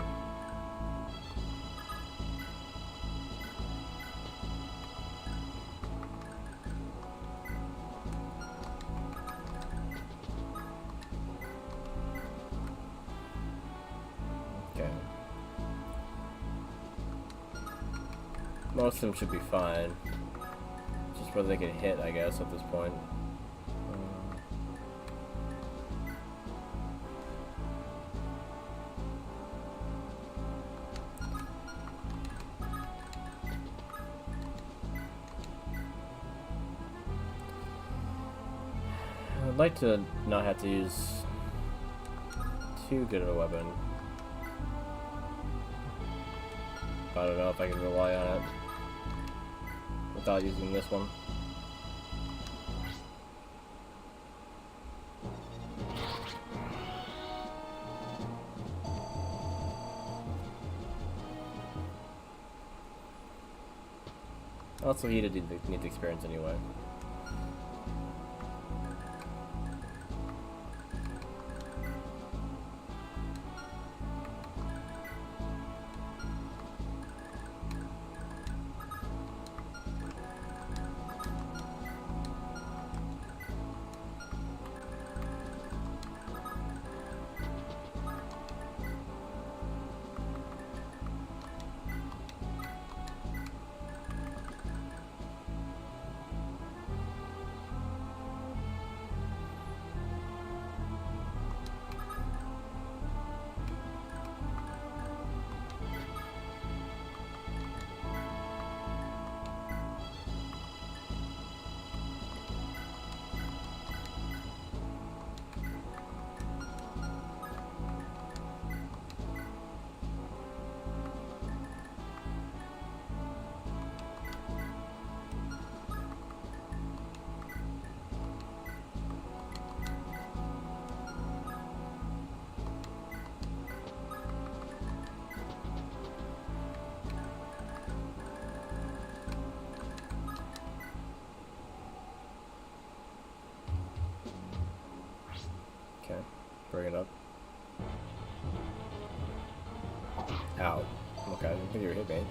Okay. Most of them should be fine. Just whether they can hit, I guess, at this point. I'd like to not have to use too good of a weapon. I don't know if I can rely on it without using this one. Also, he did need the experience anyway. Okay, bring it up. Ow. Okay, I didn't think you were hit me.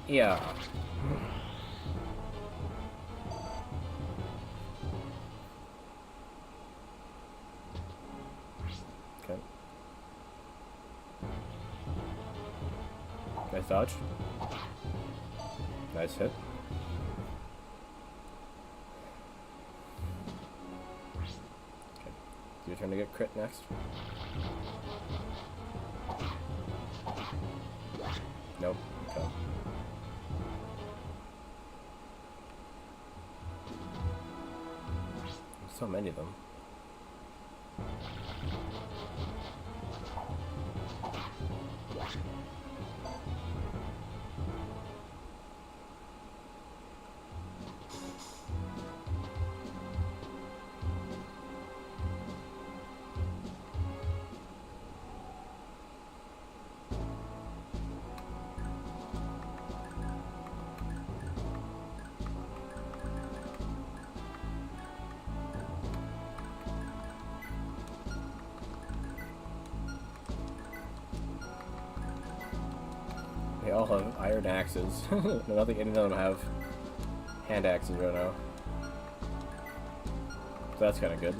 Yeah. Okay. Nice dodge. Nice hit. Okay. Your turn to get crit next. Nope. Okay. There's so many of them. They all have iron axes. I don't think any of them have hand axes right now. So that's kind of good.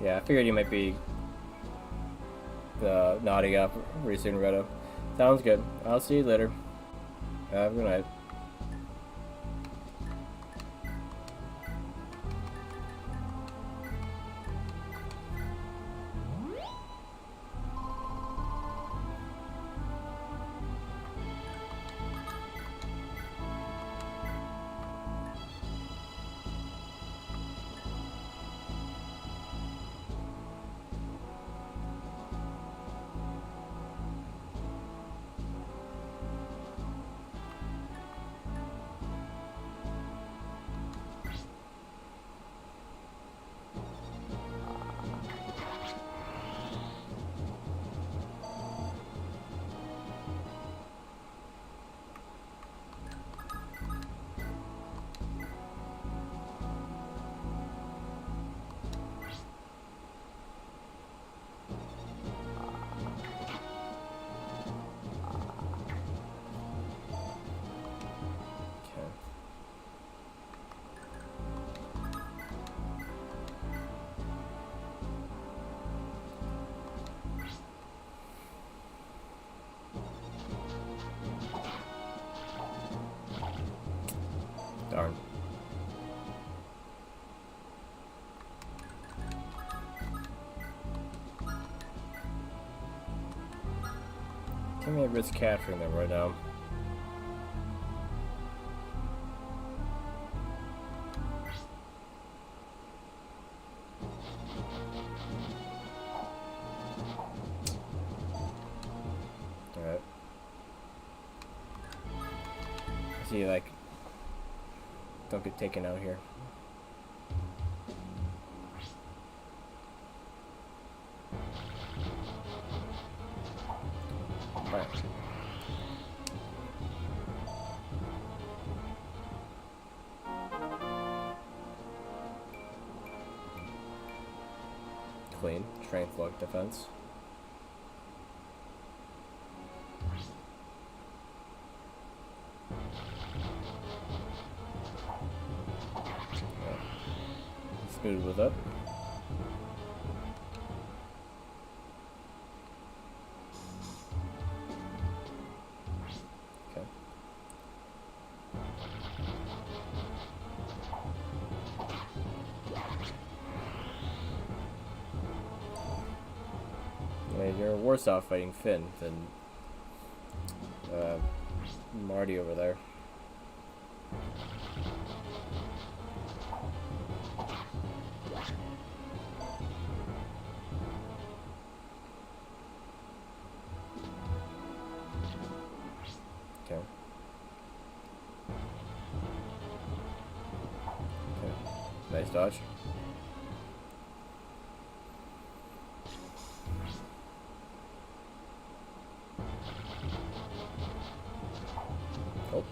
Yeah, I figured you might be nodding up pretty soon, Redo. Sounds good. I'll see you later. Have a good night. Darn. Give me a risk capturing them right now. Alright. See, like, don't get taken out here. Right. Clean. Strength, luck, defense. Smooth with it. Okay. I mean, you're worse off fighting Finn than Marty over there. Okay. Nice dodge. Oh.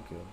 Good.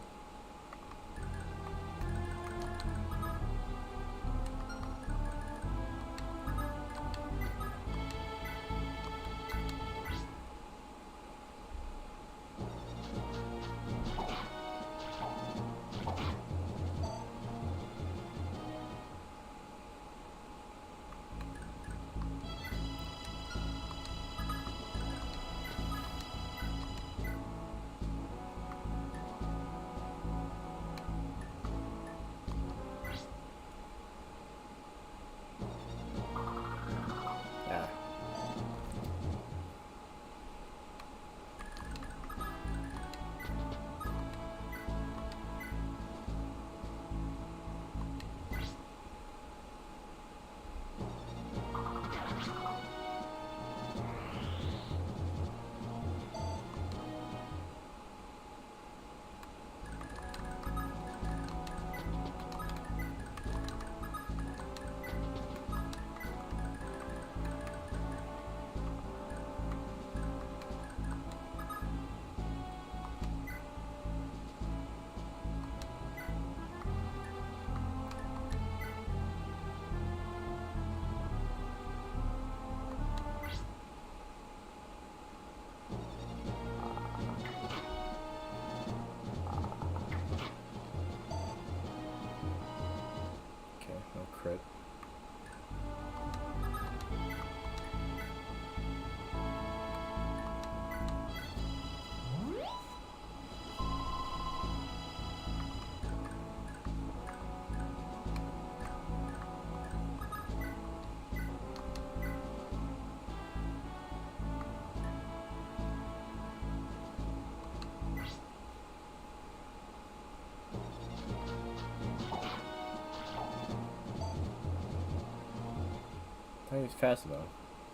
Maybe he's fast enough.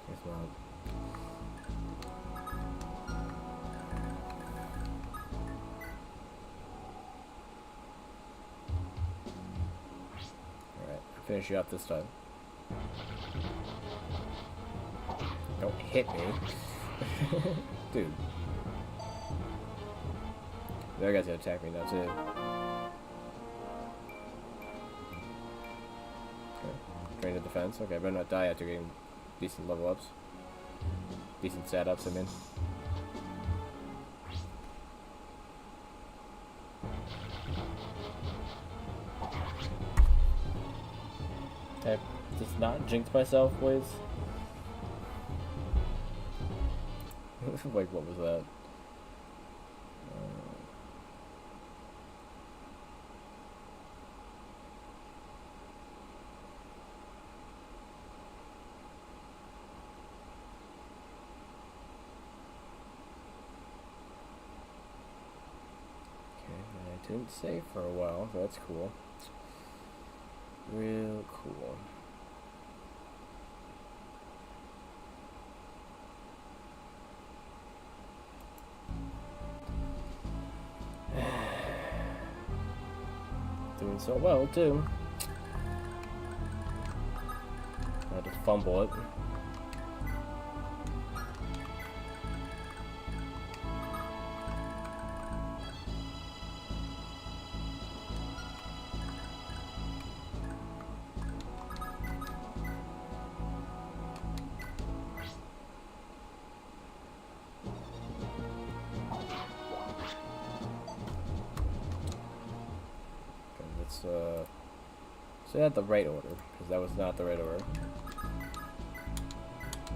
Guess not. Alright, I'll finish you up this time. Don't hit me. Dude. The other guy's gonna attack me now too. Okay. Train to defense. Okay, I better not die after getting decent level ups. Decent stat ups, I mean. Okay, just not jinx myself, please. Like, what was that? I didn't save for a while, so that's cool. Real cool. Doing so well, too. I had to fumble it. So I had the right order, because that was not the right order.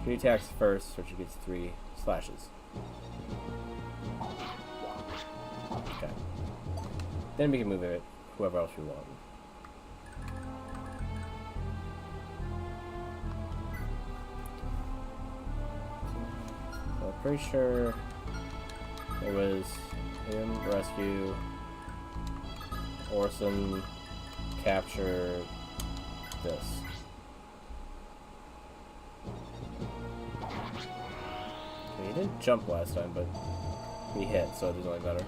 She attacks first, so she gets 3 slashes. Okay. Then we can move it whoever else we want. So I'm pretty sure it was him, rescue, Orson, capture this. Okay, he didn't jump last time, but he hit, so it doesn't really matter.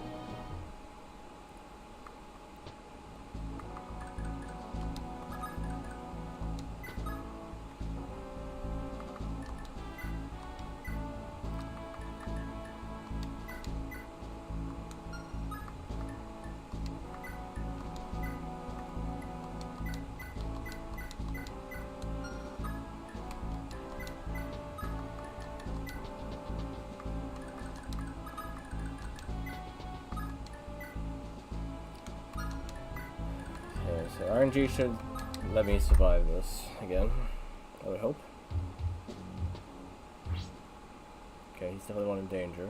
So RNG should let me survive this again, I would hope. Okay, he's definitely one in danger.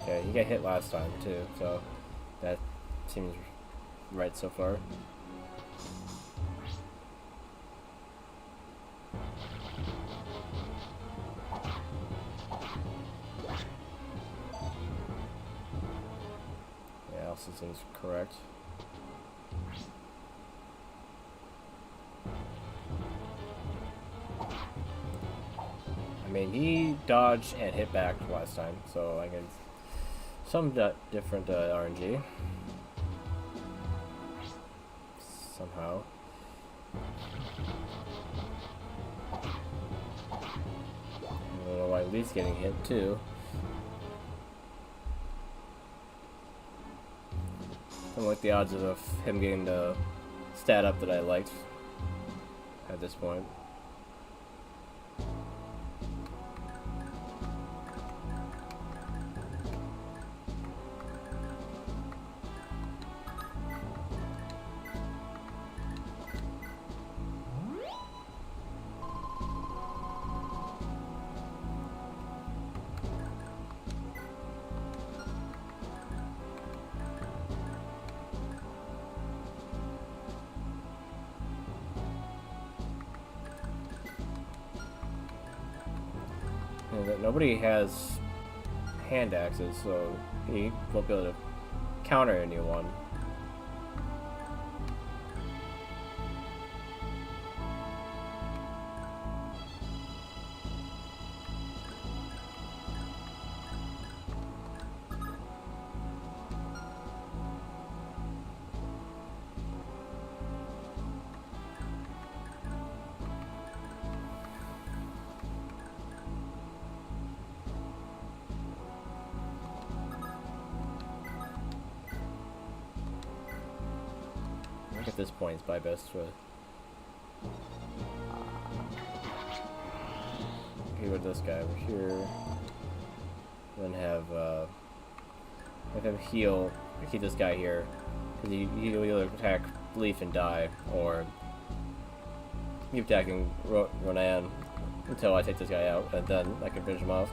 Okay, he got hit last time too, so that seems right so far. Seems correct. I mean, he dodged and hit back last time, so I get some different RNG. Somehow. I don't know why Leif's getting hit too. I don't like the odds of him getting the stat up that I liked at this point. Nobody has hand axes, so he won't be able to counter anyone. think at this point it's probably best to get with this guy over here. Then have him heal, keep this guy here. Because he'll either attack Leif and die, or keep attacking Ronan until I take this guy out, and then I can finish him off.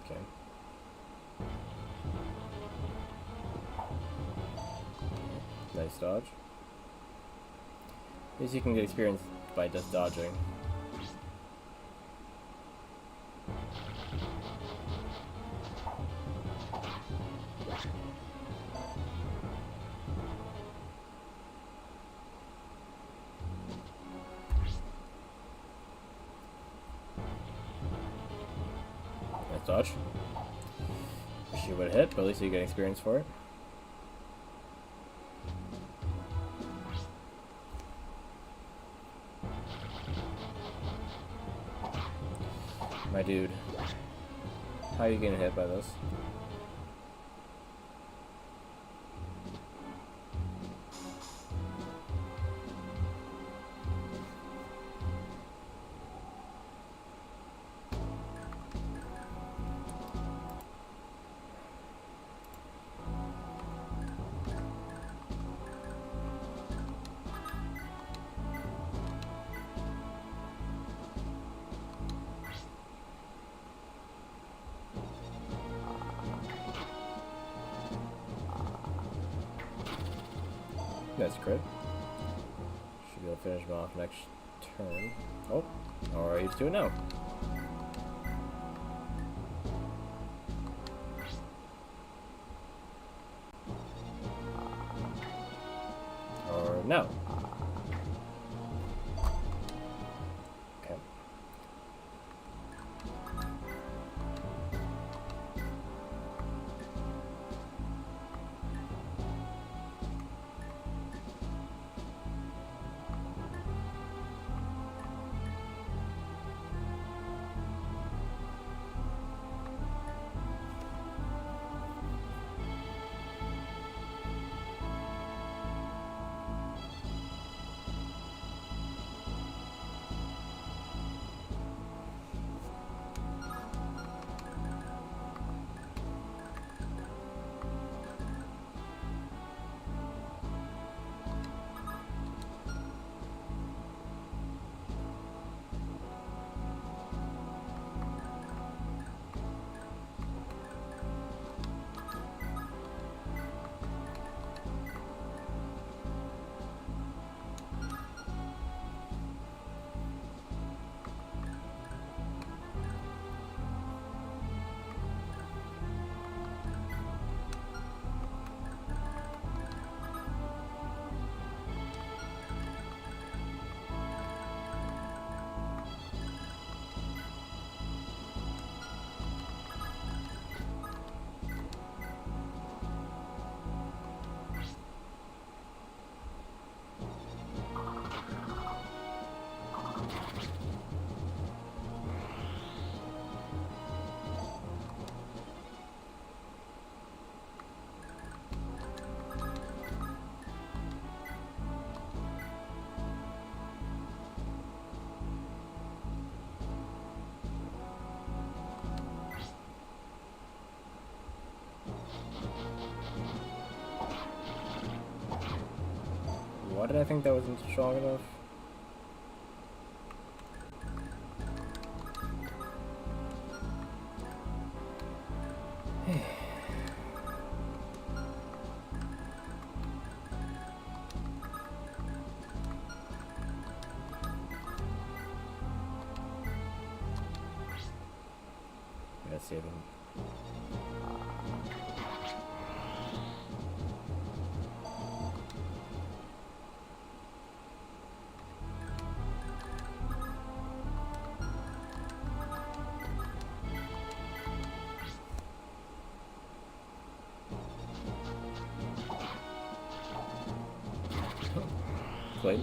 Okay. Nice dodge. At least you can get experience by just dodging. Nice dodge. She would hit, but at least you get experience for it. My dude, how are you getting hit by this? That's crit. Should be able to finish him off next turn. Oh, or he's doing it now. Or no. Okay. Why did I think that wasn't strong enough? Let's save him. Wait.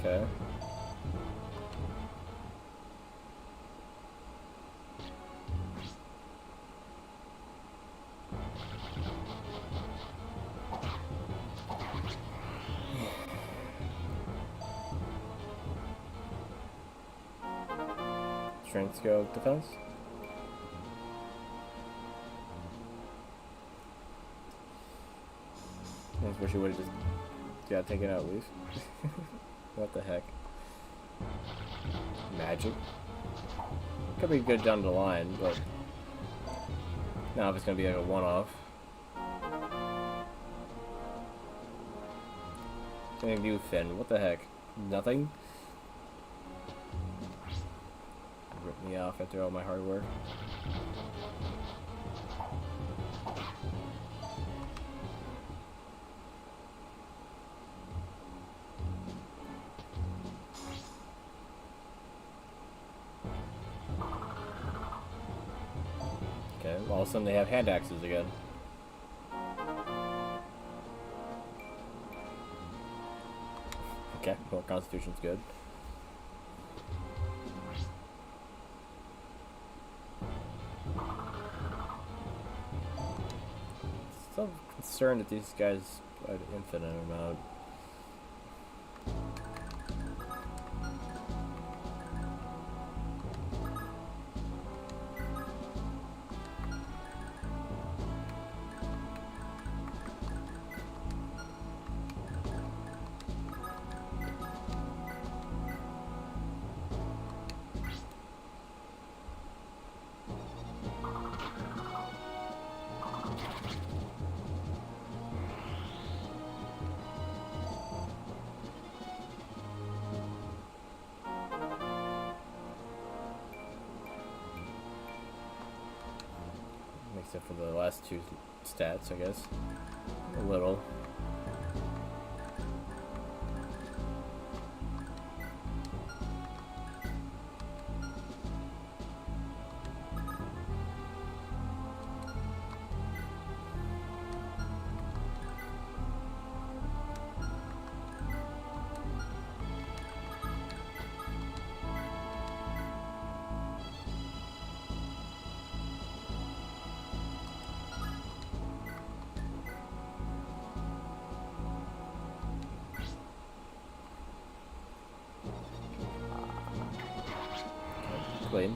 Okay. Strength skill defense. I wish you would have just taken out Leif. What the heck? Magic. Could be good down the line, but now if it's gonna be like a one-off. Same view Finn. What the heck? Nothing. Rip me off after all my hard work. Okay, all of a sudden they have hand axes again. Okay, well, Constitution's good. Still concerned that these guys are an infinite amount. Except for the last two stats, I guess. A little. Clean.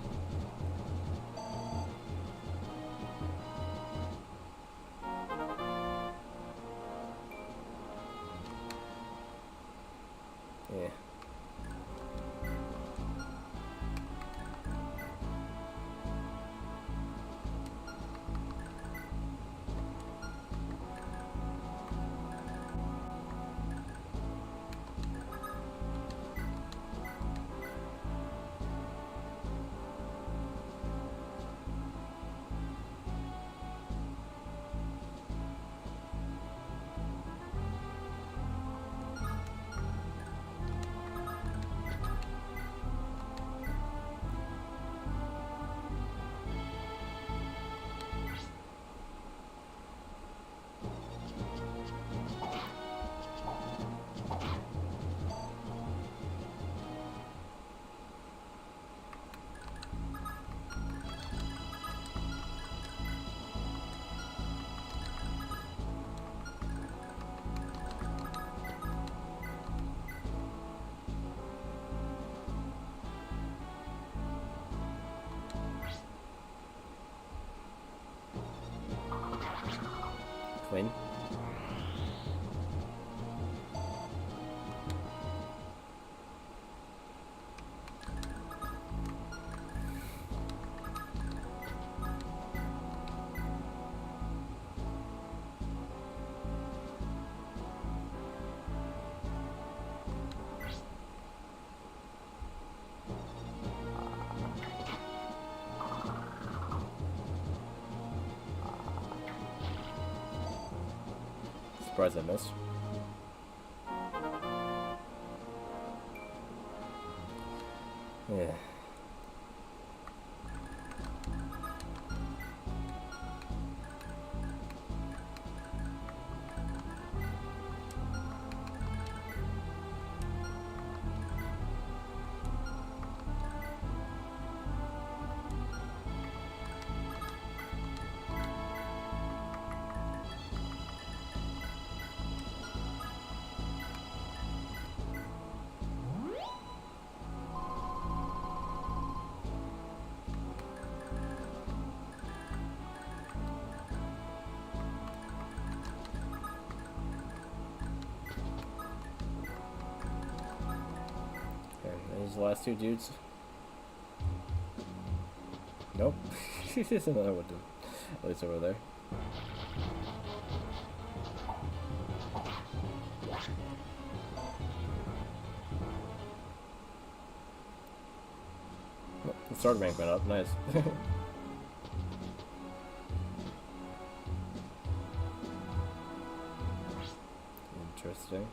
Yeah. surprised I missed. Yeah. There's the last two dudes. Nope. There's another one, at least over there. Oh, the sword rank went up. Nice. Interesting.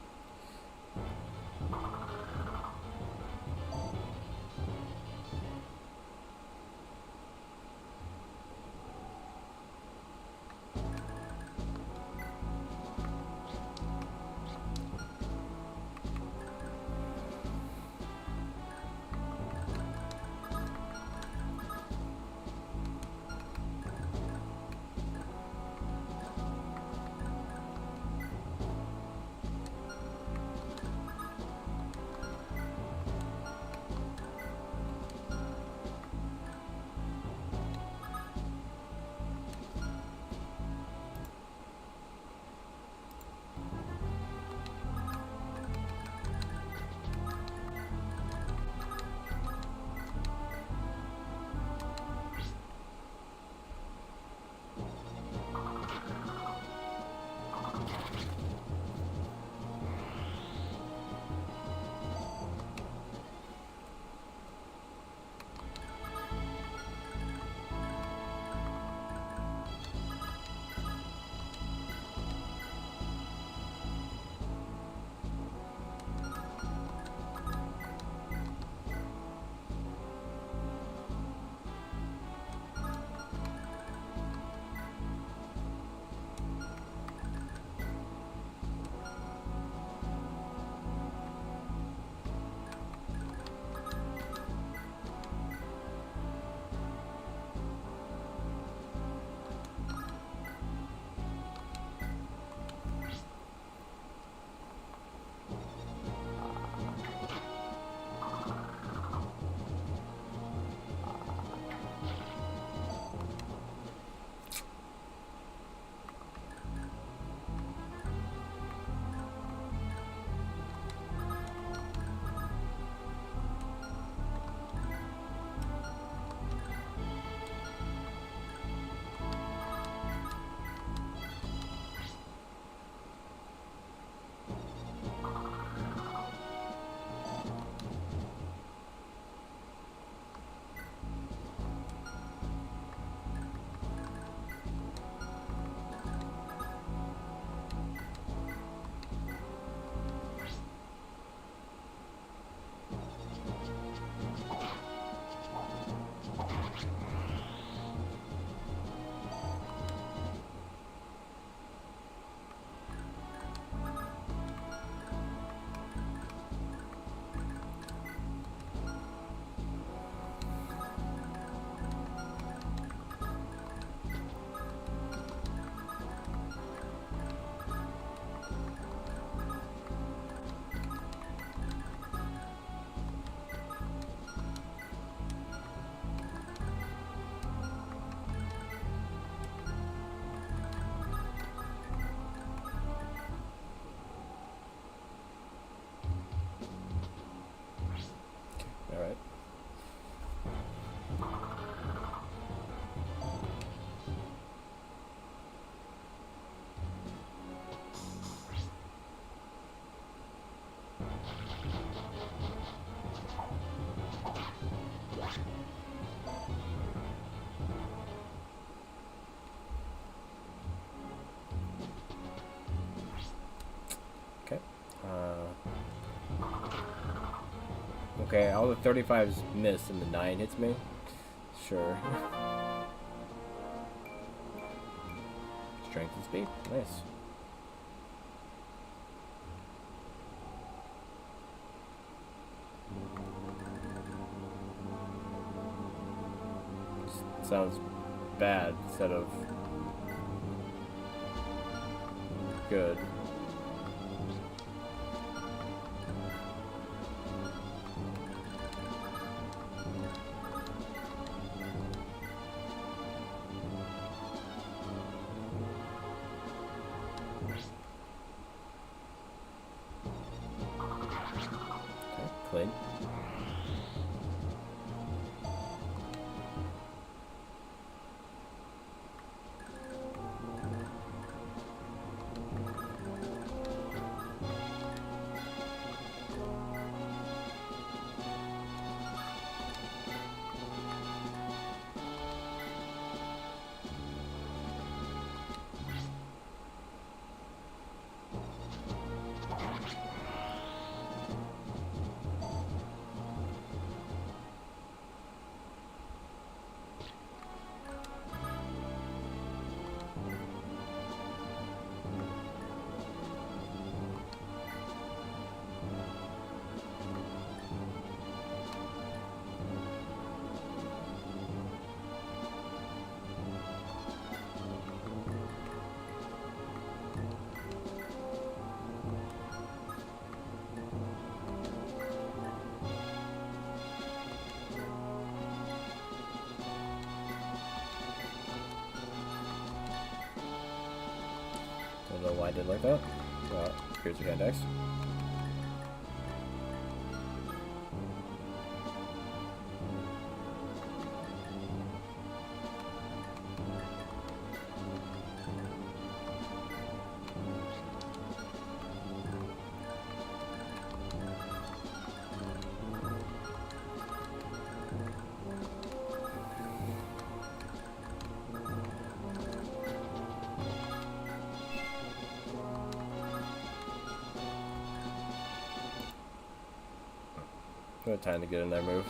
Okay, all the 35s miss and the 9 hits me. Sure. Strength and speed. Nice. Sounds bad instead of good. Okay, clean. Don't know why I did like that. Well, here's your hand next. Good time to get in there, move.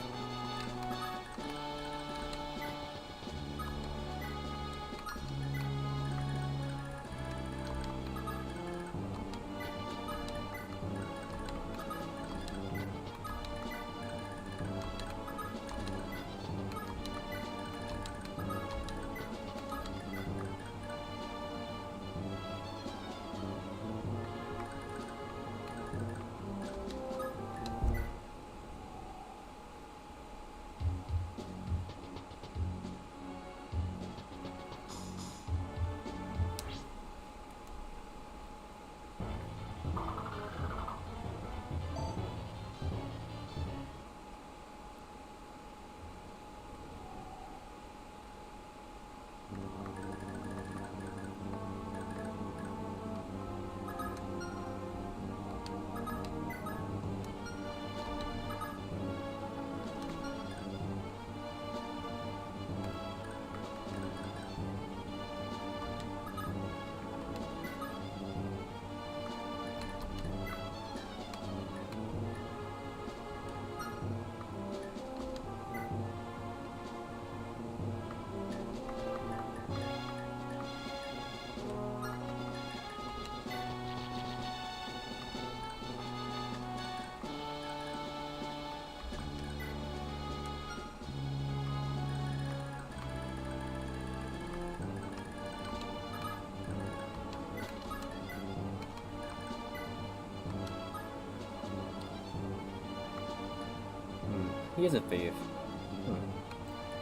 He is a thief.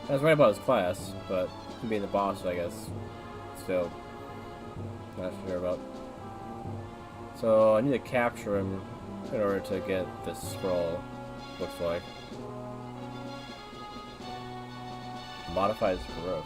I was right about his class, but him being the boss, I guess, still not sure about. So I need to capture him in order to get this scroll, looks like. Modifies gross.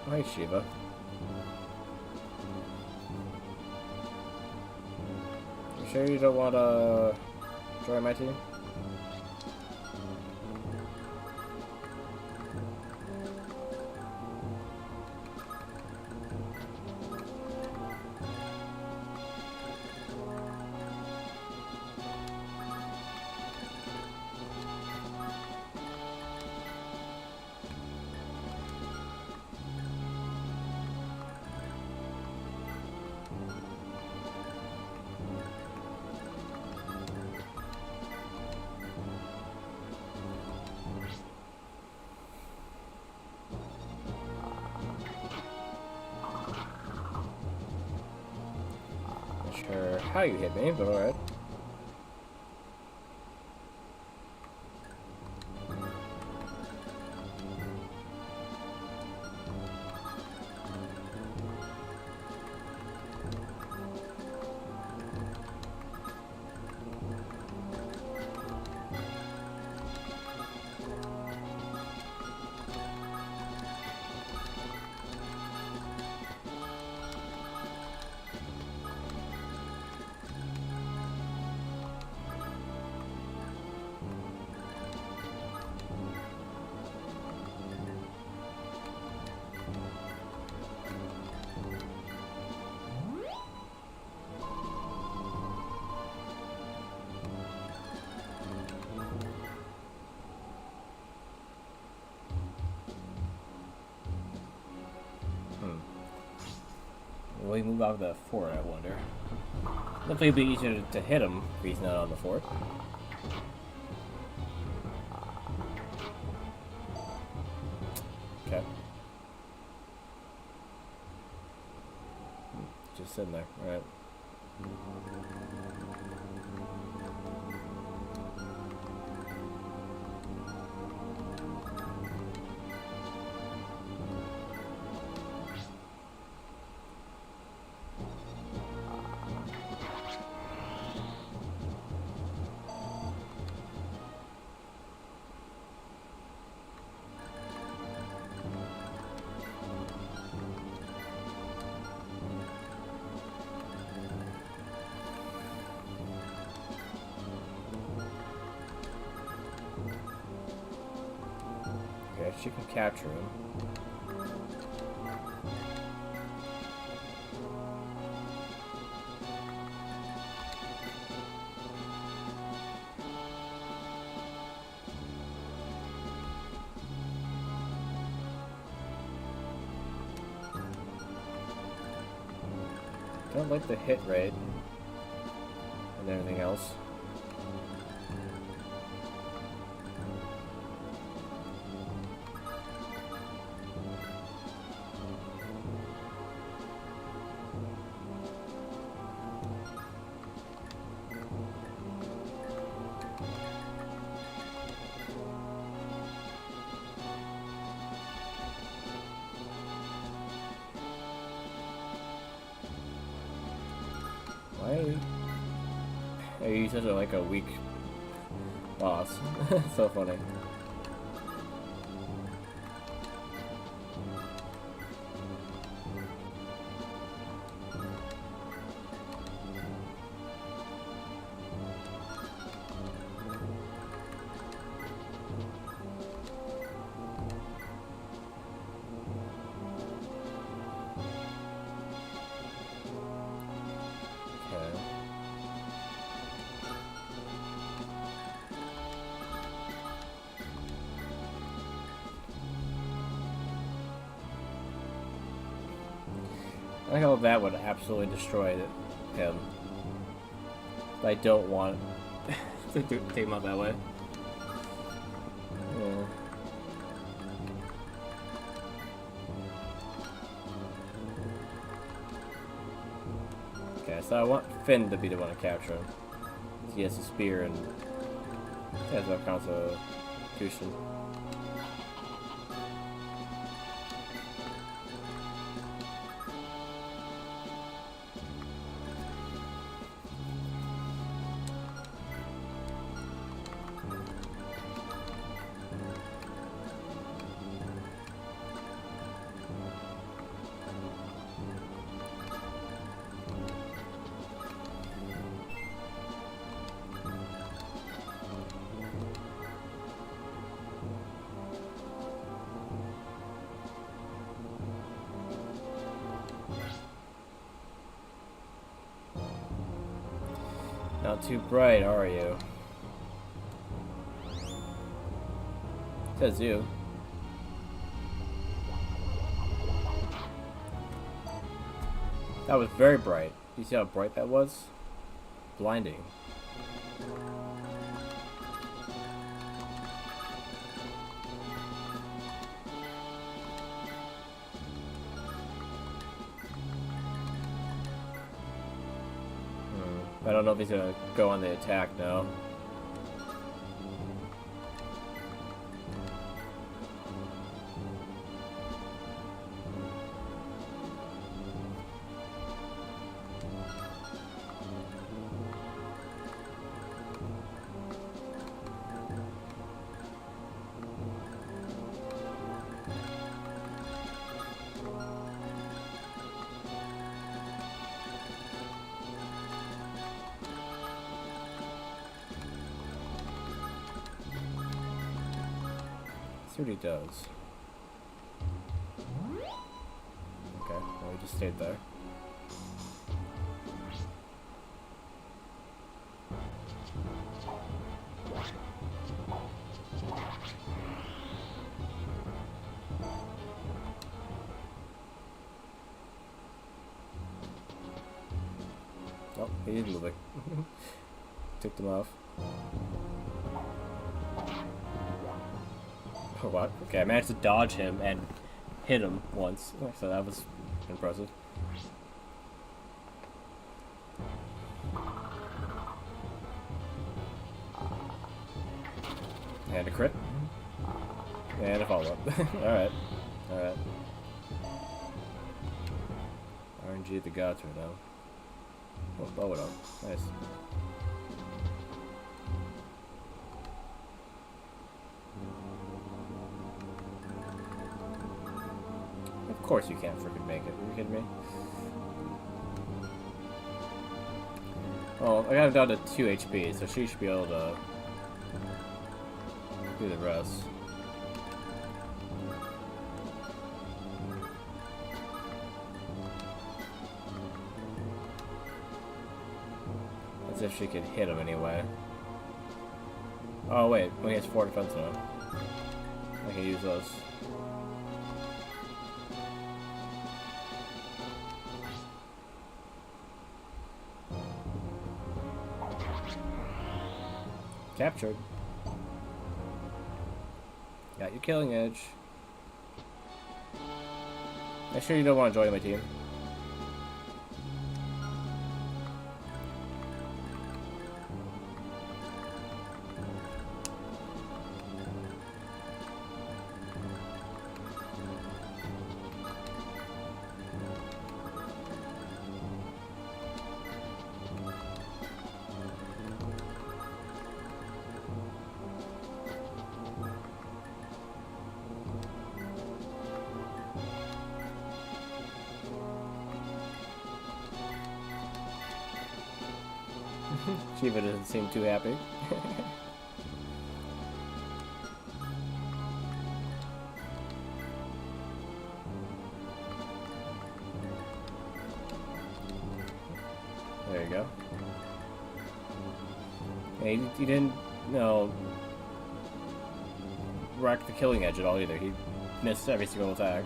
Oh, hey, Shiva. You sure you don't want to join my team? Sure how you hit me, but alright. Will he move out of the fort, I wonder? Hopefully it'll be easier to hit him if he's not on the fort. Okay. Just sitting there, alright. She can capture him. Don't like the hit rate and everything else. Why are you such a weak boss? So funny. I think how that would absolutely destroy him. But I don't want to take him out that way. Yeah. Okay, so I want Finn to be the one to capture him. He has a spear and has no constitution. Not too bright, are you? Says you. That was very bright. You see how bright that was? Blinding. I don't know if he's gonna go on the attack now. See what he does. Okay, well, he just stayed there. Oh, he is moving. Took them off. Oh, what? Okay, I managed to dodge him and hit him once, so that was impressive. And a crit. And a follow-up. Alright. Alright. RNG at the gods right now. Oh, blow it up. Nice. Of course you can't freaking make it. Are you kidding me? Well, I got it down to 2 HP, so she should be able to do the rest. As if she could hit him anyway. Oh wait, when he has 4 defense now. I can use those. Captured. Got your killing edge. Make sure you don't want to join my team. Shiva doesn't seem too happy. There you go. Yeah, he didn't, wreck the killing edge at all either. He missed every single attack.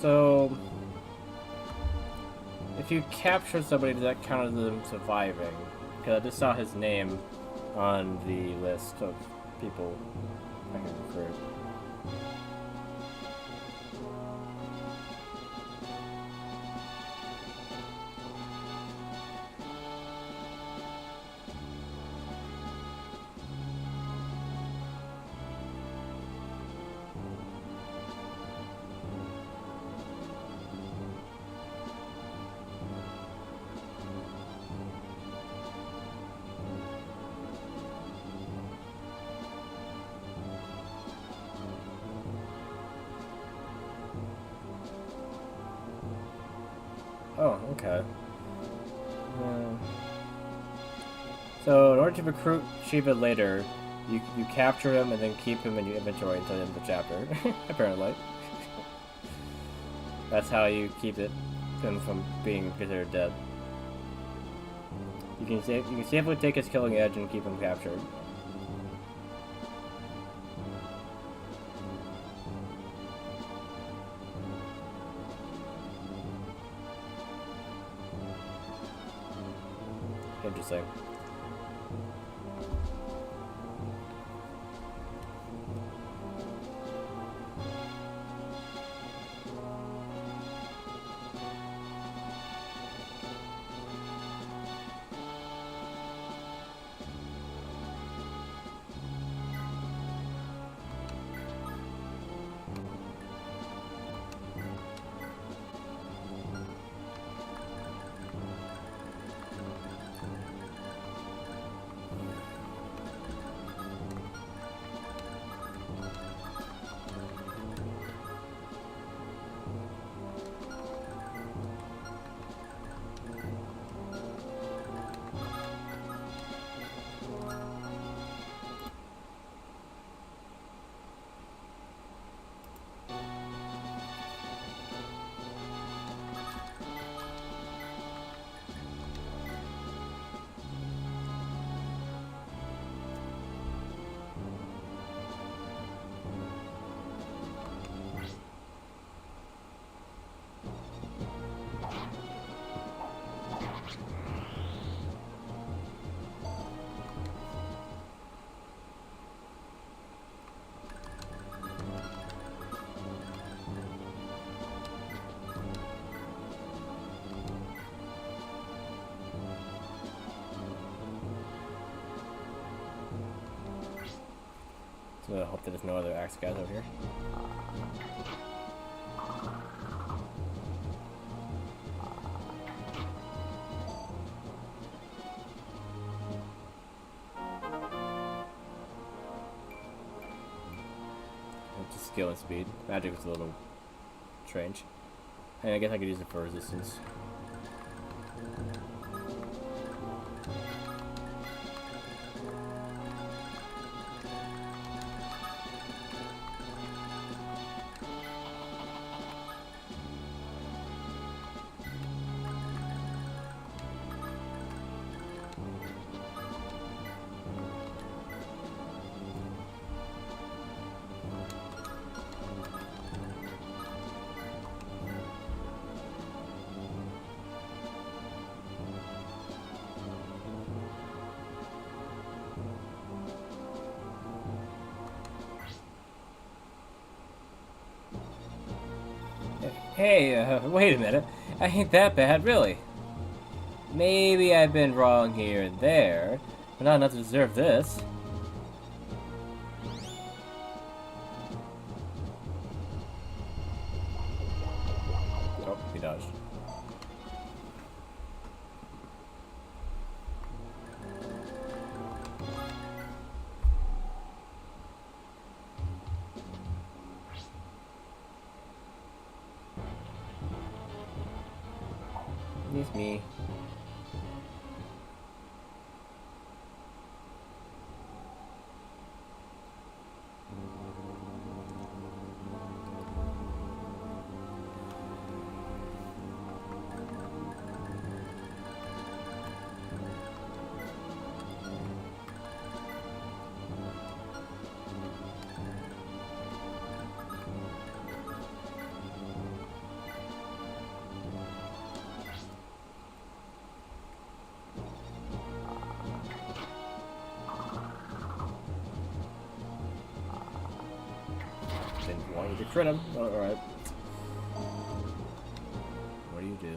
So if you capture somebody, does that count as them surviving? Because I just saw his name on the list of people I can recruit. Oh, okay. So in order to recruit Shiva later, you capture him and then keep him in your inventory until the end of the chapter. Apparently, that's how you keep him from being considered dead. You can safely take his killing edge and keep him captured. Interesting. So I hope that there's no other axe guys over here. Just skill and speed. Magic was a little strange. And I guess I could use it for resistance. Hey, wait a minute. I ain't that bad, really. Maybe I've been wrong here and there, but not enough to deserve this. Oh, he dodged. It's me. Didn't want you to crit him. Oh, alright. What do you do?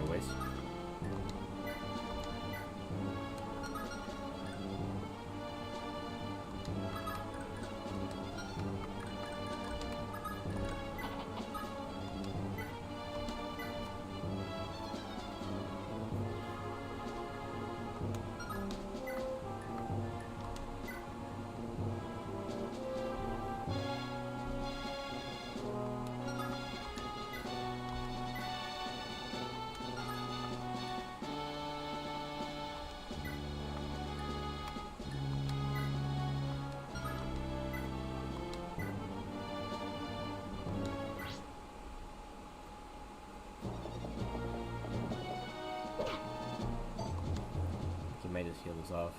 always. Might just heal this off.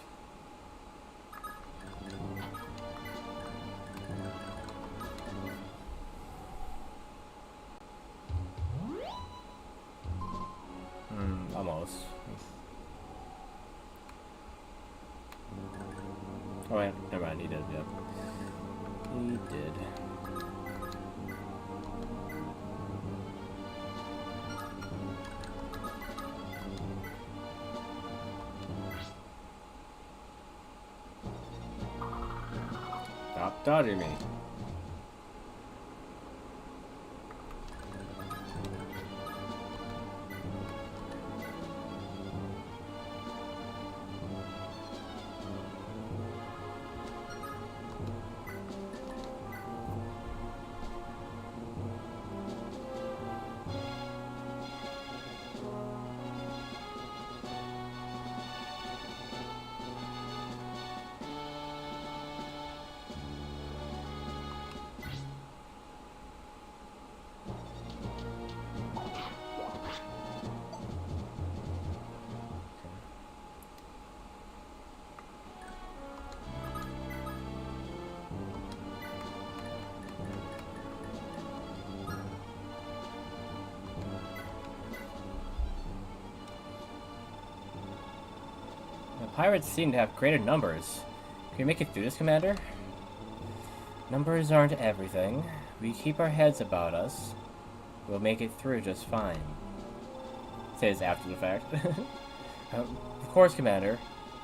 Almost. Oh wait, never mind, he did, yep. He did. Stop dodging me. Pirates seem to have greater numbers. Can we make it through this, Commander? Numbers aren't everything. We keep our heads about us. We'll make it through just fine. Says after the fact. Of course, Commander.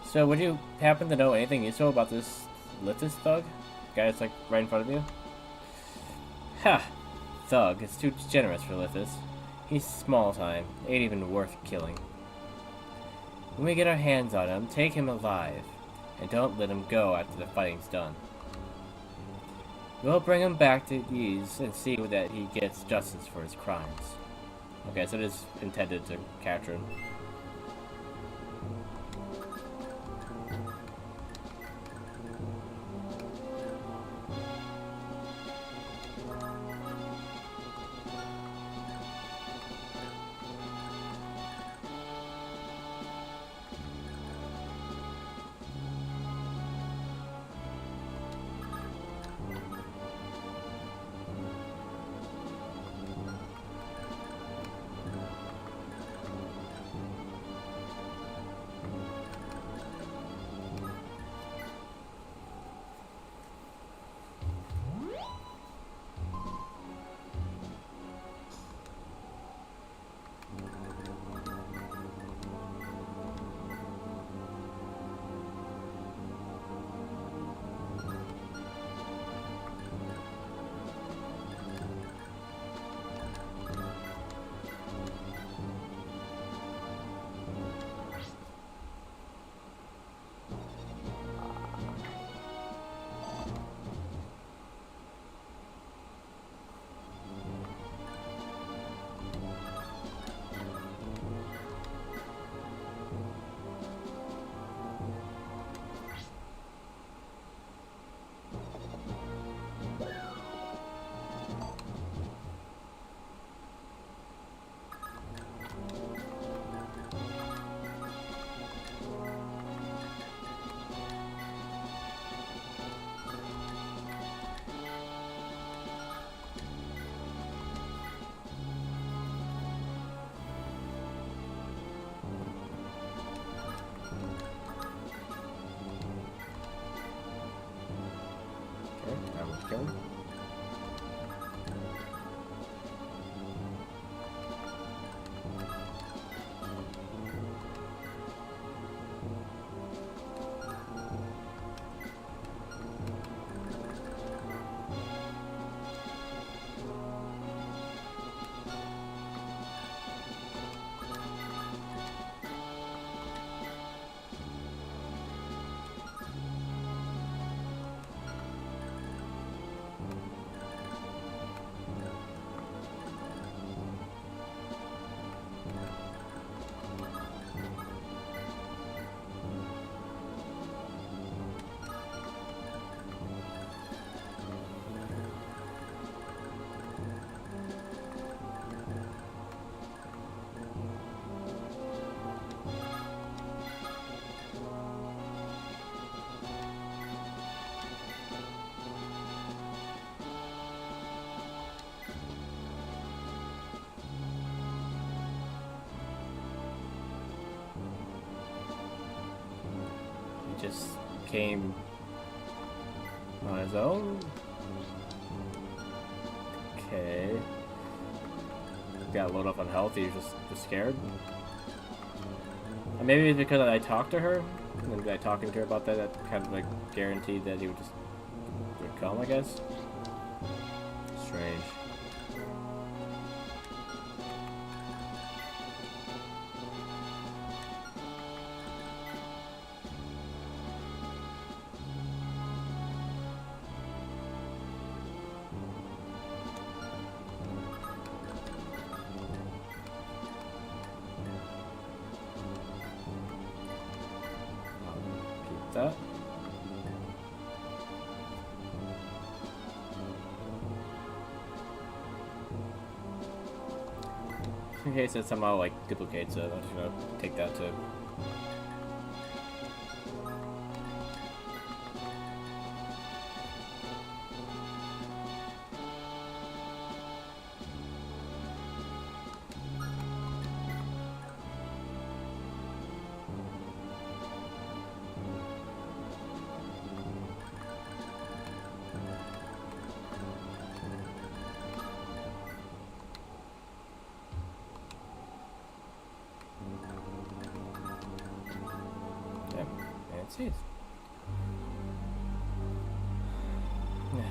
So, would you happen to know anything useful about this Lithis thug? Guy that's like right in front of you? Ha! Thug. It's too generous for Lithis. He's small time. Ain't even worth killing. When we get our hands on him, take him alive, and don't let him go after the fighting's done. We'll bring him back to ease and see that he gets justice for his crimes. Okay, so it is intended to capture him. just came on his own? Okay. Got loaded up on health, he's just scared? And maybe it's because I talked to her, and by talking to her about that, that kind of like guaranteed that he would come, I guess? Strange. Keep that. In case it somehow like duplicates it, I'm just gonna take that too.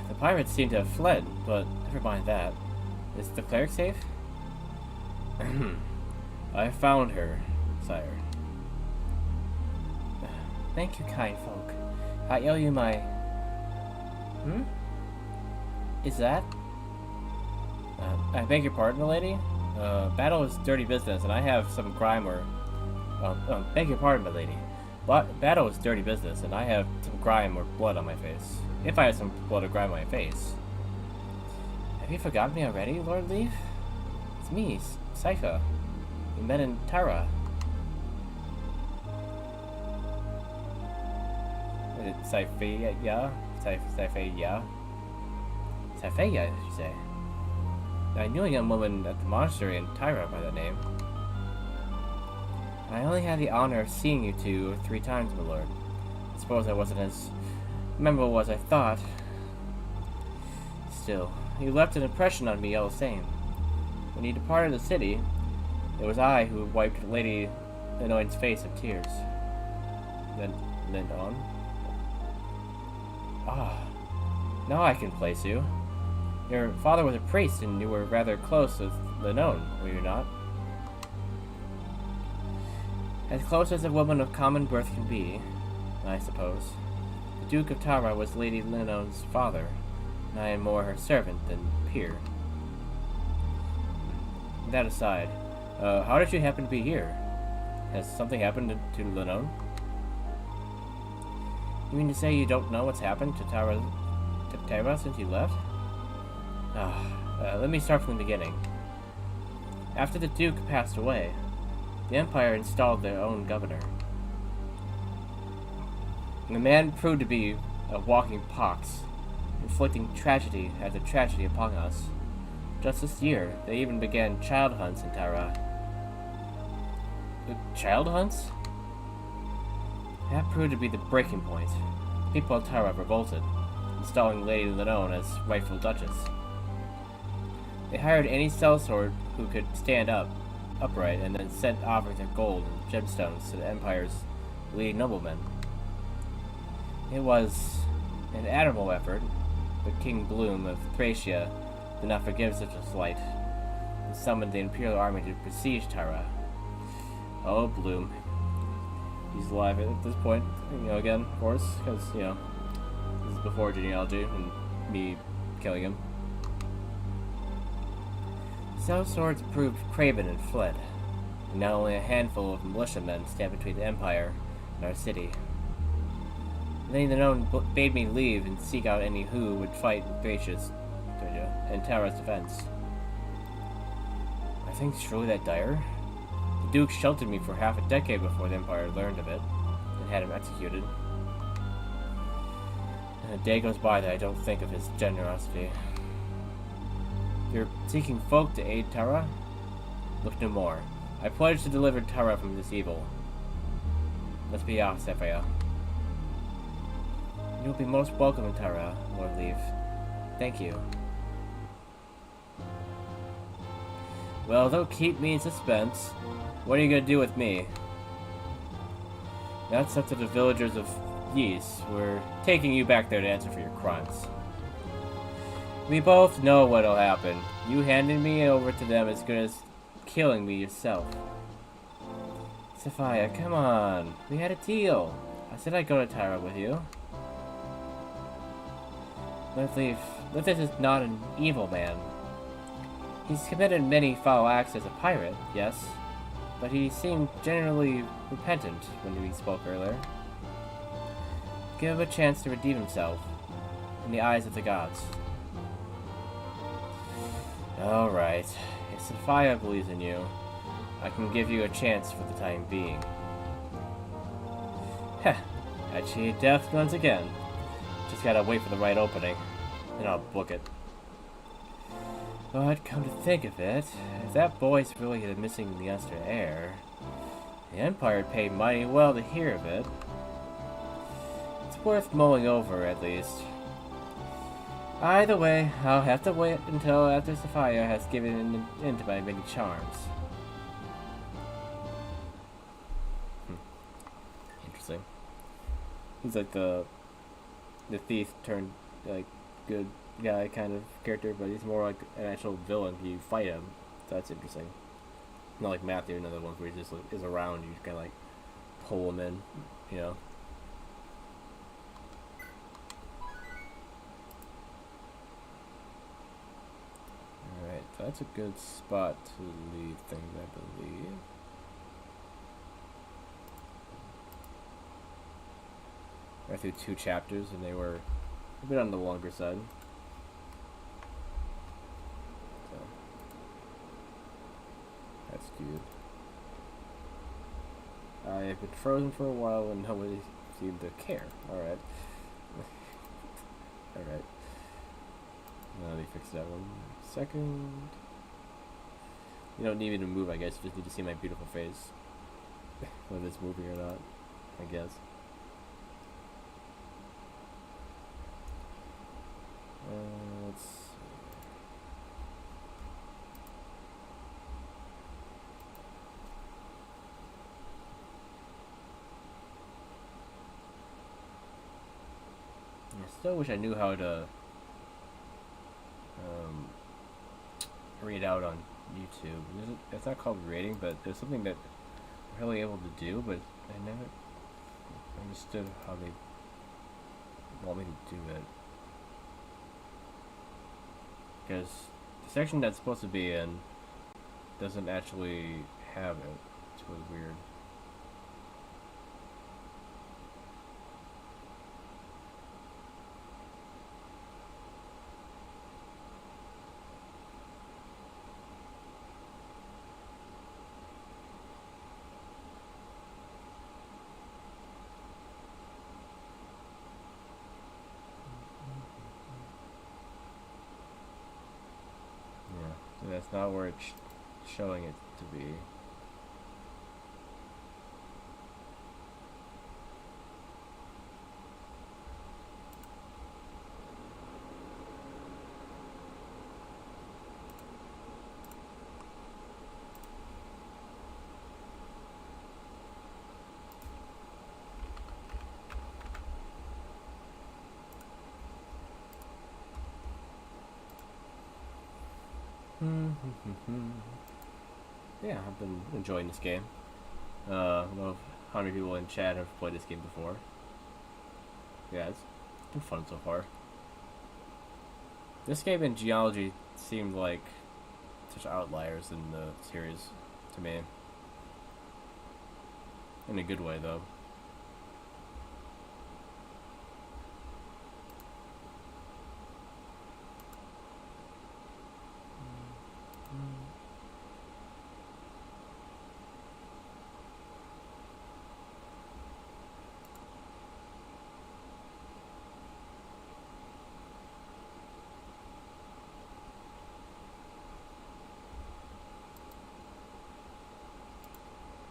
The pirates seem to have fled, but never mind that. Is the cleric safe? I found her, sire. Thank you, kind folk. I owe you my... Is that? I beg your pardon, milady? Battle is dirty business, and I have some grime or... beg your pardon, milady. Battle is dirty business, and I have some grime or blood on my face. If I have some blood or grime on my face. Have you forgotten me already, Lord Leif? It's me, Sypha. We met in Tara. Is it Sypha? Sypha, you say? I knew a young woman at the monastery in Tyra by that name. I only had the honor of seeing you 2 or 3 times, my lord. I suppose I wasn't as memorable as I thought. Still, you left an impression on me all the same. When you departed the city, it was I who wiped Lady Linoine's face of tears. Then, on? Ah, now I can place you. Your father was a priest, and you were rather close with Linoine, were you not? As close as a woman of common birth can be, I suppose. The Duke of Tara was Lady Linoine's father, and I am more her servant than peer. That aside, how did you happen to be here? Has something happened to Linoine? You mean to say you don't know what's happened to Tara since you left? Let me start from the beginning. After the Duke passed away, the Empire installed their own governor. And the man proved to be a walking pox, inflicting tragedy after tragedy upon us. Just this year, they even began child hunts in Tara. Child hunts? That proved to be the breaking point. People of Tara revolted, installing Lady Linoine as rightful Duchess. They hired any sellsword who could stand upright, and then sent offerings of gold and gemstones to the Empire's leading noblemen. It was an admirable effort, but King Bloom of Thracia did not forgive such a slight, and summoned the Imperial army to besiege Tara. Oh, Bloom. He's alive at this point, again, of course, because, this is before genealogy and me killing him. Sellswords proved craven and fled, and now only a handful of militiamen stand between the Empire and our city. Lady Linoine bade me leave and seek out any who would fight in Thracia and Tara's defense. Are things truly that dire? The Duke sheltered me for half a decade before the Empire learned of it, and had him executed. And a day goes by that I don't think of his generosity. You're seeking folk to aid Tara? Look no more. I pledge to deliver Tara from this evil. Let's be off, Sephaya. You'll be most welcome in Tara, Lord Leif. Thank you. Well, don't keep me in suspense. What are you gonna do with me? That's up to the villagers of Ys. We're taking you back there to answer for your crimes. We both know what'll happen. You handing me over to them is good as killing me yourself. Sophia, come on. We had a deal. I said I'd go to Tyra with you. Leif is not an evil man. He's committed many foul acts as a pirate, yes, but he seemed generally repentant when we spoke earlier. Give him a chance to redeem himself in the eyes of the gods. Alright, if Sophia believes in you, I can give you a chance for the time being. Heh, I cheated death once again. Just gotta wait for the right opening, then I'll book it. But come to think of it, if that boy's really missing the Ulster heir, the Empire paid mighty well to hear of it. It's worth mulling over, at least. Either way, I'll have to wait until after Sophia has given in to my many charms. Interesting. He's like the thief turned, like, good guy kind of character, but he's more like an actual villain. You fight him, so that's interesting. Not like Matthew, another one where he just like, is around. You kind of like pull him in, you know. All right, that's a good spot to leave things, I believe. I through 2 chapters, and they were a bit on the longer side. That's good. I have been frozen for a while and nobody seemed to care. Alright. Alright. Now they fix that one. Second. You don't need me to move, I guess. You just need to see my beautiful face. Whether it's moving or not, I guess. Let's see. I still wish I knew how to read out on YouTube. It's not called reading, but there's something that I'm really able to do, but I never understood how they want me to do it. Because the section that's supposed to be in doesn't actually have it. It's really weird. That's not where it's showing it to be. Yeah, I've been enjoying this game. I don't know how many people in chat have played this game before. Yeah, it's been fun so far. This game and Geology seemed like such outliers in the series to me. In a good way, though.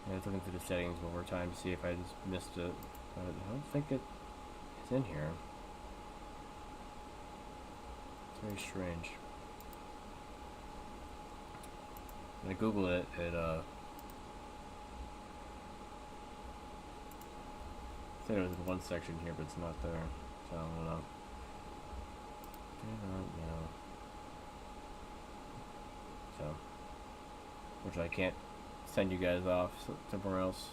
I was looking through the settings one more time to see if I just missed it. But I don't think it's in here. Very strange. When I Google it, it I think there was one section here, but it's not there. So I don't know. Do not know. So, which I can't send you guys off somewhere else.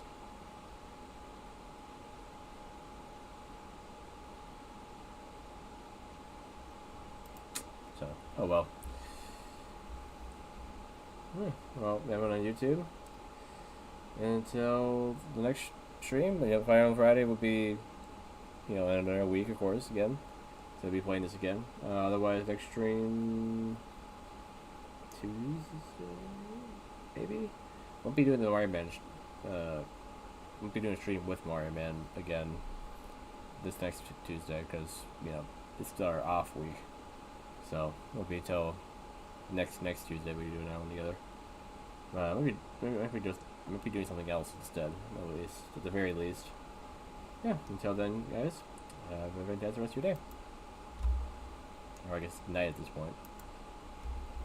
So, oh well. Well, we have it on YouTube. Until the next stream, Fire Emblem Friday will be, in another week, of course, again. So I'll be playing this again. Otherwise, next stream Tuesday, maybe. Won't be doing the Mario Man. Won't be doing a stream with Mario Man again this next Tuesday because this is our off week. So it'll be till next Tuesday we do another one together. Maybe be doing something else instead, at least, at the very least. Yeah, until then, guys, have a fantastic rest of your day. Or I guess night at this point.